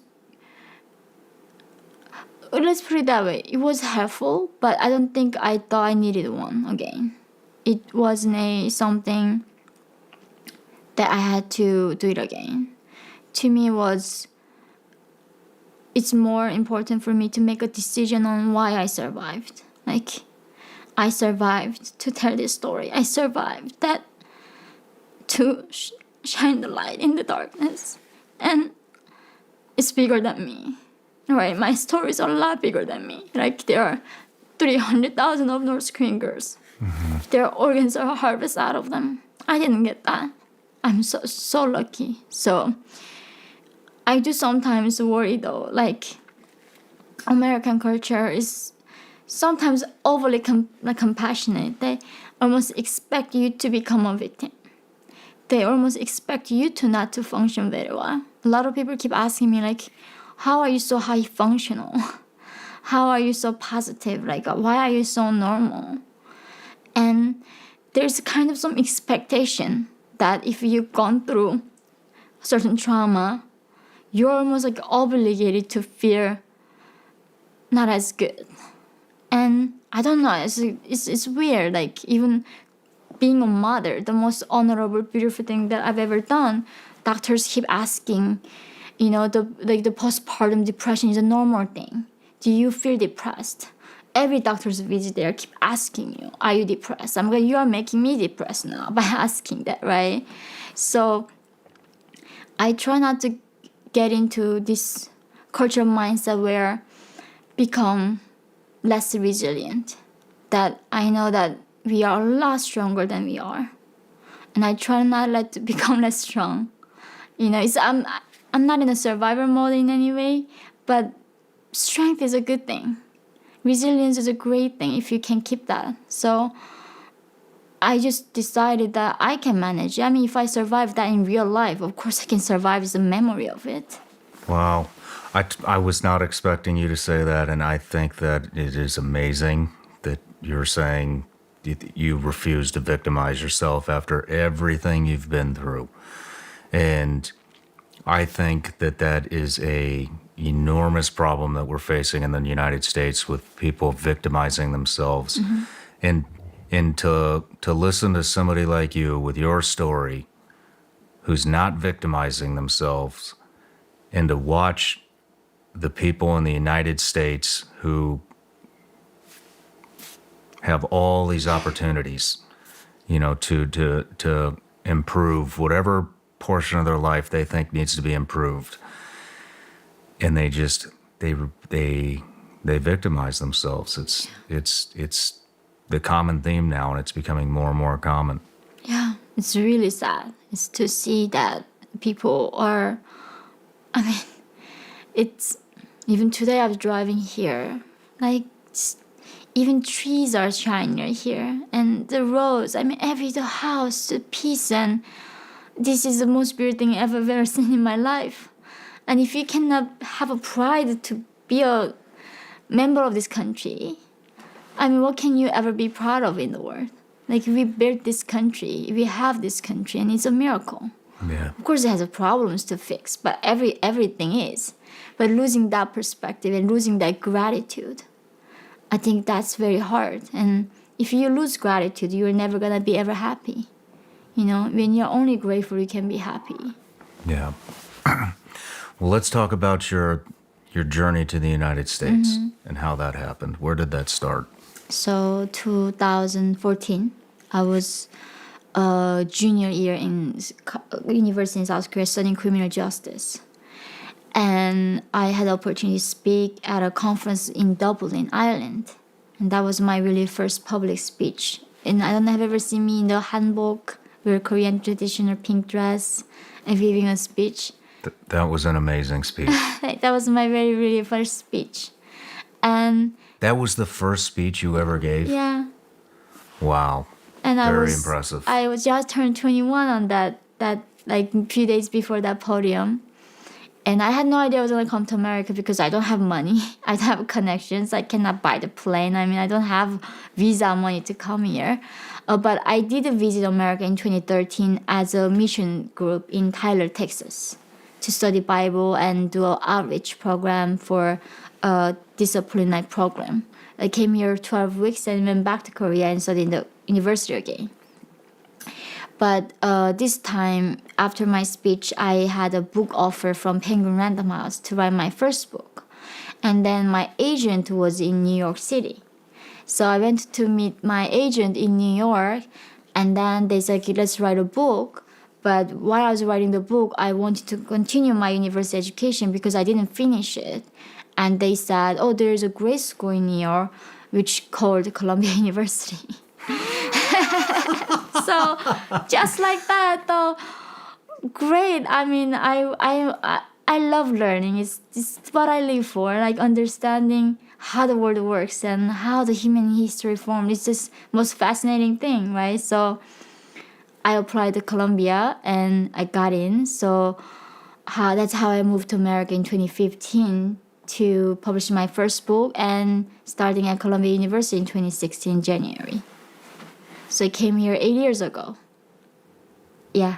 S2: let's put it that way, it was helpful, but I don't think I thought I needed one again. It wasn't something that I had to do it again. To me, it's more important for me to make a decision on why I survived. I survived to tell this story. I survived that to shine the light in the darkness. And it's bigger than me, right? My story is a lot bigger than me. There are 300,000 of North Korean girls. Their organs are harvested out of them. I didn't get that. I'm so lucky. So I do sometimes worry though, American culture is sometimes overly compassionate. They almost expect you to become a victim. They almost expect you to not to function very well. A lot of people keep asking me how are you so high functional? How are you so positive? Why are you so normal? And there's kind of some expectation that if you've gone through certain trauma, you're almost obligated to feel not as good. And I don't know, it's weird. Even being a mother, the most honorable, beautiful thing that I've ever done, doctors keep asking, the postpartum depression is a normal thing. Do you feel depressed? Every doctor's visit there keep asking you, are you depressed? I'm like, you are making me depressed now by asking that, right? So I try not to get into this cultural mindset where become less resilient. That I know that we are a lot stronger than we are. And I try not to become less strong. I'm not in a survivor mode in any way, but strength is a good thing. Resilience is a great thing if you can keep that. So I just decided that I can manage. I mean, if I survive that in real life, of course I can survive the memory of it.
S3: Wow. I was not expecting you to say that, and I think that it is amazing that you're saying you refuse to victimize yourself after everything you've been through. And I think that is a enormous problem that we're facing in the United States with people victimizing themselves. And to listen to somebody like you with your story who's not victimizing themselves, and to watch the people in the United States who have all these opportunities, to improve whatever portion of their life they think needs to be improved, and they victimize themselves. It's the common theme now, and it's becoming more and more common.
S2: Yeah, it's really sad. It's to see that people are, it's, even today I was driving here, like, even trees are shinier here, and the roads, the house, the peace, and this is the most beautiful thing I've ever seen in my life. And if you cannot have a pride to be a member of this country, what can you ever be proud of in the world? Like, we built this country, we have this country, and it's a miracle.
S3: Yeah.
S2: Of course, it has problems to fix, but everything is. But losing that perspective and losing that gratitude, I think that's very hard. And if you lose gratitude, you're never gonna be ever happy. When you're only grateful, you can be happy.
S3: Yeah. Well, let's talk about your journey to the United States and how that happened. Where did that start?
S2: So 2014, I was a junior year in university in South Korea studying criminal justice. And I had the opportunity to speak at a conference in Dublin, Ireland. And that was my really first public speech. And I don't know if you've ever seen me in the hanbok, wear Korean traditional pink dress, and giving a speech.
S3: That was an amazing speech.
S2: That was my very, really first speech. And
S3: that was the first speech you ever gave?
S2: Yeah.
S3: Wow.
S2: And
S3: very impressive.
S2: I was just turned 21 on that like a few days before that podium. And I had no idea I was going to come to America because I don't have money. I don't have connections. I cannot buy the plane. I don't have visa money to come here. But I did visit America in 2013 as a mission group in Tyler, Texas, to study Bible and do an outreach program for a disciplinary program. I came here 12 weeks and went back to Korea and studied in the university again. But this time, after my speech, I had a book offer from Penguin Random House to write my first book. And then my agent was in New York City. So I went to meet my agent in New York, and then they said, let's write a book. But while I was writing the book, I wanted to continue my university education because I didn't finish it. And they said, there's a great school in New York, which called Columbia University. So just like that, though, great. I love learning. It's what I live for, like understanding how the world works and how the human history formed. It's just most fascinating thing, right? So I applied to Columbia and I got in. So that's how I moved to America in 2015 to publish my first book and starting at Columbia University in 2016 January. So I came here 8 years ago. Yeah.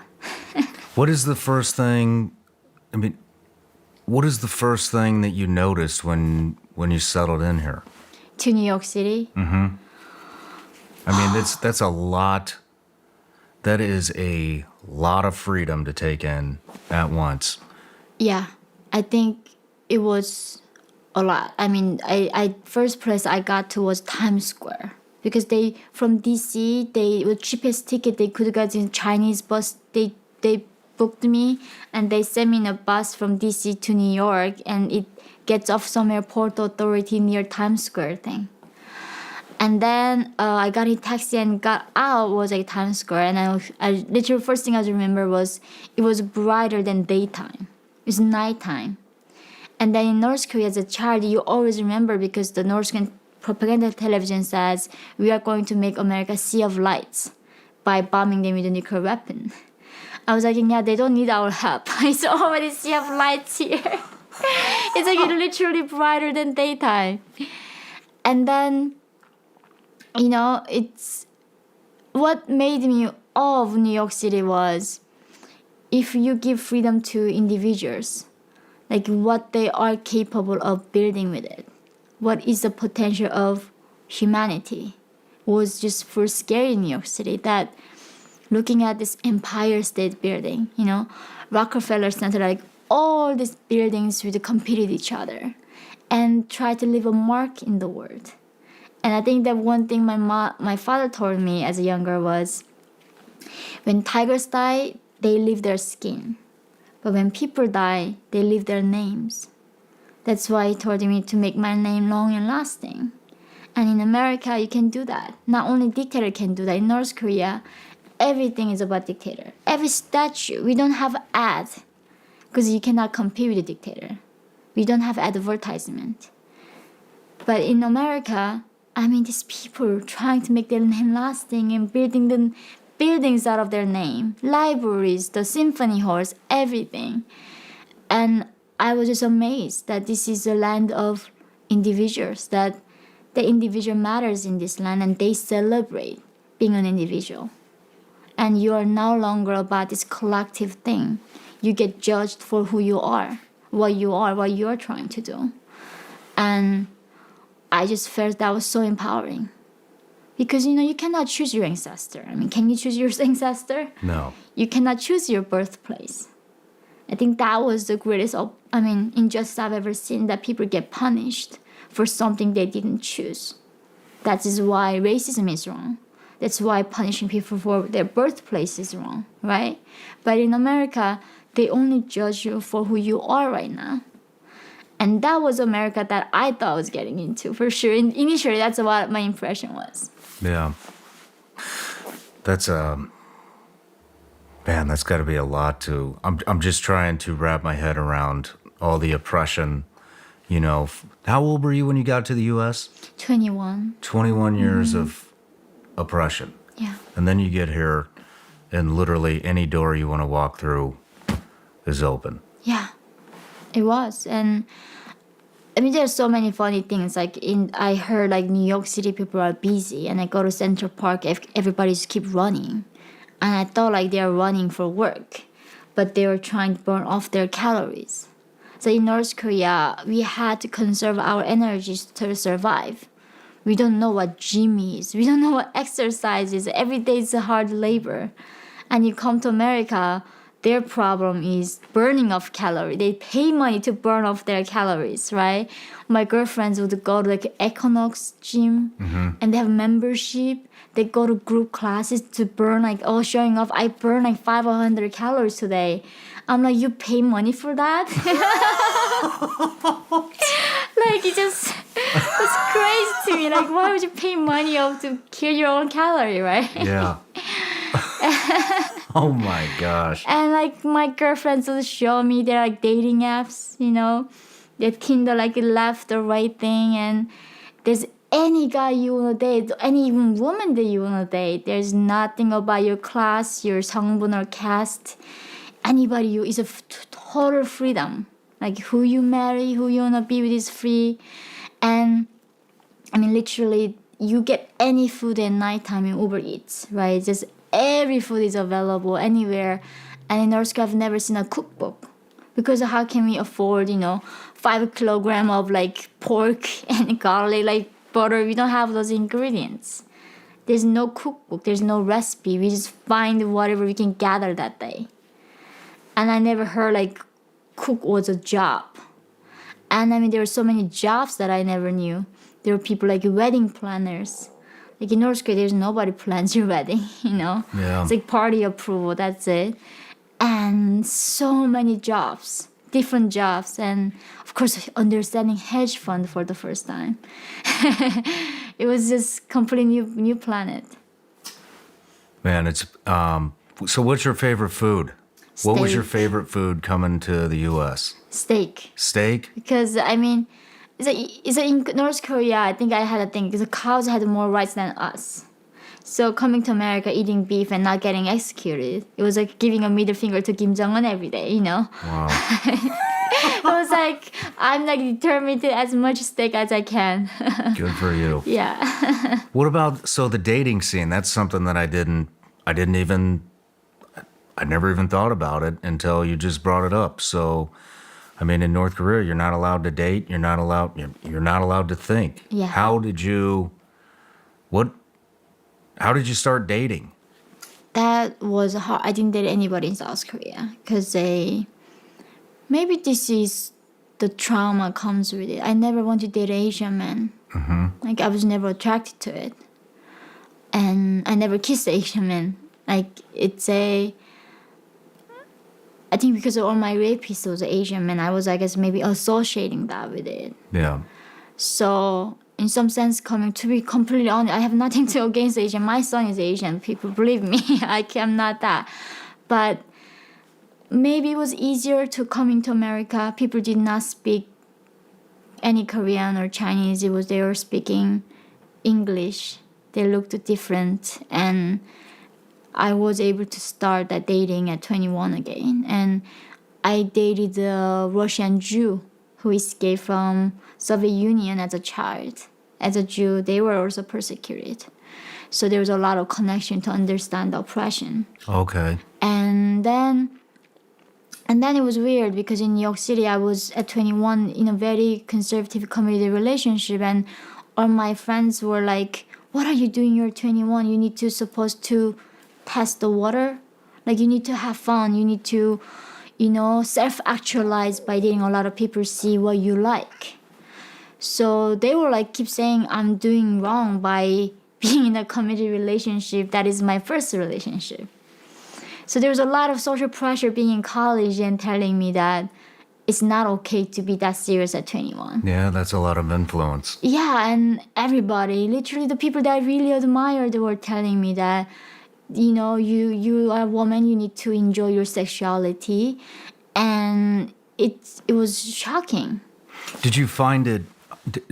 S3: What is the first thing that you noticed when you settled in here?
S2: To New York City?
S3: Mm-hmm. That's a lot. That is a lot of freedom to take in at once.
S2: Yeah, I think it was a lot. I mean, I first place I got to was Times Square because they from DC they the cheapest ticket they could get in Chinese bus. They booked me and they sent me in a bus from DC to New York and it gets off somewhere Port Authority near Times Square thing. And then I got in taxi and got out was like Times Square and I literally first thing I remember was it was brighter than daytime. It was nighttime. And then in North Korea as a child, you always remember because the North Korean propaganda television says we are going to make America a sea of lights by bombing them with a nuclear weapon. I was like, yeah, they don't need our help. It's already sea of lights here. It's like literally brighter than daytime. And then, you know, it's what made me awe of New York City was if you give freedom to individuals, like what they are capable of building with it. What is the potential of humanity was just for scary in New York City that looking at this Empire State Building, you know, Rockefeller Center, like all these buildings would compete with each other and try to leave a mark in the world. And I think that one thing my father told me as a young girl was when tigers die, they leave their skin. But when people die, they leave their names. That's why he told me to make my name long and lasting. And in America, you can do that. Not only dictator can do that. In North Korea, everything is about dictator. Every statue, we don't have ads because you cannot compete with a dictator. We don't have advertisement. But in America, I mean, these people trying to make their name lasting and building the buildings out of their name, libraries, the symphony halls, everything. And I was just amazed that this is a land of individuals, that the individual matters in this land and they celebrate being an individual. And you are no longer about this collective thing. You get judged for who you are, what you're trying to do. And I just felt that was so empowering. Because, you know, you cannot choose your ancestor. I mean, can you choose your ancestor?
S3: No.
S2: You cannot choose your birthplace. I think that was the greatest, injustice I've ever seen, that people get punished for something they didn't choose. That is why racism is wrong. That's why punishing people for their birthplace is wrong, right? But in America, they only judge you for who you are right now. And that was America that I thought I was getting into, for sure. Initially, that's what my impression was.
S3: Yeah. That's man, that's got to be a lot to. I'm just trying to wrap my head around all the oppression. You know, how old were you when you got to the U.S.?
S2: 21.
S3: 21 years of oppression.
S2: Yeah.
S3: And then you get here, and literally any door you want to walk through is open.
S2: Yeah, it was. And I mean, there's so many funny things. Like I heard like New York City people are busy, and I go to Central Park, everybody just keep running, and I thought like they are running for work, but they were trying to burn off their calories. So in North Korea, we had to conserve our energies to survive. We don't know what gym is. We don't know what exercise is. Every day is a hard labor, and you come to America. Their problem is burning off calories. They pay money to burn off their calories, right? My girlfriends would go to like Equinox gym, and they have membership. They go to group classes to burn showing off. I burn like 500 calories today. I'm like, you pay money for that? Like it's crazy to me. Like, why would you pay money off to kill your own calorie, right?
S3: Yeah. Oh my gosh.
S2: And like my girlfriends will show me their like dating apps, you know, that Tinder like left or right thing, and there's any guy you wanna date, any even woman that you wanna date. There's nothing about your class, your 성분 or caste. Anybody you is a total freedom. Like who you marry, who you wanna be with is free, and I mean literally you get any food at nighttime in Uber Eats, right? Just every food is available anywhere. And in North Korea, I've never seen a cookbook. Because how can we afford, 5 kilograms of like pork and garlic, like butter? We don't have those ingredients. There's no cookbook. There's no recipe. We just find whatever we can gather that day. And I never heard like cook was a job. And I mean, there were so many jobs that I never knew. There were people like wedding planners. Like in North Korea, there's nobody plans your wedding, you know?
S3: Yeah.
S2: It's like party approval, that's it. And so many jobs, different jobs. And of course, understanding hedge fund for the first time. It was just completely new planet.
S3: Man, it's so what's your favorite food? What was your
S2: Steak.
S3: favorite food coming to the US?
S2: Steak.
S3: Steak?
S2: Because I mean, it's in North Korea. I think I had a thing because the cows had more rights than us. So coming to America, eating beef and not getting executed, it was like giving a middle finger to Kim Jong Un every day. You know,
S3: Wow.
S2: it was like I'm like determined to eat as much steak as I can.
S3: Good for you.
S2: Yeah.
S3: What about the dating scene? That's something that I never even thought about it until you just brought it up. So, I mean, in North Korea, you're not allowed to date. You're not allowed to think.
S2: Yeah.
S3: How did you start dating?
S2: That was hard. I didn't date anybody in South Korea because maybe this is the trauma comes with it. I never want to date Asian men. Like I was never attracted to it, and I never kissed Asian men. Like I think because of all my rapists was Asian men, I was I guess maybe associating that with it.
S3: Yeah.
S2: So in some sense, coming to be completely honest, I have nothing to against Asian. My son is Asian. People believe me. I'm not that. But maybe it was easier to coming to America. People did not speak any Korean or Chinese. They were speaking English. They looked different, and I was able to start that dating at 21 again. And I dated a Russian Jew who escaped from Soviet Union as a child. As a Jew, they were also persecuted. So there was a lot of connection to understand the oppression.
S3: Okay.
S2: And then it was weird because in New York City, I was at 21 in a very conservative community relationship, and all my friends were like, "What are you doing? You're 21. You need to supposed to test the water. Like you need to have fun. You need to, self-actualize by dating a lot of people, see what you like." So they were like keep saying I'm doing wrong by being in a committed relationship that is my first relationship. So there was a lot of social pressure being in college and telling me that it's not okay to be that serious at 21.
S3: Yeah, that's a lot of influence.
S2: Yeah, and everybody, literally the people that I really admired were telling me that, you are a woman, you need to enjoy your sexuality. And it was shocking.
S3: Did you find it,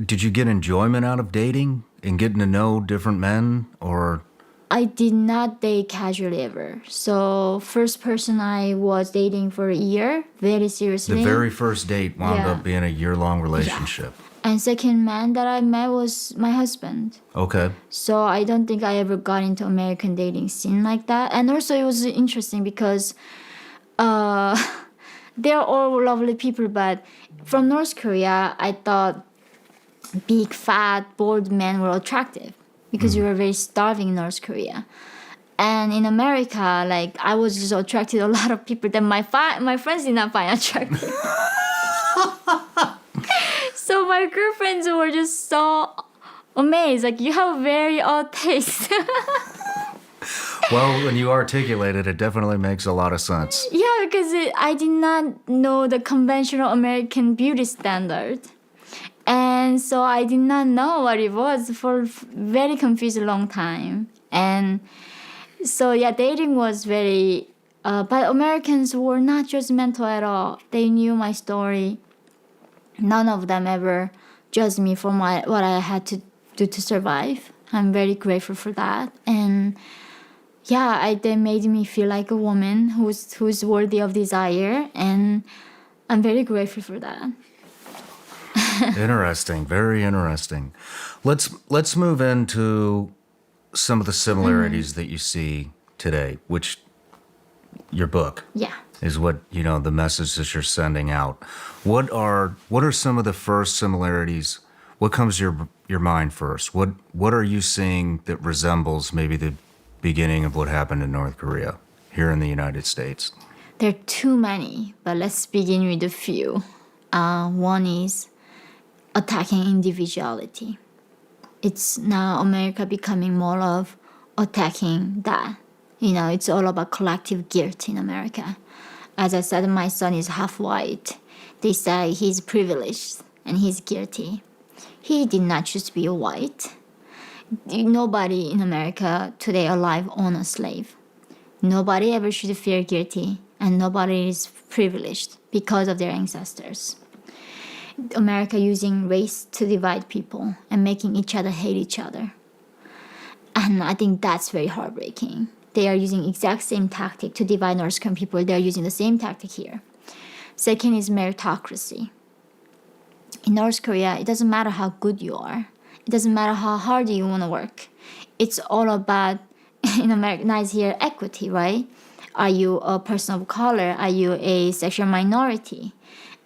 S3: did you get enjoyment out of dating and getting to know different men, or?
S2: I did not date casually ever. So first person I was dating for a year, very seriously.
S3: The very first date wound
S2: Yeah.
S3: up being a year-long relationship.
S2: And second man that I met was my husband.
S3: Okay.
S2: So I don't think I ever got into American dating scene like that. And also it was interesting because they're all lovely people, but from North Korea, I thought big, fat, bald men were attractive because you were very starving in North Korea. And in America, like I was just attracted to a lot of people that my friends did not find attractive. So my girlfriends were just so amazed. Like, you have very odd taste.
S3: Well, when you articulate it, it definitely makes a lot of sense.
S2: Yeah, because I did not know the conventional American beauty standard. And so I did not know what it was for very confused long time. And so, yeah, dating was very... but Americans were not judgmental at all. They knew my story. None of them ever judged me for what I had to do to survive. I'm very grateful for that. And yeah, they made me feel like a woman who's worthy of desire. And I'm very grateful for that.
S3: Interesting, very interesting. Let's move into some of the similarities that you see today, which your book
S2: Yeah.
S3: is what, the message that you're sending out. What are some of the first similarities? what comes to your mind first? What are you seeing that resembles maybe the beginning of what happened in North Korea here in the United States?
S2: There are too many, but let's begin with a few. One is attacking individuality. It's now America becoming more of attacking that. It's all about collective guilt in America. As I said, my son is half white. They say he's privileged and he's guilty. He did not choose to be a white. Nobody in America today alive owns a slave. Nobody ever should feel guilty, and nobody is privileged because of their ancestors. America using race to divide people and making each other hate each other. And I think that's very heartbreaking. They are using exact same tactic to divide North Korean people. They are using the same tactic here. Second is meritocracy. In North Korea, it doesn't matter how good you are. It doesn't matter how hard you want to work. It's all about, in America, nice here, equity, right? Are you a person of color? Are you a sexual minority?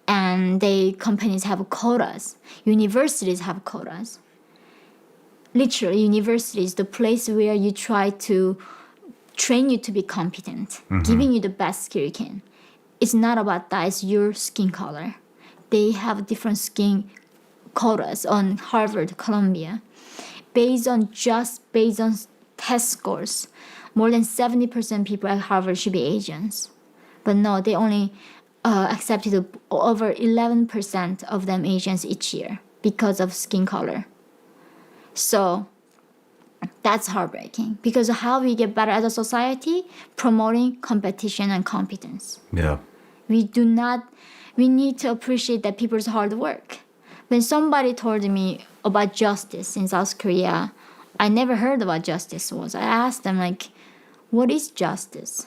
S2: And companies have quotas. Universities have quotas. Literally, university is the place where you try to train you to be competent, giving you the best skill you can. It's not about that. It's your skin color. They have different skin quotas on Harvard, Columbia, based on test scores. More than 70% people at Harvard should be Asians. But no, they only accepted over 11% of them Asians each year because of skin color. So that's heartbreaking, because how we get better as a society, promoting competition and competence.
S3: Yeah.
S2: We need to appreciate that people's hard work. When somebody told me about justice in South Korea, I never heard what justice was. I asked them, like, what is justice?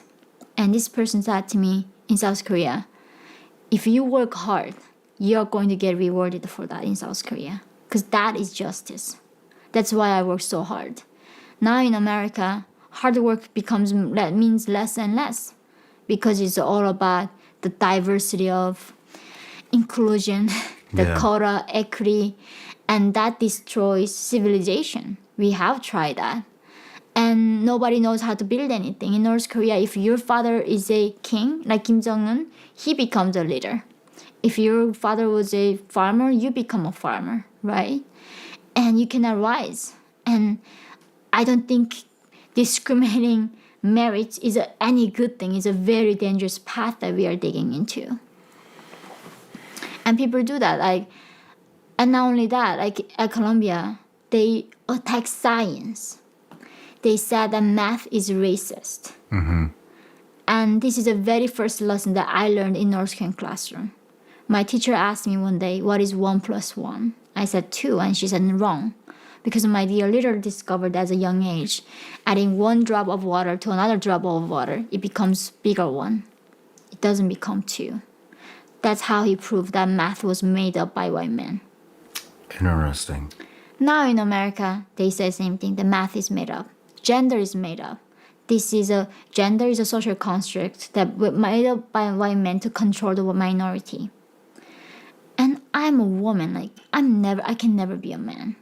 S2: And this person said to me, in South Korea, if you work hard, you're going to get rewarded for that in South Korea, because that is justice. That's why I work so hard. Now in America, hard work means less and less, because it's all about the diversity of inclusion, the quota, equity, and that destroys civilization. We have tried that. And nobody knows how to build anything. In North Korea, if your father is a king, like Kim Jong-un, he becomes a leader. If your father was a farmer, you become a farmer, right? And you cannot rise. And I don't think discriminating merit is any good thing. It's a very dangerous path that we are digging into. And people do that. And not only that, like at Columbia, they attack science. They said that math is racist. And this is the very first lesson that I learned in North Korean classroom. My teacher asked me one day, what is 1 + 1? I said 2, and she said wrong. Because my dear leader discovered at a young age, adding 1 drop of water to another drop of water, it becomes bigger 1. It doesn't become 2. That's how he proved that math was made up by white men.
S3: Interesting.
S2: Now in America, they say the same thing. The math is made up. Gender is made up. Gender is a social construct that was made up by white men to control the minority. And I'm a woman. I can never be a man.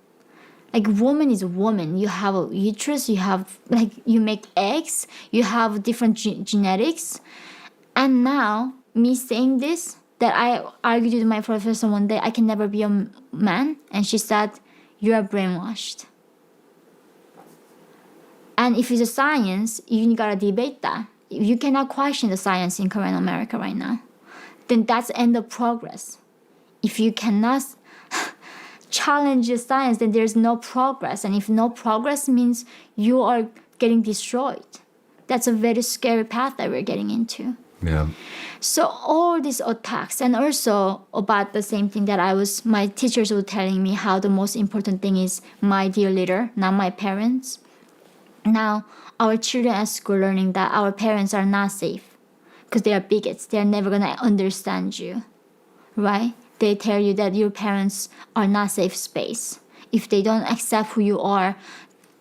S2: Woman is a woman. You have a uterus. You make eggs. You have different genetics. And now me saying this, that I argued with my professor one day, I can never be a man, and she said, you are brainwashed. And if it's a science, you gotta debate that. If you cannot question the science in Korean America right now, then that's the end of progress. If you cannot challenge the science, then there's no progress. And if no progress means you are getting destroyed, that's a very scary path that we're getting into.
S3: Yeah.
S2: So all these attacks, and also about the same thing that my teachers were telling me, how the most important thing is my dear leader, not my parents. Now our children at school learning that our parents are not safe because they are bigots. They are never gonna understand you, right? They tell you that your parents are not safe space. If they don't accept who you are,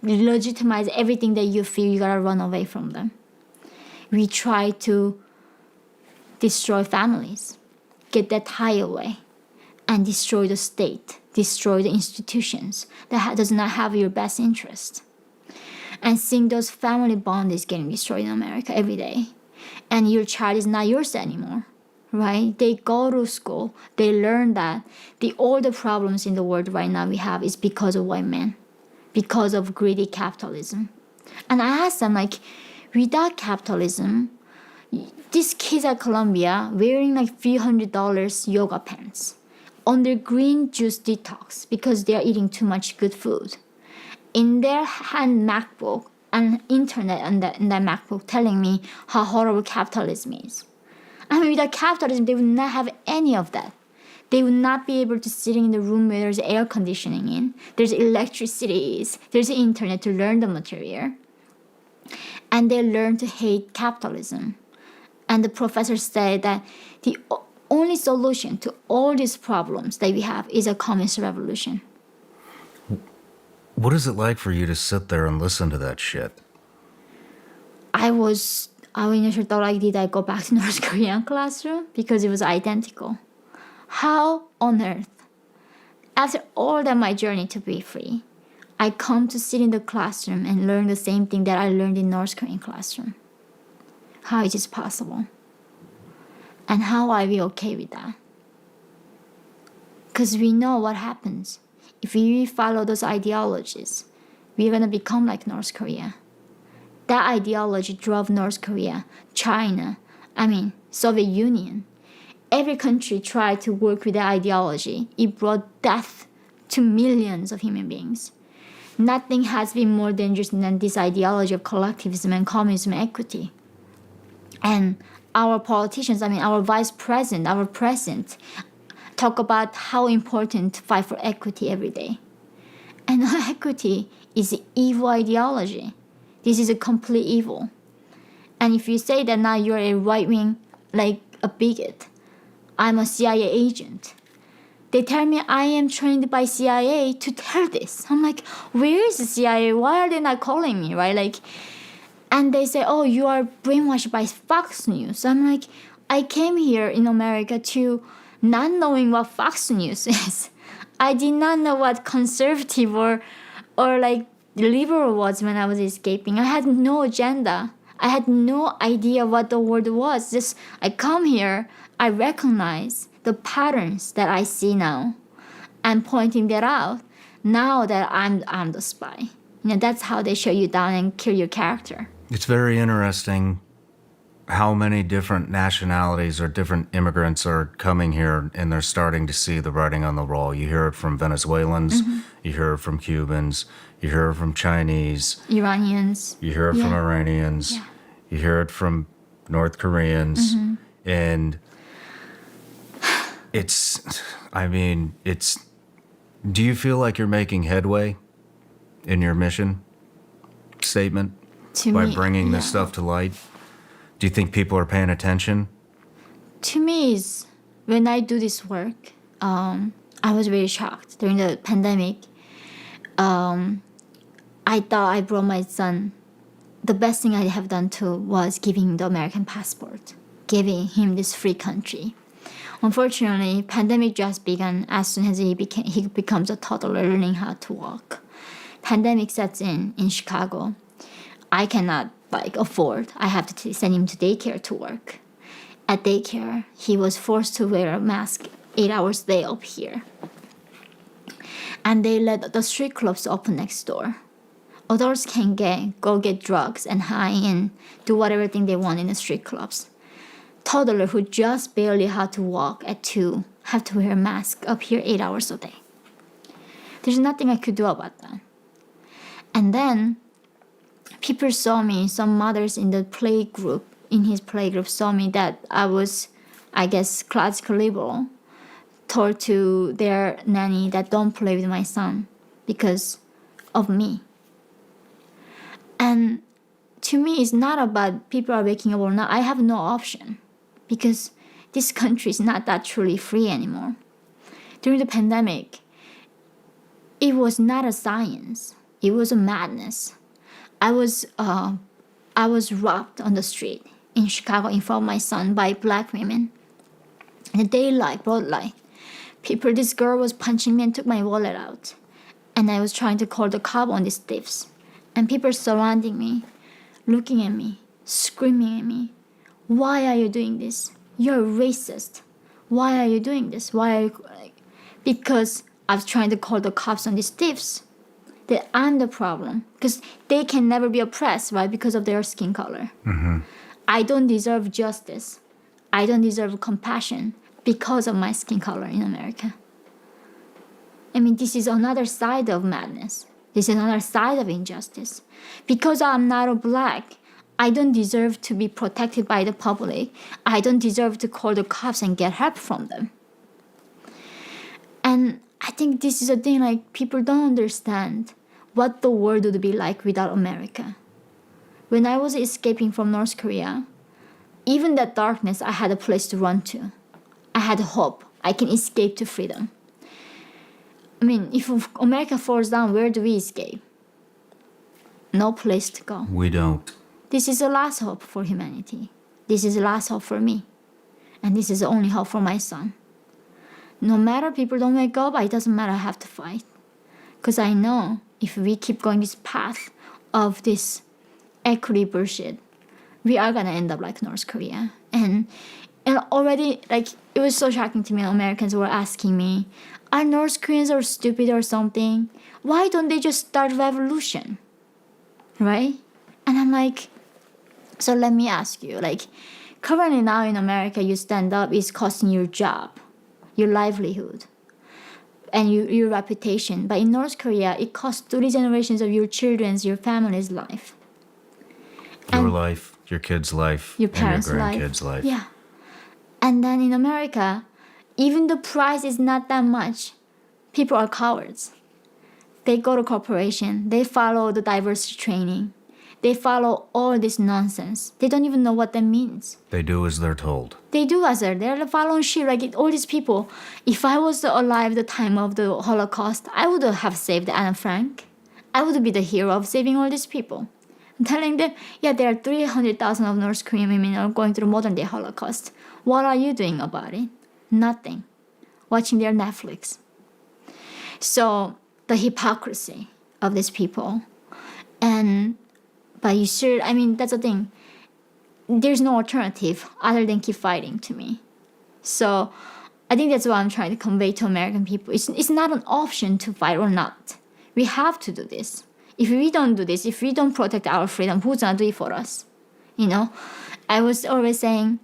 S2: legitimize everything that you feel, you gotta run away from them. We try to destroy families, get that tie away. and destroy the state, destroy the institutions that does not have your best interest. And seeing those family bonds is getting destroyed in America every day. And your child is not yours anymore, right? They go to school, they learn that all the problems in the world right now we have is because of white men, because of greedy capitalism. And I asked them, like, without capitalism, these kids at Columbia wearing like $300 yoga pants on their green juice detox because they are eating too much good food. In their hand MacBook and internet in that MacBook telling me how horrible capitalism is. I mean, without capitalism, they would not have any of that. They would not be able to sit in the room where there's air conditioning in, there's electricity, there's internet to learn the material. And they learn to hate capitalism. And the professor said that the only solution to all these problems that we have is a communist revolution.
S3: What is it like for you to sit there and listen to that shit?
S2: I initially thought, like, did I go back to North Korean classroom? Because it was identical. How on earth, after all that my journey to be free, I come to sit in the classroom and learn the same thing that I learned in North Korean classroom? How is this possible? And how are we okay with that? Because we know what happens. If we follow those ideologies, we're going to become like North Korea. That ideology drove North Korea, China, Soviet Union. Every country tried to work with that ideology. It brought death to millions of human beings. Nothing has been more dangerous than this ideology of collectivism and communism and equity. And our politicians, our vice president, our president, talk about how important to fight for equity every day. And equity is an evil ideology. This is a complete evil. And if you say that now you're a right-wing, like a bigot, I'm a CIA agent. They tell me I am trained by CIA to tell this. I'm like, where is the CIA? Why are they not calling me, right? And they say, oh, you are brainwashed by Fox News. I'm like, I came here in America to not knowing what Fox News is. I did not know what conservative or liberal was when I was escaping. I had no agenda. I had no idea what the word was. Just I come here, I recognize the patterns that I see now, and pointing that out. Now that I'm the spy. That's how they shut you down and kill your character.
S3: It's very interesting how many different nationalities or different immigrants are coming here and they're starting to see the writing on the wall. You hear it from Venezuelans, you hear it from Cubans, you hear it from Chinese,
S2: Iranians.
S3: You hear it from Iranians, you hear it from North Koreans, and do you feel like you're making headway in your mission statement by bringing this stuff to light? Do you think people are paying attention?
S2: To me, when I do this work, I was very shocked during the pandemic. I thought I brought my son. The best thing I have done too was giving him the American passport, giving him this free country. Unfortunately, pandemic just began as soon as he becomes a toddler learning how to walk. Pandemic sets in Chicago. I cannot afford. I have to send him to daycare to work. At daycare, he was forced to wear a mask 8 hours a day up here. And they let the street clubs open next door. Adults can go get drugs and high and do whatever thing they want in the street clubs. Toddler who just barely had to walk at 2 have to wear a mask up here 8 hours a day. There's nothing I could do about that. And then people saw me, some mothers in his playgroup saw me that I was, I guess, classical liberal, told to their nanny that don't play with my son because of me. And to me, it's not about people are waking up or not. I have no option because this country is not that truly free anymore. During the pandemic, it was not a science. It was a madness. I was robbed on the street in Chicago in front of my son by black women. In the daylight, broad light, This girl was punching me and took my wallet out. And I was trying to call the cop on these thieves. And people surrounding me, looking at me, screaming at me. Why are you doing this? You're racist. Why are you doing this? Why are you... Because I was trying to call the cops on these thieves. That I'm the problem. Because they can never be oppressed, right? Because of their skin color.
S3: Mm-hmm.
S2: I don't deserve justice. I don't deserve compassion because of my skin color in America. I mean, this is another side of madness. This is another side of injustice. Because I'm not a black, I don't deserve to be protected by the public. I don't deserve to call the cops and get help from them. And I think this is a thing, like, people don't understand what the world would be like without America. When I was escaping from North Korea, even that darkness, I had a place to run to. I had hope. I can escape to freedom. I mean, if America falls down, where do we escape? No place to go.
S3: We don't.
S2: This is the last hope for humanity. This is the last hope for me. And this is the only hope for my son. No matter people don't wake up, it doesn't matter, I have to fight. Because I know if we keep going this path of this equity bullshit, we are going to end up like North Korea. And already, like, it was so shocking to me. Americans were asking me, are North Koreans or stupid or something? Why don't they just start revolution? Right? And I'm like, so let me ask you, like, currently now in America, you stand up is costing your job, your livelihood, and your reputation. But in North Korea, it costs 3 generations of your children's, your family's life.
S3: Your life, your kid's life,
S2: your parents'
S3: and your grandkids' life.
S2: Yeah. And then in America, even the price is not that much. People are cowards. They go to corporation. They follow the diversity training. They follow all this nonsense. They don't even know what that means.
S3: They do as they're told.
S2: They do as they're following shit. Like all these people. If I was alive the time of the Holocaust, I would have saved Anne Frank. I would be the hero of saving all these people. I'm telling them, yeah, there are 300,000 of North Korean women are going through modern day Holocaust. What are you doing about it? Nothing. Watching their Netflix. So the hypocrisy of these people. But you should, I mean, that's the thing. There's no alternative other than keep fighting to me. So I think that's what I'm trying to convey to American people. It's not an option to fight or not. We have to do this. If we don't do this, if we don't protect our freedom, who's gonna do it for us? You know? I was always saying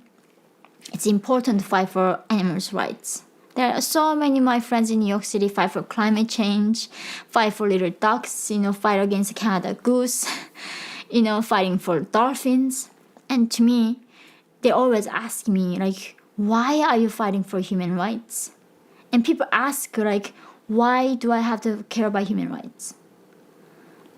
S2: it's important to fight for animals' rights. There are so many of my friends in New York City fight for climate change, fight for little ducks, fight against Canada goose, fighting for dolphins. And to me, they always ask me, like, why are you fighting for human rights? And people ask, like, why do I have to care about human rights?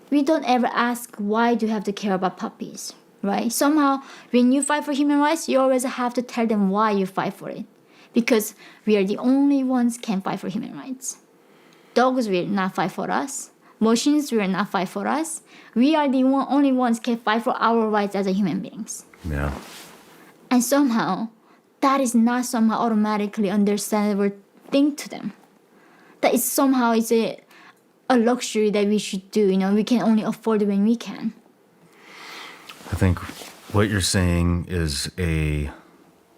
S2: We don't ever ask, why do you have to care about puppies, right? Somehow, when you fight for human rights, you always have to tell them why you fight for it. Because we are the only ones can fight for human rights. Dogs will not fight for us. Machines will not fight for us. We are the only ones can fight for our rights as a human beings.
S3: Yeah.
S2: And somehow, that is not somehow automatically understandable thing to them. That is somehow is a luxury that we should do. We can only afford it when we can.
S3: I think what you're saying is a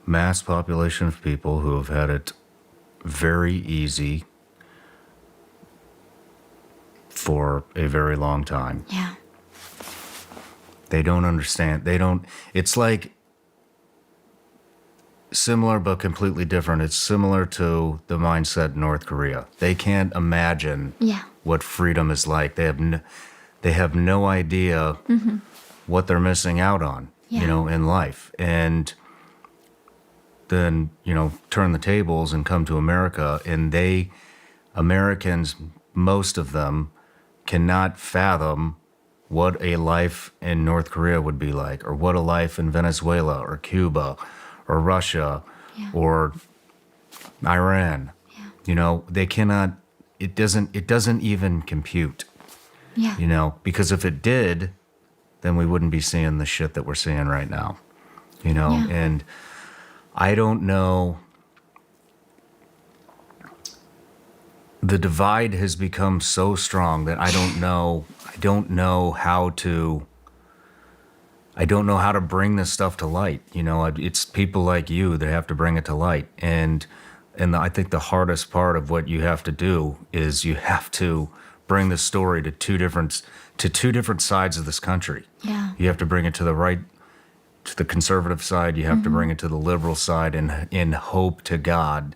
S3: mass population of people who have had it very easy for a very long time.
S2: Yeah.
S3: They don't understand. It's like similar but completely different. It's similar to the mindset in North Korea. They can't imagine what freedom is like. They have no idea what they're missing out on, in life. And then, turn the tables and come to America, and Americans, most of them, cannot fathom what a life in North Korea would be like, or what a life in Venezuela or Cuba or Russia or Iran. Yeah. They cannot, it doesn't even compute.
S2: Yeah.
S3: Because if it did, then we wouldn't be seeing the shit that we're seeing right now. And I don't know the divide has become so strong that I don't know how to bring this stuff to light. You know, it's people like you that have to bring it to light. And I think the hardest part of what you have to do is you have to bring the story to two different sides of this country.
S2: Yeah.
S3: You have to bring it to the right, to the conservative side. You have to bring it to the liberal side, and in hope to God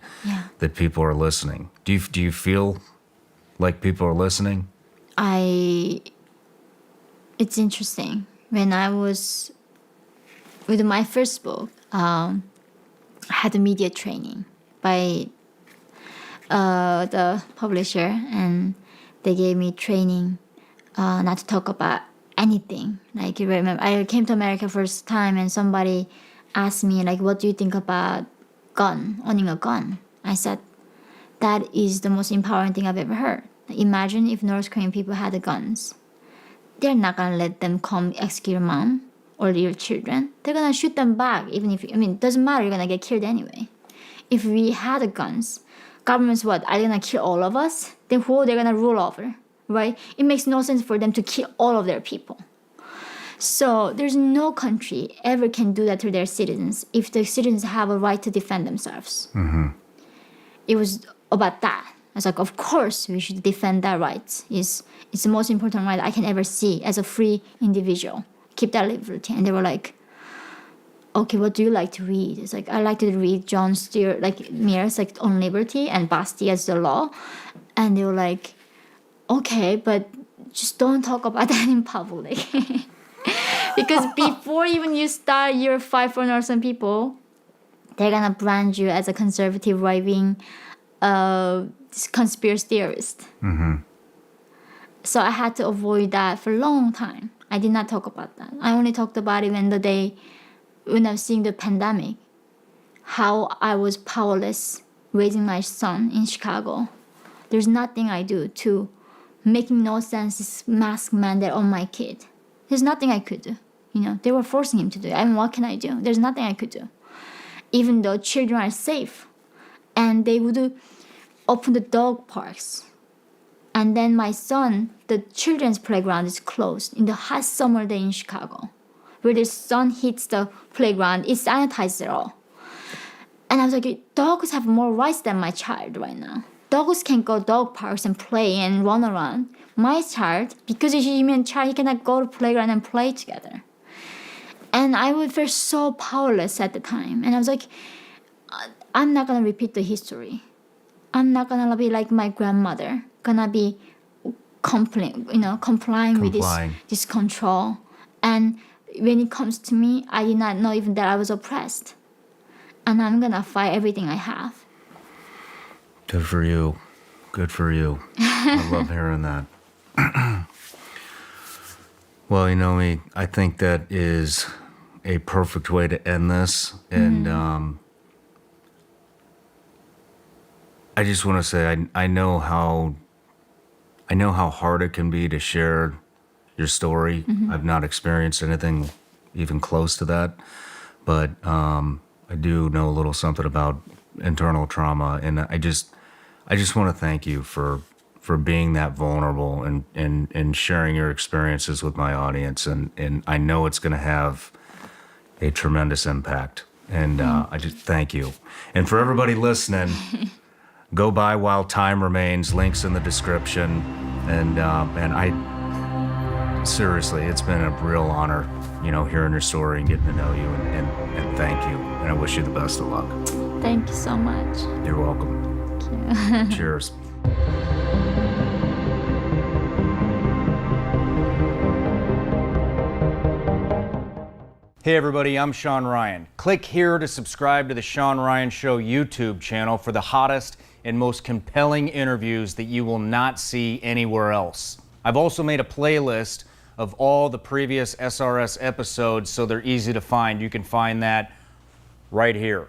S3: that people are listening. Do you feel like people are listening?
S2: It's interesting. When I was with my first book, I had a media training by the publisher, and they gave me training not to talk about anything. Like, you remember, I came to America first time, and somebody asked me, like, what do you think about owning a gun? I said, that is the most empowering thing I've ever heard. Imagine if North Korean people had guns. They're not gonna let them come execute your mom or your children. They're gonna shoot them back, even if, it doesn't matter, you're gonna get killed anyway. If we had guns, governments, what, are they gonna kill all of us? Then who they're gonna rule over, right? It makes no sense for them to kill all of their people. So there's no country ever can do that to their citizens if the citizens have a right to defend themselves. Mm-hmm. It was about that. I was like, of course we should defend that right. It's the most important right I can ever see as a free individual. Keep that liberty. And they were like, okay, what do you like to read? It's like, I like to read John Stuart, like Mill's, like On Liberty, and Bastiat's The Law. And they were like, okay, but just don't talk about that in public. Because before even you start your fight for Northern people, they're gonna brand you as a conservative right-wing conspiracy theorist. Mm-hmm. So I had to avoid that for a long time. I did not talk about that. I only talked about it when I was seeing the pandemic, how I was powerless raising my son in Chicago. There's nothing I do to making no sense this mask mandate on my kid. There's nothing I could do. You know, they were forcing him to do it. I mean, what can I do? There's nothing I could do. Even though children are safe. And they would open the dog parks. And then my son, the children's playground is closed in the hot summer day in Chicago. Where the sun hits the playground, it's sanitized at all. And I was like, dogs have more rights than my child right now. Dogs can go dog parks and play and run around. My child, because he's a human child, he cannot go to playground and play together. And I would feel so powerless at the time. And I was like, I'm not gonna repeat the history. I'm not gonna be like my grandmother, gonna be complying with this control. And when it comes to me, I did not know even that I was oppressed. And I'm gonna fight everything I have.
S3: Good for you. Good for you. I love hearing that. Well, Yeonmi, I think that is a perfect way to end this. And I just want to say I know how hard it can be to share your story. I've not experienced anything even close to that, but I do know a little something about internal trauma, and I just want to thank you for being that vulnerable and sharing your experiences with my audience, and I know it's going to have a tremendous impact, and I just thank you. And for everybody listening, go buy While Time Remains, links in the description, and I seriously, it's been a real honor, hearing your story and getting to know you, and thank you, and I wish you the best of luck.
S2: Thank you so much.
S3: You're welcome.
S2: Thank you.
S3: Cheers.
S1: Hey everybody, I'm Shaun Ryan. Click here to subscribe to the Shaun Ryan Show YouTube channel for the hottest and most compelling interviews that you will not see anywhere else. I've also made a playlist of all the previous SRS episodes so they're easy to find. You can find that right here.